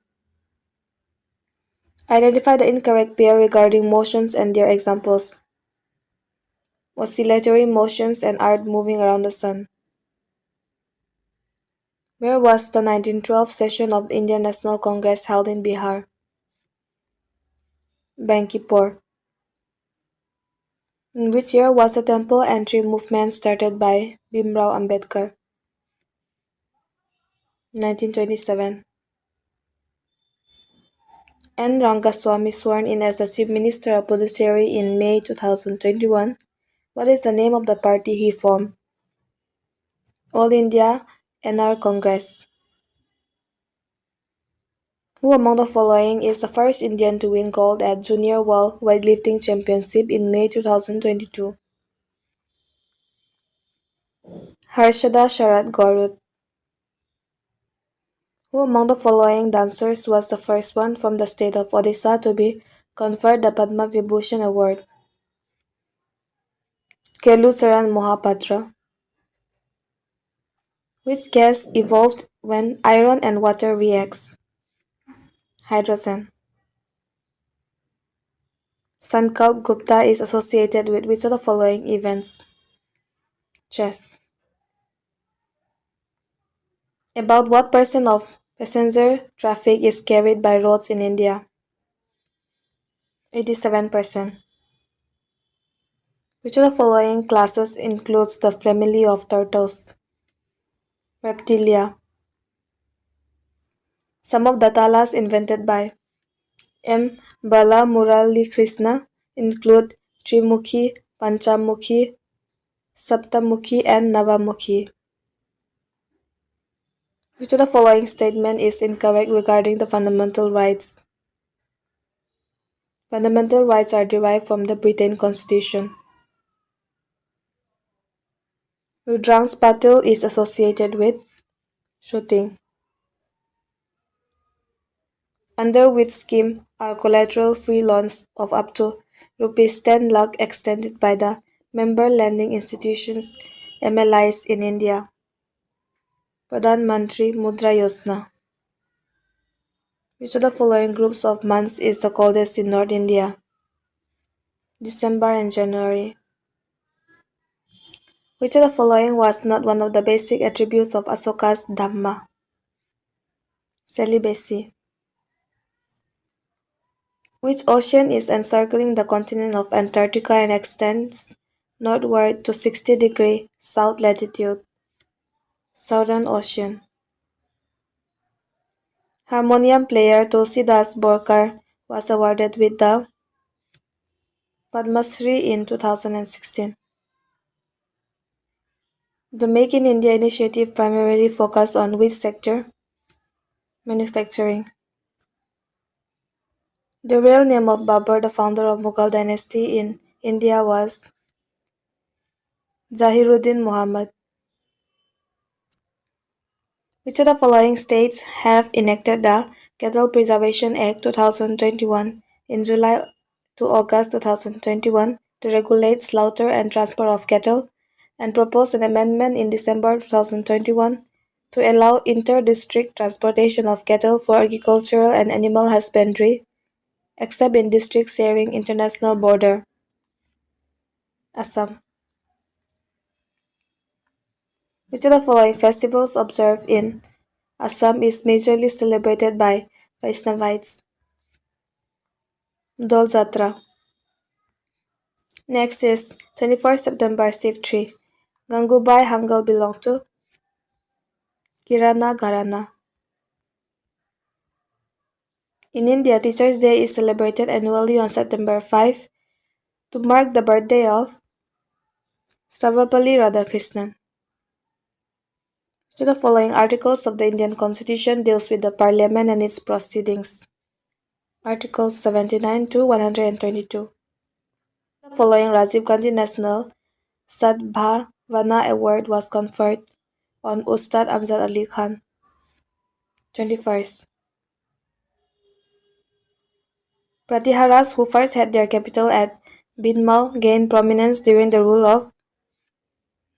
Identify the incorrect pair regarding motions and their examples. Oscillatory motions and art moving around the sun. Where was the 1912 session of the Indian National Congress held in Bihar? Bankipur. In which year was the temple entry movement started by Bhimrao Ambedkar? 1927. N. Rangaswamy sworn in as the Chief Minister of Puducherry in May 2021. What is the name of the party he formed? All India NR Congress. Who among the following is the first Indian to win gold at Junior World Weightlifting Championship in May 2022? Harshada Sharat Gaurut. Who among the following dancers was the first one from the state of Odisha to be conferred the Padma Vibhushan Award? Kelucharan Mohapatra. Which gas evolved when iron and water reacts? Hydrogen. Sankalp Gupta is associated with which of the following events? Chess. About what percent of passenger traffic is carried by roads in India? 87%. Which of the following classes includes the family of turtles? Reptilia. Some of the talas invented by M. Bala Murali Krishna include Trimukhi, Panchamukhi, Saptamukhi, and Navamukhi. Which of the following statement is incorrect regarding the fundamental rights? Fundamental rights are derived from the Britain Constitution. Rudrang's Patil is associated with shooting. Under which scheme are collateral-free loans of up to Rs 10 lakh extended by the member lending institutions MLIs in India? Pradhan Mantri Mudra Yojana. Which of the following groups of months is the coldest in North India? December and January. Which of the following was not one of the basic attributes of Asoka's Dhamma? Celibacy. Which ocean is encircling the continent of Antarctica and extends northward to 60° south latitude? Southern Ocean. Harmonium player Tulsidas Borkar was awarded with the Padma Shri in 2016. The Make in India initiative primarily focused on which sector? Manufacturing. The real name of Babur, the founder of Mughal dynasty in India, was Zahiruddin Muhammad. Which of the following states have enacted the Cattle Preservation Act 2021 in July to August 2021 to regulate slaughter and transport of cattle, and proposed an amendment in December 2021 to allow inter-district transportation of cattle for agricultural and animal husbandry, except in districts sharing international border? Assam. Which of the following festivals observed in Assam is majorly celebrated by Vaishnavites? Dol Jatra. Next is 24 September Sivtri. Gangubai Hangal belonged to Kirana Gharana. In India, Teachers' Day is celebrated annually on September 5 to mark the birthday of Sarvapalli Radhakrishnan. To the following articles of the Indian Constitution deals with the Parliament and its proceedings. Articles 79 to 122. The following Rajiv Gandhi National Sadbhavana Award was conferred on Ustad Amjad Ali Khan. 21st. Pratiharas, who first had their capital at Binmal, gained prominence during the rule of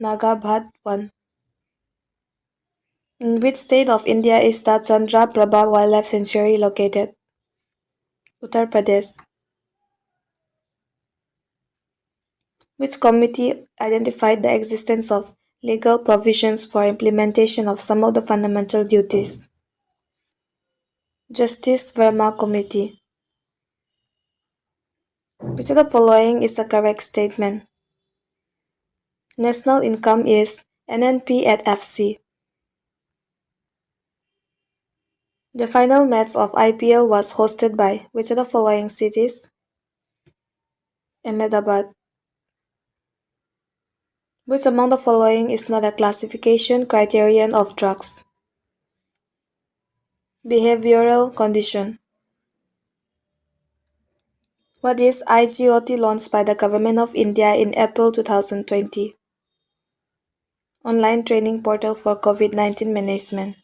Nagabhat I. In which state of India is the Chandra Prabha Wildlife Sanctuary located? Uttar Pradesh. Which committee identified the existence of legal provisions for implementation of some of the fundamental duties? Justice Verma Committee. Which of the following is a correct statement? National income is NNP at FC. The final match of IPL was hosted by which of the following cities? Ahmedabad. Which among the following is not a classification criterion of drugs? Behavioral condition. What is IGOT launched by the Government of India in April 2020? Online training portal for COVID-19 management.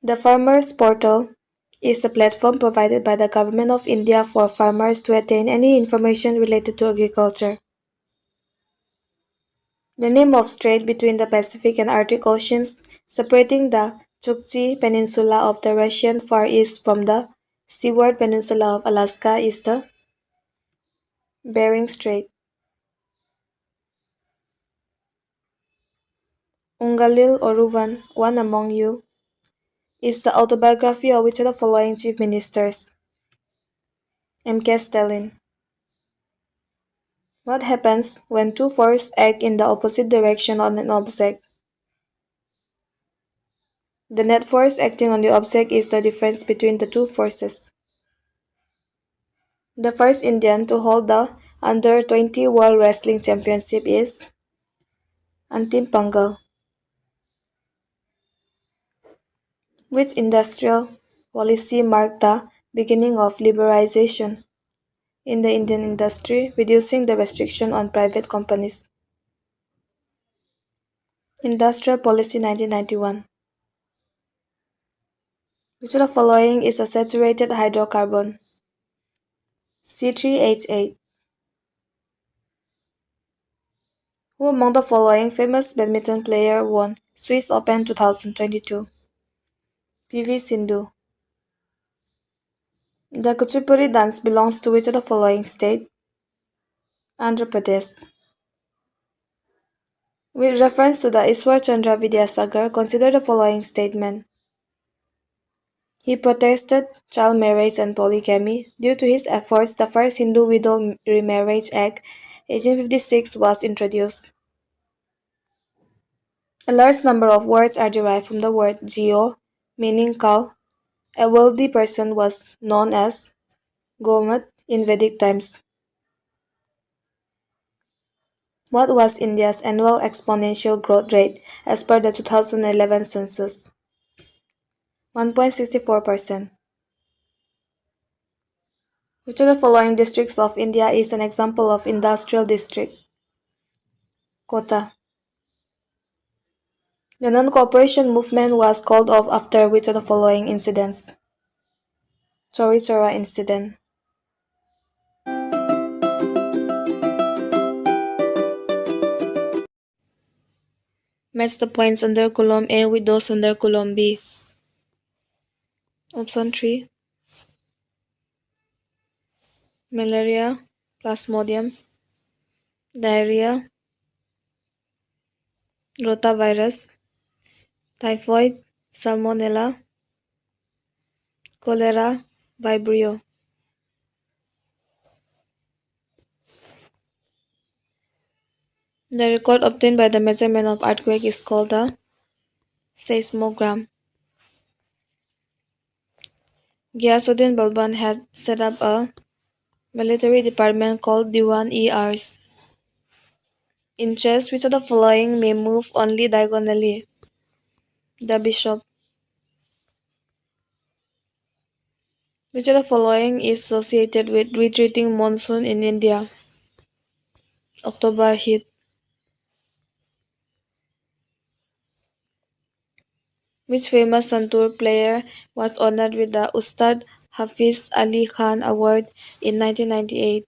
The Farmers Portal is a platform provided by the Government of India for farmers to attain any information related to agriculture. The name of strait between the Pacific and Arctic Oceans, separating the Chukchi Peninsula of the Russian Far East from the Seaward Peninsula of Alaska, is the Bering Strait. Ungalil Oruvan, One Among You, is the autobiography of which of the following chief ministers? M.K. Stalin. What happens when two forces act in the opposite direction on an object? The net force acting on the object is the difference between the two forces. The first Indian to hold the Under-20 World Wrestling Championship is Antim Pangal. Which industrial policy marked the beginning of liberalization in the Indian industry, reducing the restriction on private companies? Industrial Policy 1991. Which of the following is a saturated hydrocarbon? C3H8. Who among the following famous badminton player won Swiss Open 2022? PV Sindhu. The Kuchipudi dance belongs to which of the following state? Andhra Pradesh. With reference to the Iswar Chandra Vidyasagar, consider the following statement. He protested child marriage and polygamy. Due to his efforts, the first Hindu Widow Remarriage Act 1856 was introduced. A large number of words are derived from the word geo, meaning cow. A wealthy person was known as Gomat in Vedic times. What was India's annual exponential growth rate as per the 2011 census? 1.64%. Which of the following districts of India is an example of industrial district? Kota. The non-cooperation movement was called off after which of the following incidents? Chori Chora incident. Match the points under column A with those under column B. Option 3. Malaria, Plasmodium, diarrhea, rotavirus, typhoid, salmonella, cholera, vibrio. The record obtained by the measurement of earthquake is called the seismogram. Ghiyasuddin Balban had set up a military department called Diwan-e-Ars. In chess, which of the following may move only diagonally? The bishop. Which of the following is associated with retreating monsoon in India? October heat. Which famous santoor player was honored with the Ustad Hafiz Ali Khan Award in 1998?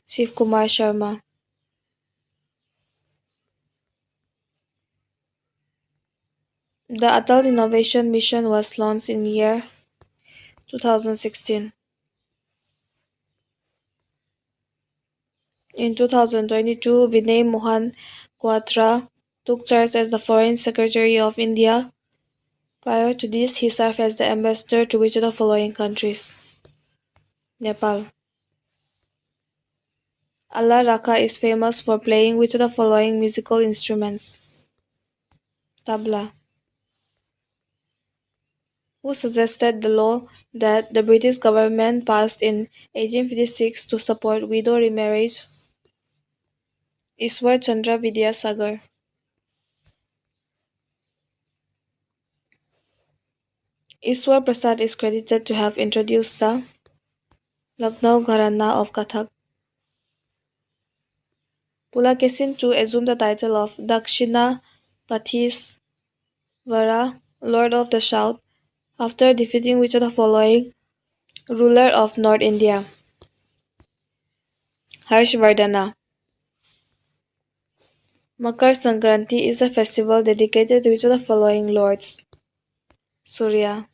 Shiv Kumar Sharma. The Atal Innovation Mission was launched in year 2016. In 2022, Vinay Mohan Quatra took charge as the Foreign Secretary of India. Prior to this, he served as the ambassador to which of the following countries? Nepal. Allah Raka is famous for playing which of the following musical instruments? Tabla. Who suggested the law that the British government passed in 1856 to support widow remarriage? Iswar Chandra Vidyasagar. Iswar Prasad is credited to have introduced the Lucknow Gharana of Kathak. Pulakesin II assumed the title of Dakshina Pathisvara, Lord of the South, after defeating which of the following ruler of North India? Harshvardhana. Makar Sankranti is a festival dedicated to which of the following lords? Surya.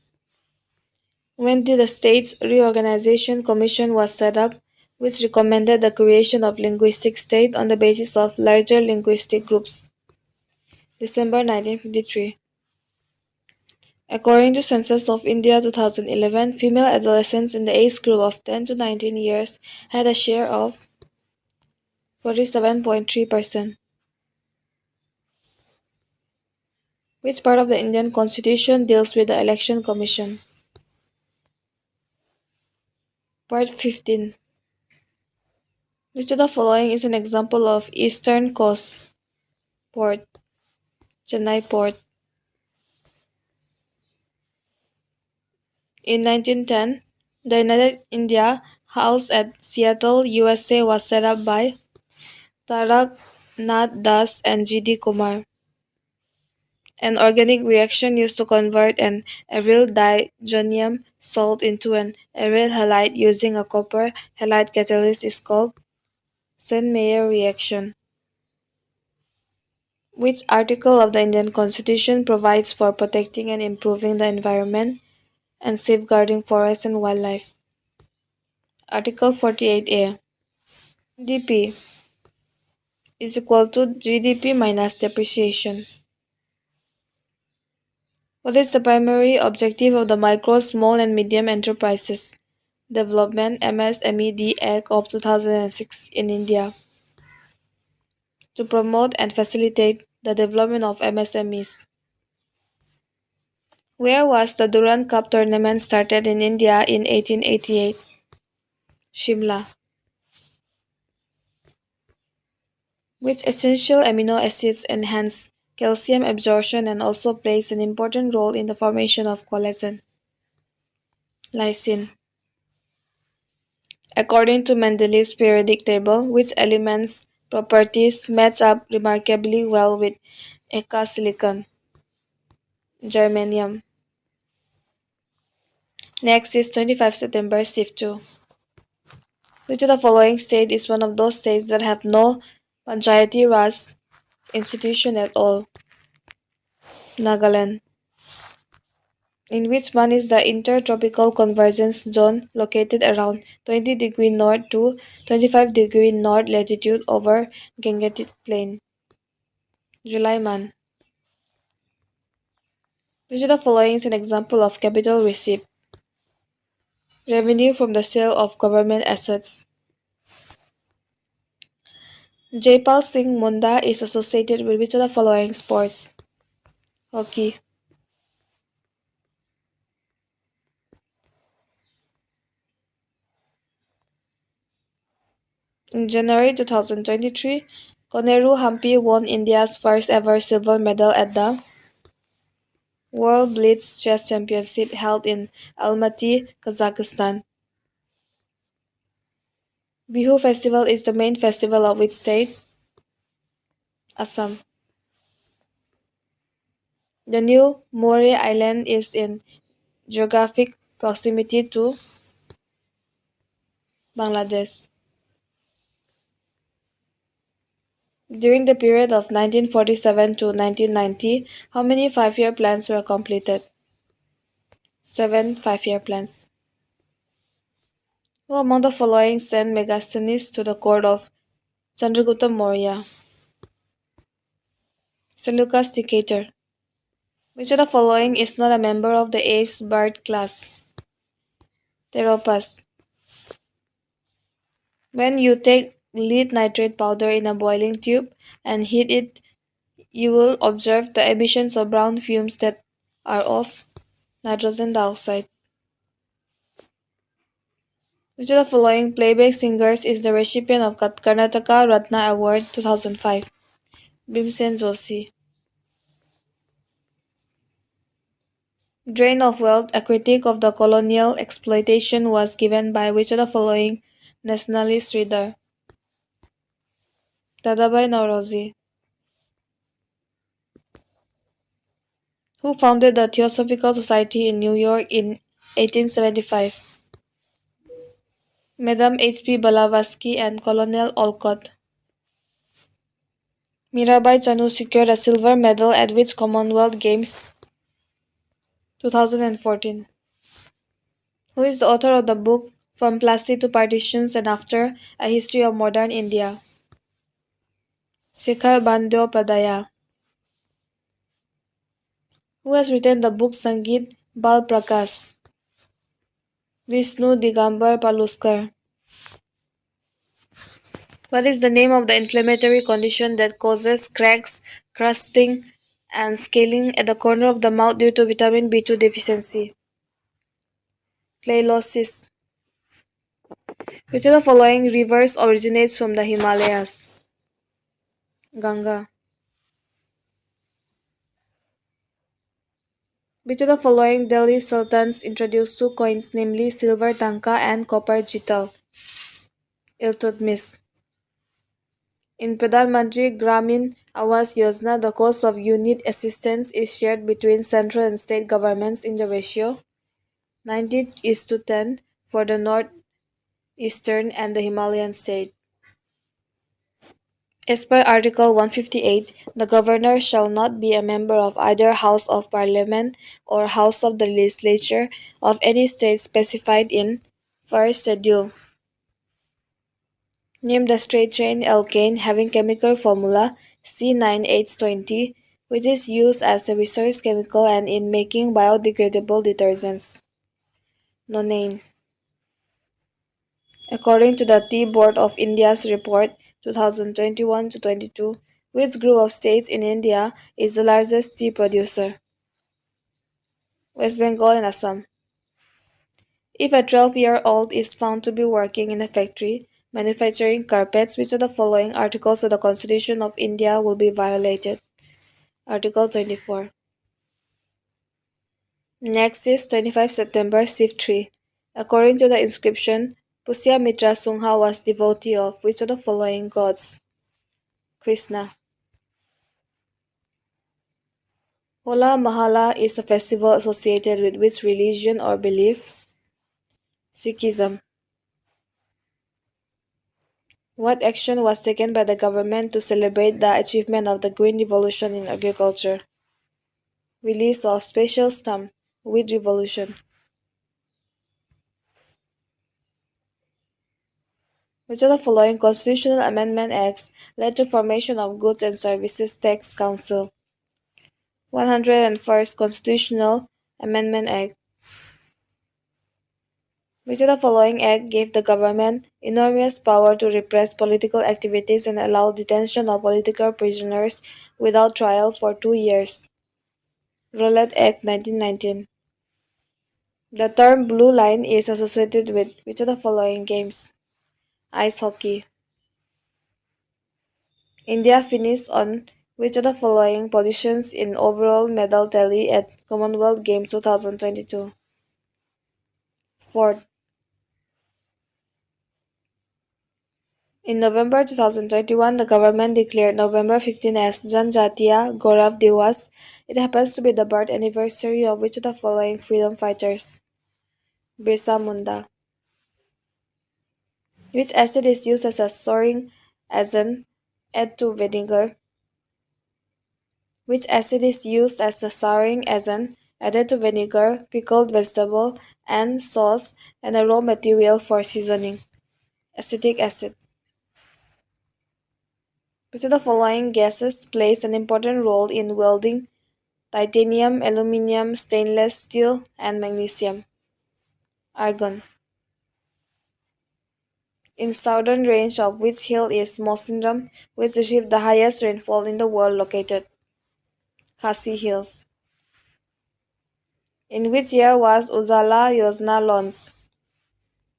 When did the States Reorganization Commission was set up, which recommended the creation of linguistic state on the basis of larger linguistic groups? December 1953. According to Census of India 2011, female adolescents in the age group of 10 to 19 years had a share of 47.3%. Which part of the Indian Constitution deals with the Election Commission? Part 15. Which of the following is an example of Eastern Coast Port? Chennai Port. In 1910, the United India House at Seattle, USA was set up by Tarak Nath Das and G.D. Kumar. An organic reaction used to convert an aryl diazonium salt into an aryl halide using a copper halide catalyst is called Sand-Meyer reaction. Which article of the Indian Constitution provides for protecting and improving the environment and safeguarding forests and wildlife? Article 48A. DP. is equal to GDP minus depreciation. What is the primary objective of the Micro, Small and Medium Enterprises Development MSMED Act of 2006 in India? To promote and facilitate the development of MSMEs. Where was the Durand Cup tournament started in India in 1888? Shimla. Which essential amino acids enhance calcium absorption and also plays an important role in the formation of collagen? Lysine. According to Mendeleev's periodic table, which elements' properties match up remarkably well with eka silicon? Germanium. Next is 25 September Shift 2. Which of the following state is one of those states that have no Panchayati Raj institution at all? Nagaland. In which one is the intertropical convergence zone located around 20° north to 25° north latitude over Gangetic Plain? Julaiman. Which of the following is an example of capital receipt? Revenue from the sale of government assets. Jaipal Singh Munda is associated with which of the following sports? Hockey. In January 2023, Koneru Hampi won India's first ever silver medal at the World Blitz Chess Championship held in Almaty, Kazakhstan. Bihu Festival is the main festival of which state? Assam. The new Moree Island is in geographic proximity to Bangladesh. During the period of 1947 to 1990, how many five-year plans were completed? 7 five-year plans. Who among the following sent Megasthenes to the court of Chandragupta Maurya? Seleucus Decatur. Which of the following is not a member of the apes bird class? Pteropus. When you take lead nitrate powder in a boiling tube and heat it, you will observe the emissions of brown fumes that are of nitrogen dioxide. Which of the following playback singers is the recipient of Karnataka Ratna Award 2005? Bhimsen Joshi. Drain of Wealth, a critique of the colonial exploitation, was given by which of the following nationalist reader? Dadabhai Nauroji. Who founded the Theosophical Society in New York in 1875? Madame H.P. Blavatsky and Colonel Olcott. Mirabai Chanu secured a silver medal at which Commonwealth Games? 2014. Who is the author of the book From Plassey to Partitions and After, A History of Modern India? Shikhar Bandyopadhyaya. Who has written the book Sangeet Bal Prakash? Vishnu Digambar Paluskar. What is the name of the inflammatory condition that causes cracks, crusting, and scaling at the corner of the mouth due to vitamin B2 deficiency? Chleilosis. Which of the following rivers originates from the Himalayas? Ganga. Which of the following Delhi sultans introduced two coins, namely silver tanka and copper jital? Iltutmish. In Pradhan Mantri Gramin Awas Yojana, the cost of unit assistance is shared between central and state governments in the ratio 90:10 for the northeastern and the Himalayan state. As per Article 158, the governor shall not be a member of either House of Parliament or House of the Legislature of any state specified in First Schedule. Name the straight-chain alkane having chemical formula C9H20, which is used as a research chemical and in making biodegradable detergents. Nonane. According to the Tea Board of India's report 2021 to 22, which group of states in India is the largest tea producer? West Bengal and Assam. If a 12-year-old is found to be working in a factory manufacturing carpets, which of the following articles of the Constitution of India will be violated? Article 24. Next is 25 September Shiv 3. According to the inscription, Pusyamitra Sungha was devotee of which of the following gods? Krishna. Hola Mahalla is a festival associated with which religion or belief? Sikhism. What action was taken by the government to celebrate the achievement of the Green Revolution in agriculture? Release of special stamp, Wheat Revolution. Which of the following constitutional amendment acts led to formation of Goods and Services Tax Council? 101st Constitutional Amendment Act. Which of the following act gave the government enormous power to repress political activities and allow detention of political prisoners without trial for 2 years? Rowlatt Act 1919. The term blue line is associated with which of the following games? Ice hockey. India finished on which of the following positions in overall medal tally at Commonwealth Games 2022? Fourth. In November 2021, the government declared November 15 as Janjatiya Gaurav Diwas. It happens to be the birth anniversary of which of the following freedom fighters? Birsa Munda. Which acid is used as a souring agent add to vinegar? Which acid is used as a souring agent added to vinegar, pickled vegetable, and sauce, and a raw material for seasoning? Acetic acid. Which of the following gases plays an important role in welding? Titanium, aluminium, stainless steel, and magnesium. Argon. In southern range of which hill is Mosindram, which received the highest rainfall in the world, located? Khasi Hills. In which year was Ujala Yojana launched?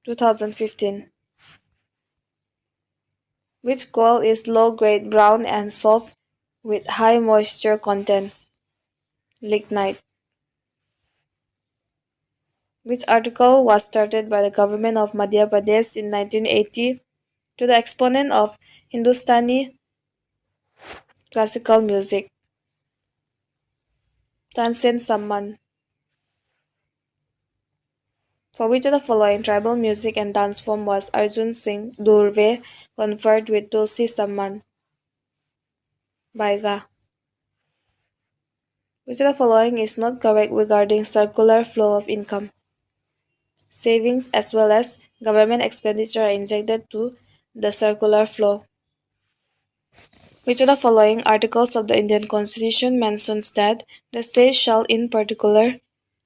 2015. Which coal is low-grade brown and soft with high moisture content? Lignite. Which article was started by the government of Madhya Pradesh in 1980 to the exponent of Hindustani classical music? Tansen Samman. For which of the following tribal music and dance form was Arjun Singh Durve conferred with Tulsi Samman? Baiga. Which of the following is not correct regarding circular flow of income? Savings as well as government expenditure are injected to the circular flow. Which of the following articles of the Indian Constitution mentions that the state shall in particular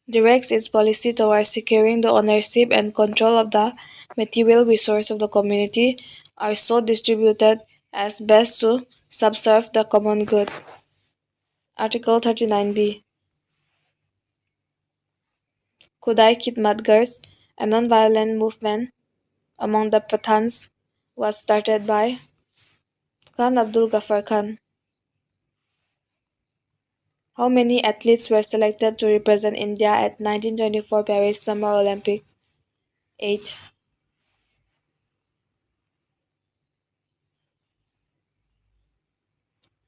directs its policy towards securing the ownership and control of the material resource of the community are so distributed as best to subserve the common good? Article 39B. Khudai Khidmatgars, a non-violent movement among the Pathans, was started by Khan Abdul Ghaffar Khan. How many athletes were selected to represent India at 1924 Paris Summer Olympic? 8.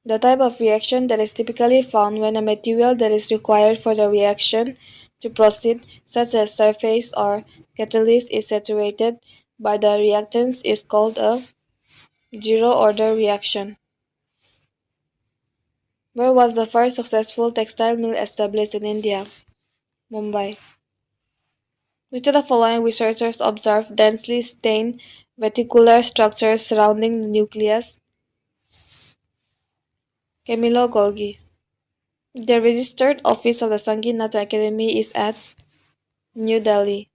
The type of reaction that is typically found when a material that is required for the reaction to proceed, such as surface or catalyst, is saturated by the reactants is called a zero-order reaction. Where was the first successful textile mill established in India? Mumbai. Which of the following researchers observed densely stained Reticular structures surrounding the nucleus. Camilo Golgi. The registered office of the Sangeetnath Academy is at New Delhi.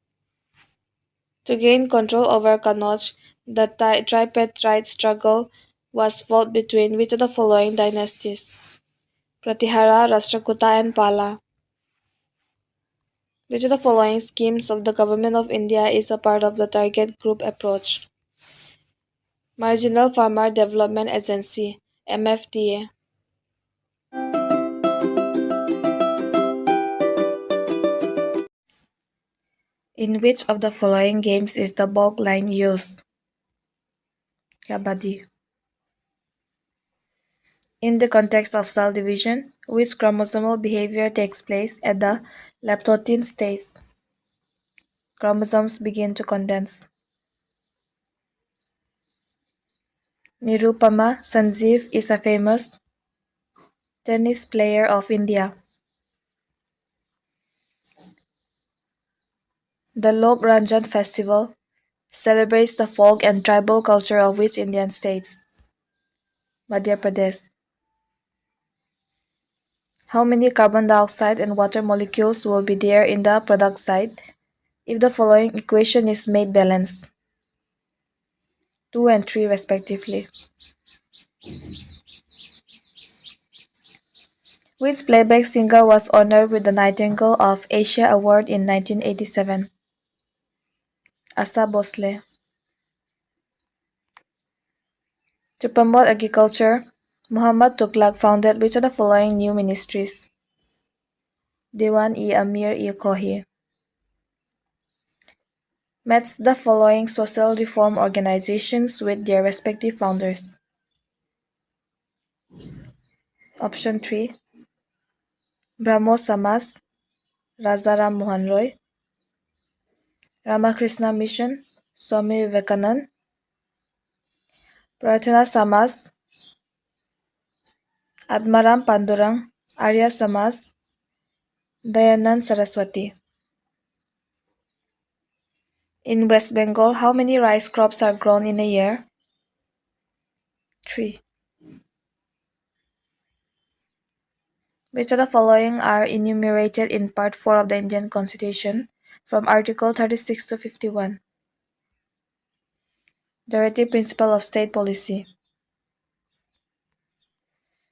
To gain control over Kannauj, the tripartite struggle was fought between which of the following dynasties? Pratihara, Rashtrakuta, and Pala. Which of the following schemes of the Government of India is a part of the target group approach? Marginal Farmer Development Agency (MFDA). In which of the following games is the bog line used? Kabaddi. In the context of cell division, which chromosomal behavior takes place at the leptotin stage? Chromosomes begin to condense. Nirupama Sanjeev is a famous tennis player of India. The Lok Ranjan festival celebrates the folk and tribal culture of which Indian states? Madhya Pradesh. How many carbon dioxide and water molecules will be there in the product side if the following equation is made balanced? 2 and 3 respectively. Which playback singer was honored with the Nightingale of Asia Award in 1987? Asa Bhosle. To promote agriculture, Muhammad Tughlaq founded which of the following new ministries? Dewan-e-Amir-e-Kohi. Match the following social reform organizations with their respective founders. Option 3. Brahmo Samas, Rajaram Mohan Roy. Ramakrishna Mission, Swami Vivekanand. Prarthana Samas, Admaram Pandurang, Arya Samas, Dayanand Saraswati. In West Bengal, how many rice crops are grown in a year? 3. Which of the following are enumerated in Part 4 of the Indian Constitution from Article 36 to 51? Directive Principle of State Policy.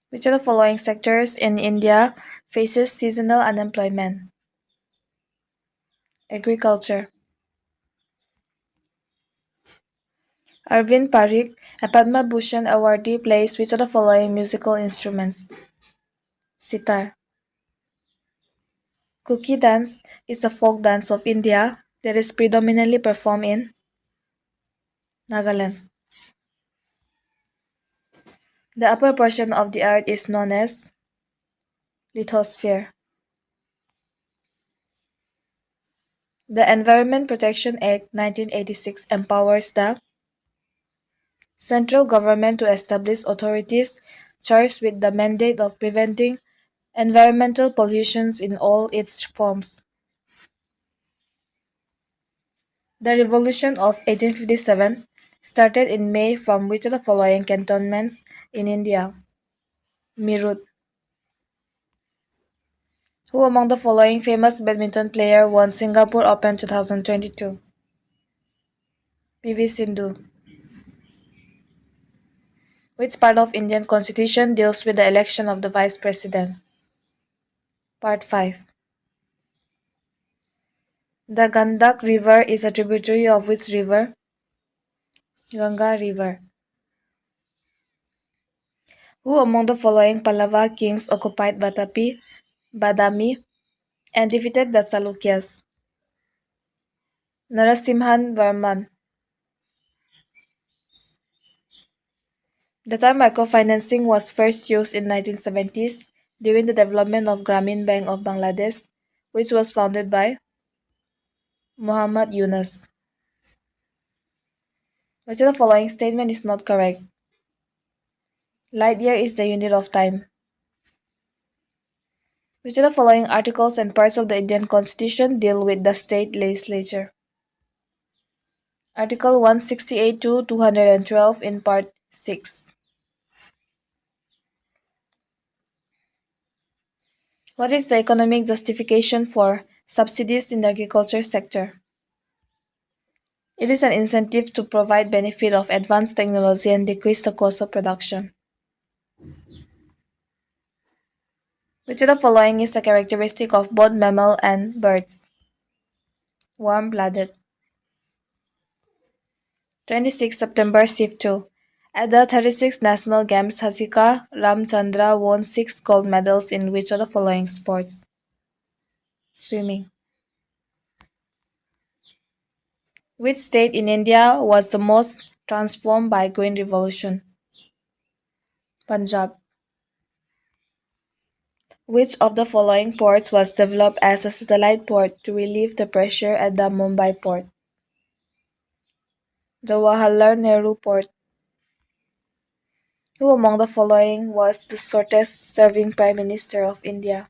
Which of the following sectors in India faces seasonal unemployment? Agriculture. Arvind Parikh, a Padma Bhushan awardee, plays which of the following musical instruments? Sitar. Kuki dance is a folk dance of India that is predominantly performed in Nagaland. The upper portion of the earth is known as lithosphere. The Environment Protection Act 1986 empowers the central government to establish authorities charged with the mandate of preventing environmental pollutions in all its forms. The Revolution of 1857 started in May from which of the following cantonments in India? Meerut. Who among the following famous badminton player won Singapore Open 2022? PV Sindhu. Which part of Indian Constitution deals with the election of the Vice President? Part 5. The Gandak River is a tributary of which river? Ganga River. Who among the following Pallava kings occupied Batapi, Badami, and defeated the Chalukyas? Narasimhan Varman. The term microfinancing was first used in 1970s during the development of Grameen Bank of Bangladesh, which was founded by Muhammad Yunus. Which of the following statement is not correct? Light year is the unit of time. Which of the following articles and parts of the Indian Constitution deal with the state legislature? Article 168 to 212 in Part 6. What is the economic justification for subsidies in the agriculture sector? It is an incentive to provide benefit of advanced technology and decrease the cost of production. Which of the following is a characteristic of both mammal and birds? Warm-blooded. 26 September SIF2. At the 36th National Games, Hasika Ramchandra won 6 gold medals in which of the following sports? Swimming. Which state in India was the most transformed by Green Revolution? Punjab. Which of the following ports was developed as a satellite port to relieve the pressure at the Mumbai port? Jawaharlal Nehru Port. Who among the following was the shortest serving Prime Minister of India?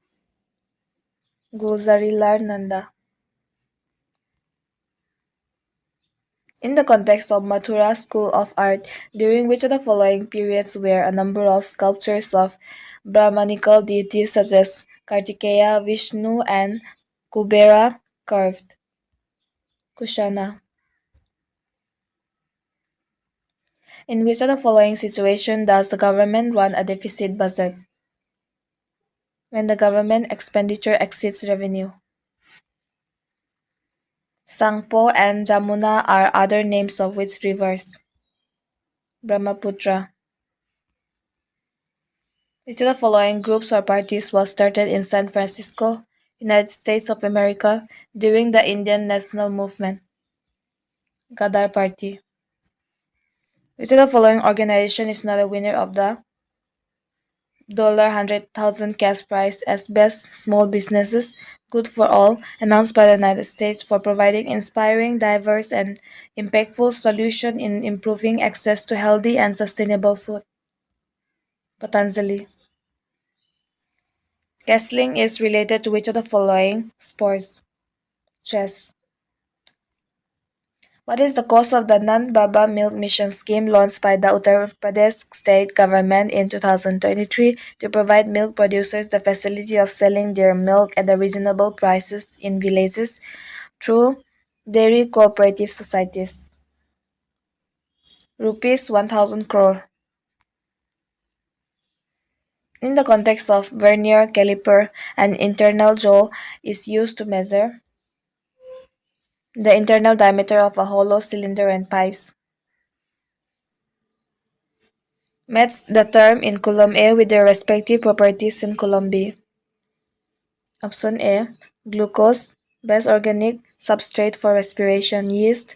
Gulzarilal Nanda. In the context of Mathura School of Art, during which of the following periods were a number of sculptures of Brahmanical deities such as Kartikeya, Vishnu, and Kubera carved? Kushana. In which of the following situation does the government run a deficit budget? When the government expenditure exceeds revenue. Sangpo and Jamuna are other names of which rivers? Brahmaputra. Which of the following groups or parties was started in San Francisco, United States of America during the Indian national movement? Gadar Party. Which of the following organization is not a winner of the $100,000 cash prize as Best Small Businesses Good for All, announced by the United States for providing inspiring, diverse, and impactful solution in improving access to healthy and sustainable food? Patanjali. Castling is related to which of the following sports? Chess. What is the cost of the Nan Baba Milk Mission scheme launched by the Uttar Pradesh state government in 2023 to provide milk producers the facility of selling their milk at reasonable prices in villages through dairy cooperative societies? Rupees 1000 crore. In the context of vernier caliper, an internal jaw is used to measure the internal diameter of a hollow cylinder and pipes. Match the term in column A with their respective properties in column B. Option A. Glucose, best organic substrate for respiration. Yeast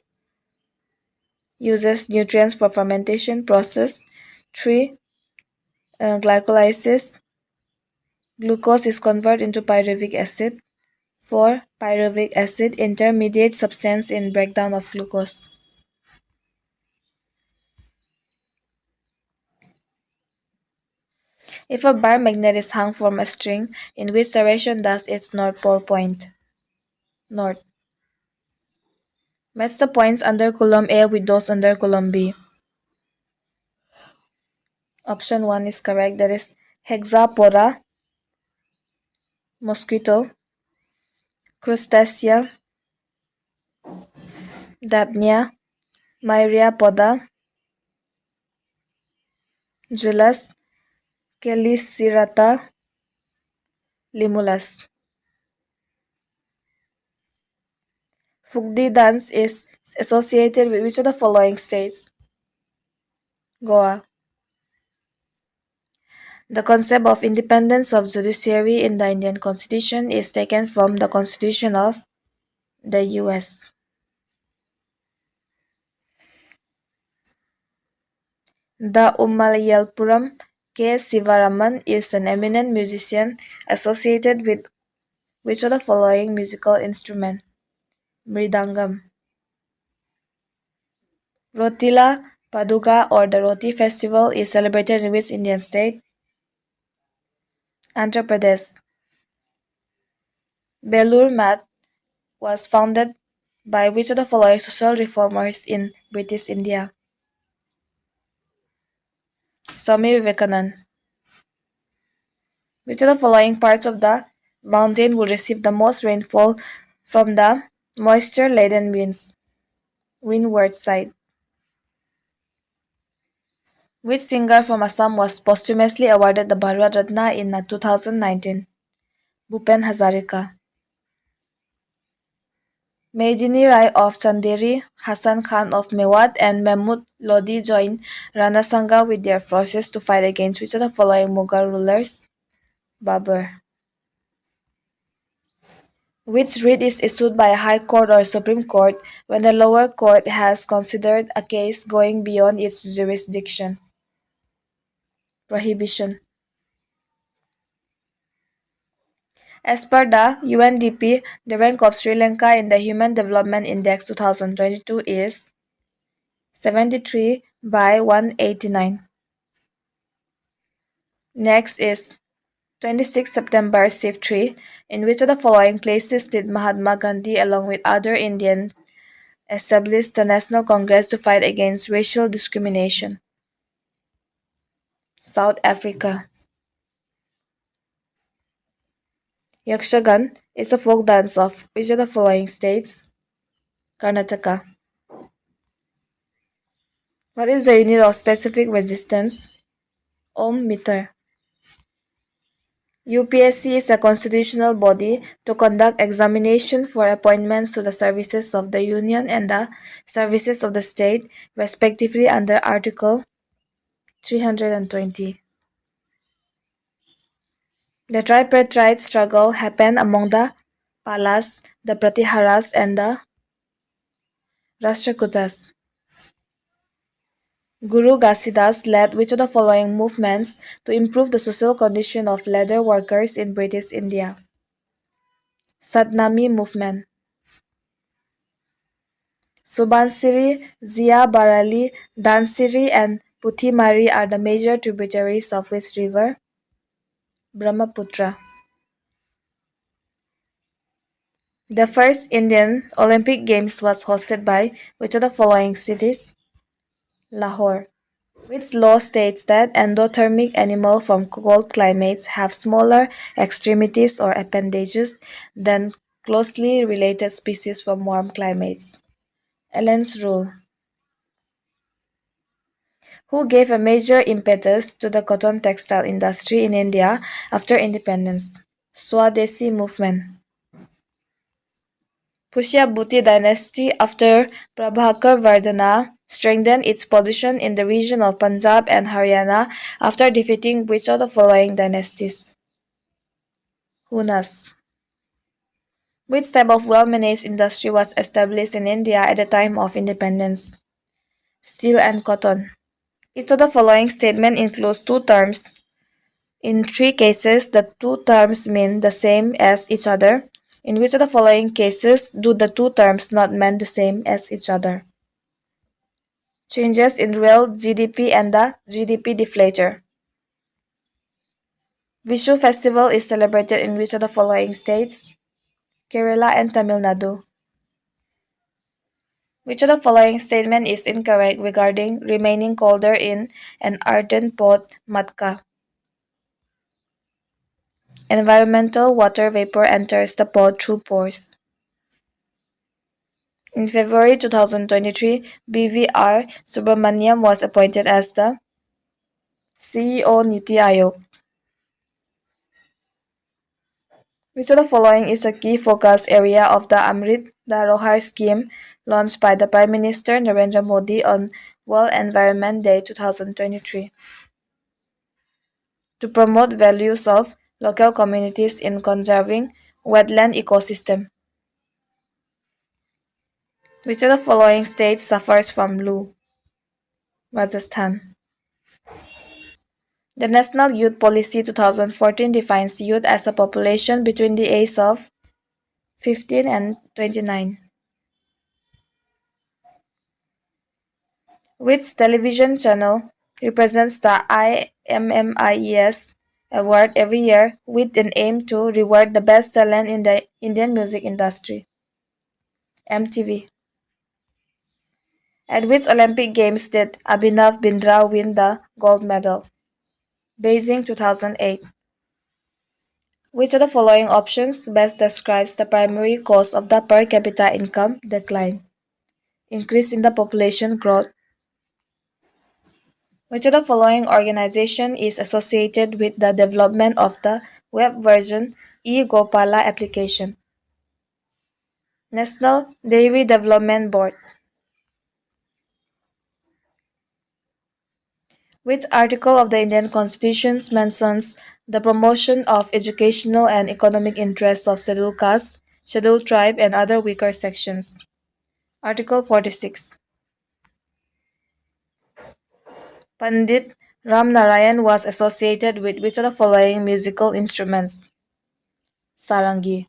uses nutrients for fermentation process. 3. Glycolysis. Glucose is converted into pyruvic acid. 4. Pyruvic acid, intermediate substance in breakdown of glucose. If a bar magnet is hung from a string, in which direction does its north pole point? North. Match the points under column A with those under column B. Option 1 is correct. That is Hexapora, mosquito, crustacea, Dapnia, Myriapoda, Julius, Cheliceratta, Limulus. Fugdi dance is associated with which of the following states? Goa. The concept of independence of judiciary in the Indian Constitution is taken from the Constitution of the US. The Umalayalpuram K. Sivaraman is an eminent musician associated with which of the following musical instrument? Mridangam. Rotila Paduka or the Roti Festival is celebrated in which Indian state? Andhra Pradesh. Belur Math was founded by which of the following social reformers in British India? Swami Vivekanand. Which of the following parts of the mountain will receive the most rainfall from the moisture-laden winds? Windward side. Which singer from Assam was posthumously awarded the Bharat Ratna in 2019? Bhupen Hazarika. Medini Rai of Chanderi, Hassan Khan of Mewat, and Mahmud Lodi joined Rana Sanga with their forces to fight against which of the following Mughal rulers? Babur. Which writ is issued by a high court or supreme court when the lower court has considered a case going beyond its jurisdiction? Prohibition. As per the UNDP, the rank of Sri Lanka in the Human Development Index 2022 is 73 by 189. Next is 26 September Civ 3. In which of the following places did Mahatma Gandhi along with other Indians establish the National Congress to fight against racial discrimination? South Africa. Yakshagan is a folk dance of which of the following states? Karnataka. What is the unit of specific resistance? Ohm meter. UPSC is a constitutional body to conduct examination for appointments to the services of the Union and the services of the state, respectively under Article 320. The tripartite struggle happened among the Palas, the Pratiharas, and the Rashtrakutas. Guru Ghasidas led which of the following movements to improve the social condition of leather workers in British India? Satnami movement. Subansiri, Zia Barali, Dansiri, and Puthimari are the major tributaries of which river? Brahmaputra. The first Indian Olympic Games was hosted by which of the following cities? Lahore. Which law states that endothermic animals from cold climates have smaller extremities or appendages than closely related species from warm climates? Allen's rule. Who gave a major impetus to the cotton textile industry in India after independence? Swadeshi movement. Pushyabhuti dynasty after Prabhakar Vardhana strengthened its position in the region of Punjab and Haryana after defeating which of the following dynasties? Hunas. Which type of well-managed industry was established in India at the time of independence? Steel and cotton. Each of the following statement includes two terms. In three cases, the two terms mean the same as each other. In which of the following cases do the two terms not mean the same as each other? Changes in real GDP and the GDP deflator. Vishu festival is celebrated in which of the following states? Kerala and Tamil Nadu. Which of the following statement is incorrect regarding remaining colder in an ardent pot matka? Environmental water vapor enters the pot through pores. In February 2023, BVR Subramaniam was appointed as the CEO Niti Aayog. Which of the following is a key focus area of the Amrit Dharohar scheme launched by the Prime Minister Narendra Modi on World Environment Day 2023? To promote values of local communities in conserving wetland ecosystem. Which of the following states suffers from Lu? Rajasthan. The National Youth Policy 2014 defines youth as a population between the age of 15 and 29. Which television channel represents the IMMIES award every year with an aim to reward the best talent in the Indian music industry? MTV. At which Olympic Games did Abhinav Bindra win the gold medal? Beijing 2008. Which of the following options best describes the primary cause of the per capita income decline? Increase in the population growth. Which of the following organization is associated with the development of the web version e-Gopala application? National Dairy Development Board. Which article of the Indian Constitution mentions the promotion of educational and economic interests of scheduled caste, scheduled tribe, and other weaker sections? Article 46. Pandit Ramnarayan was associated with which of the following musical instruments? Sarangi.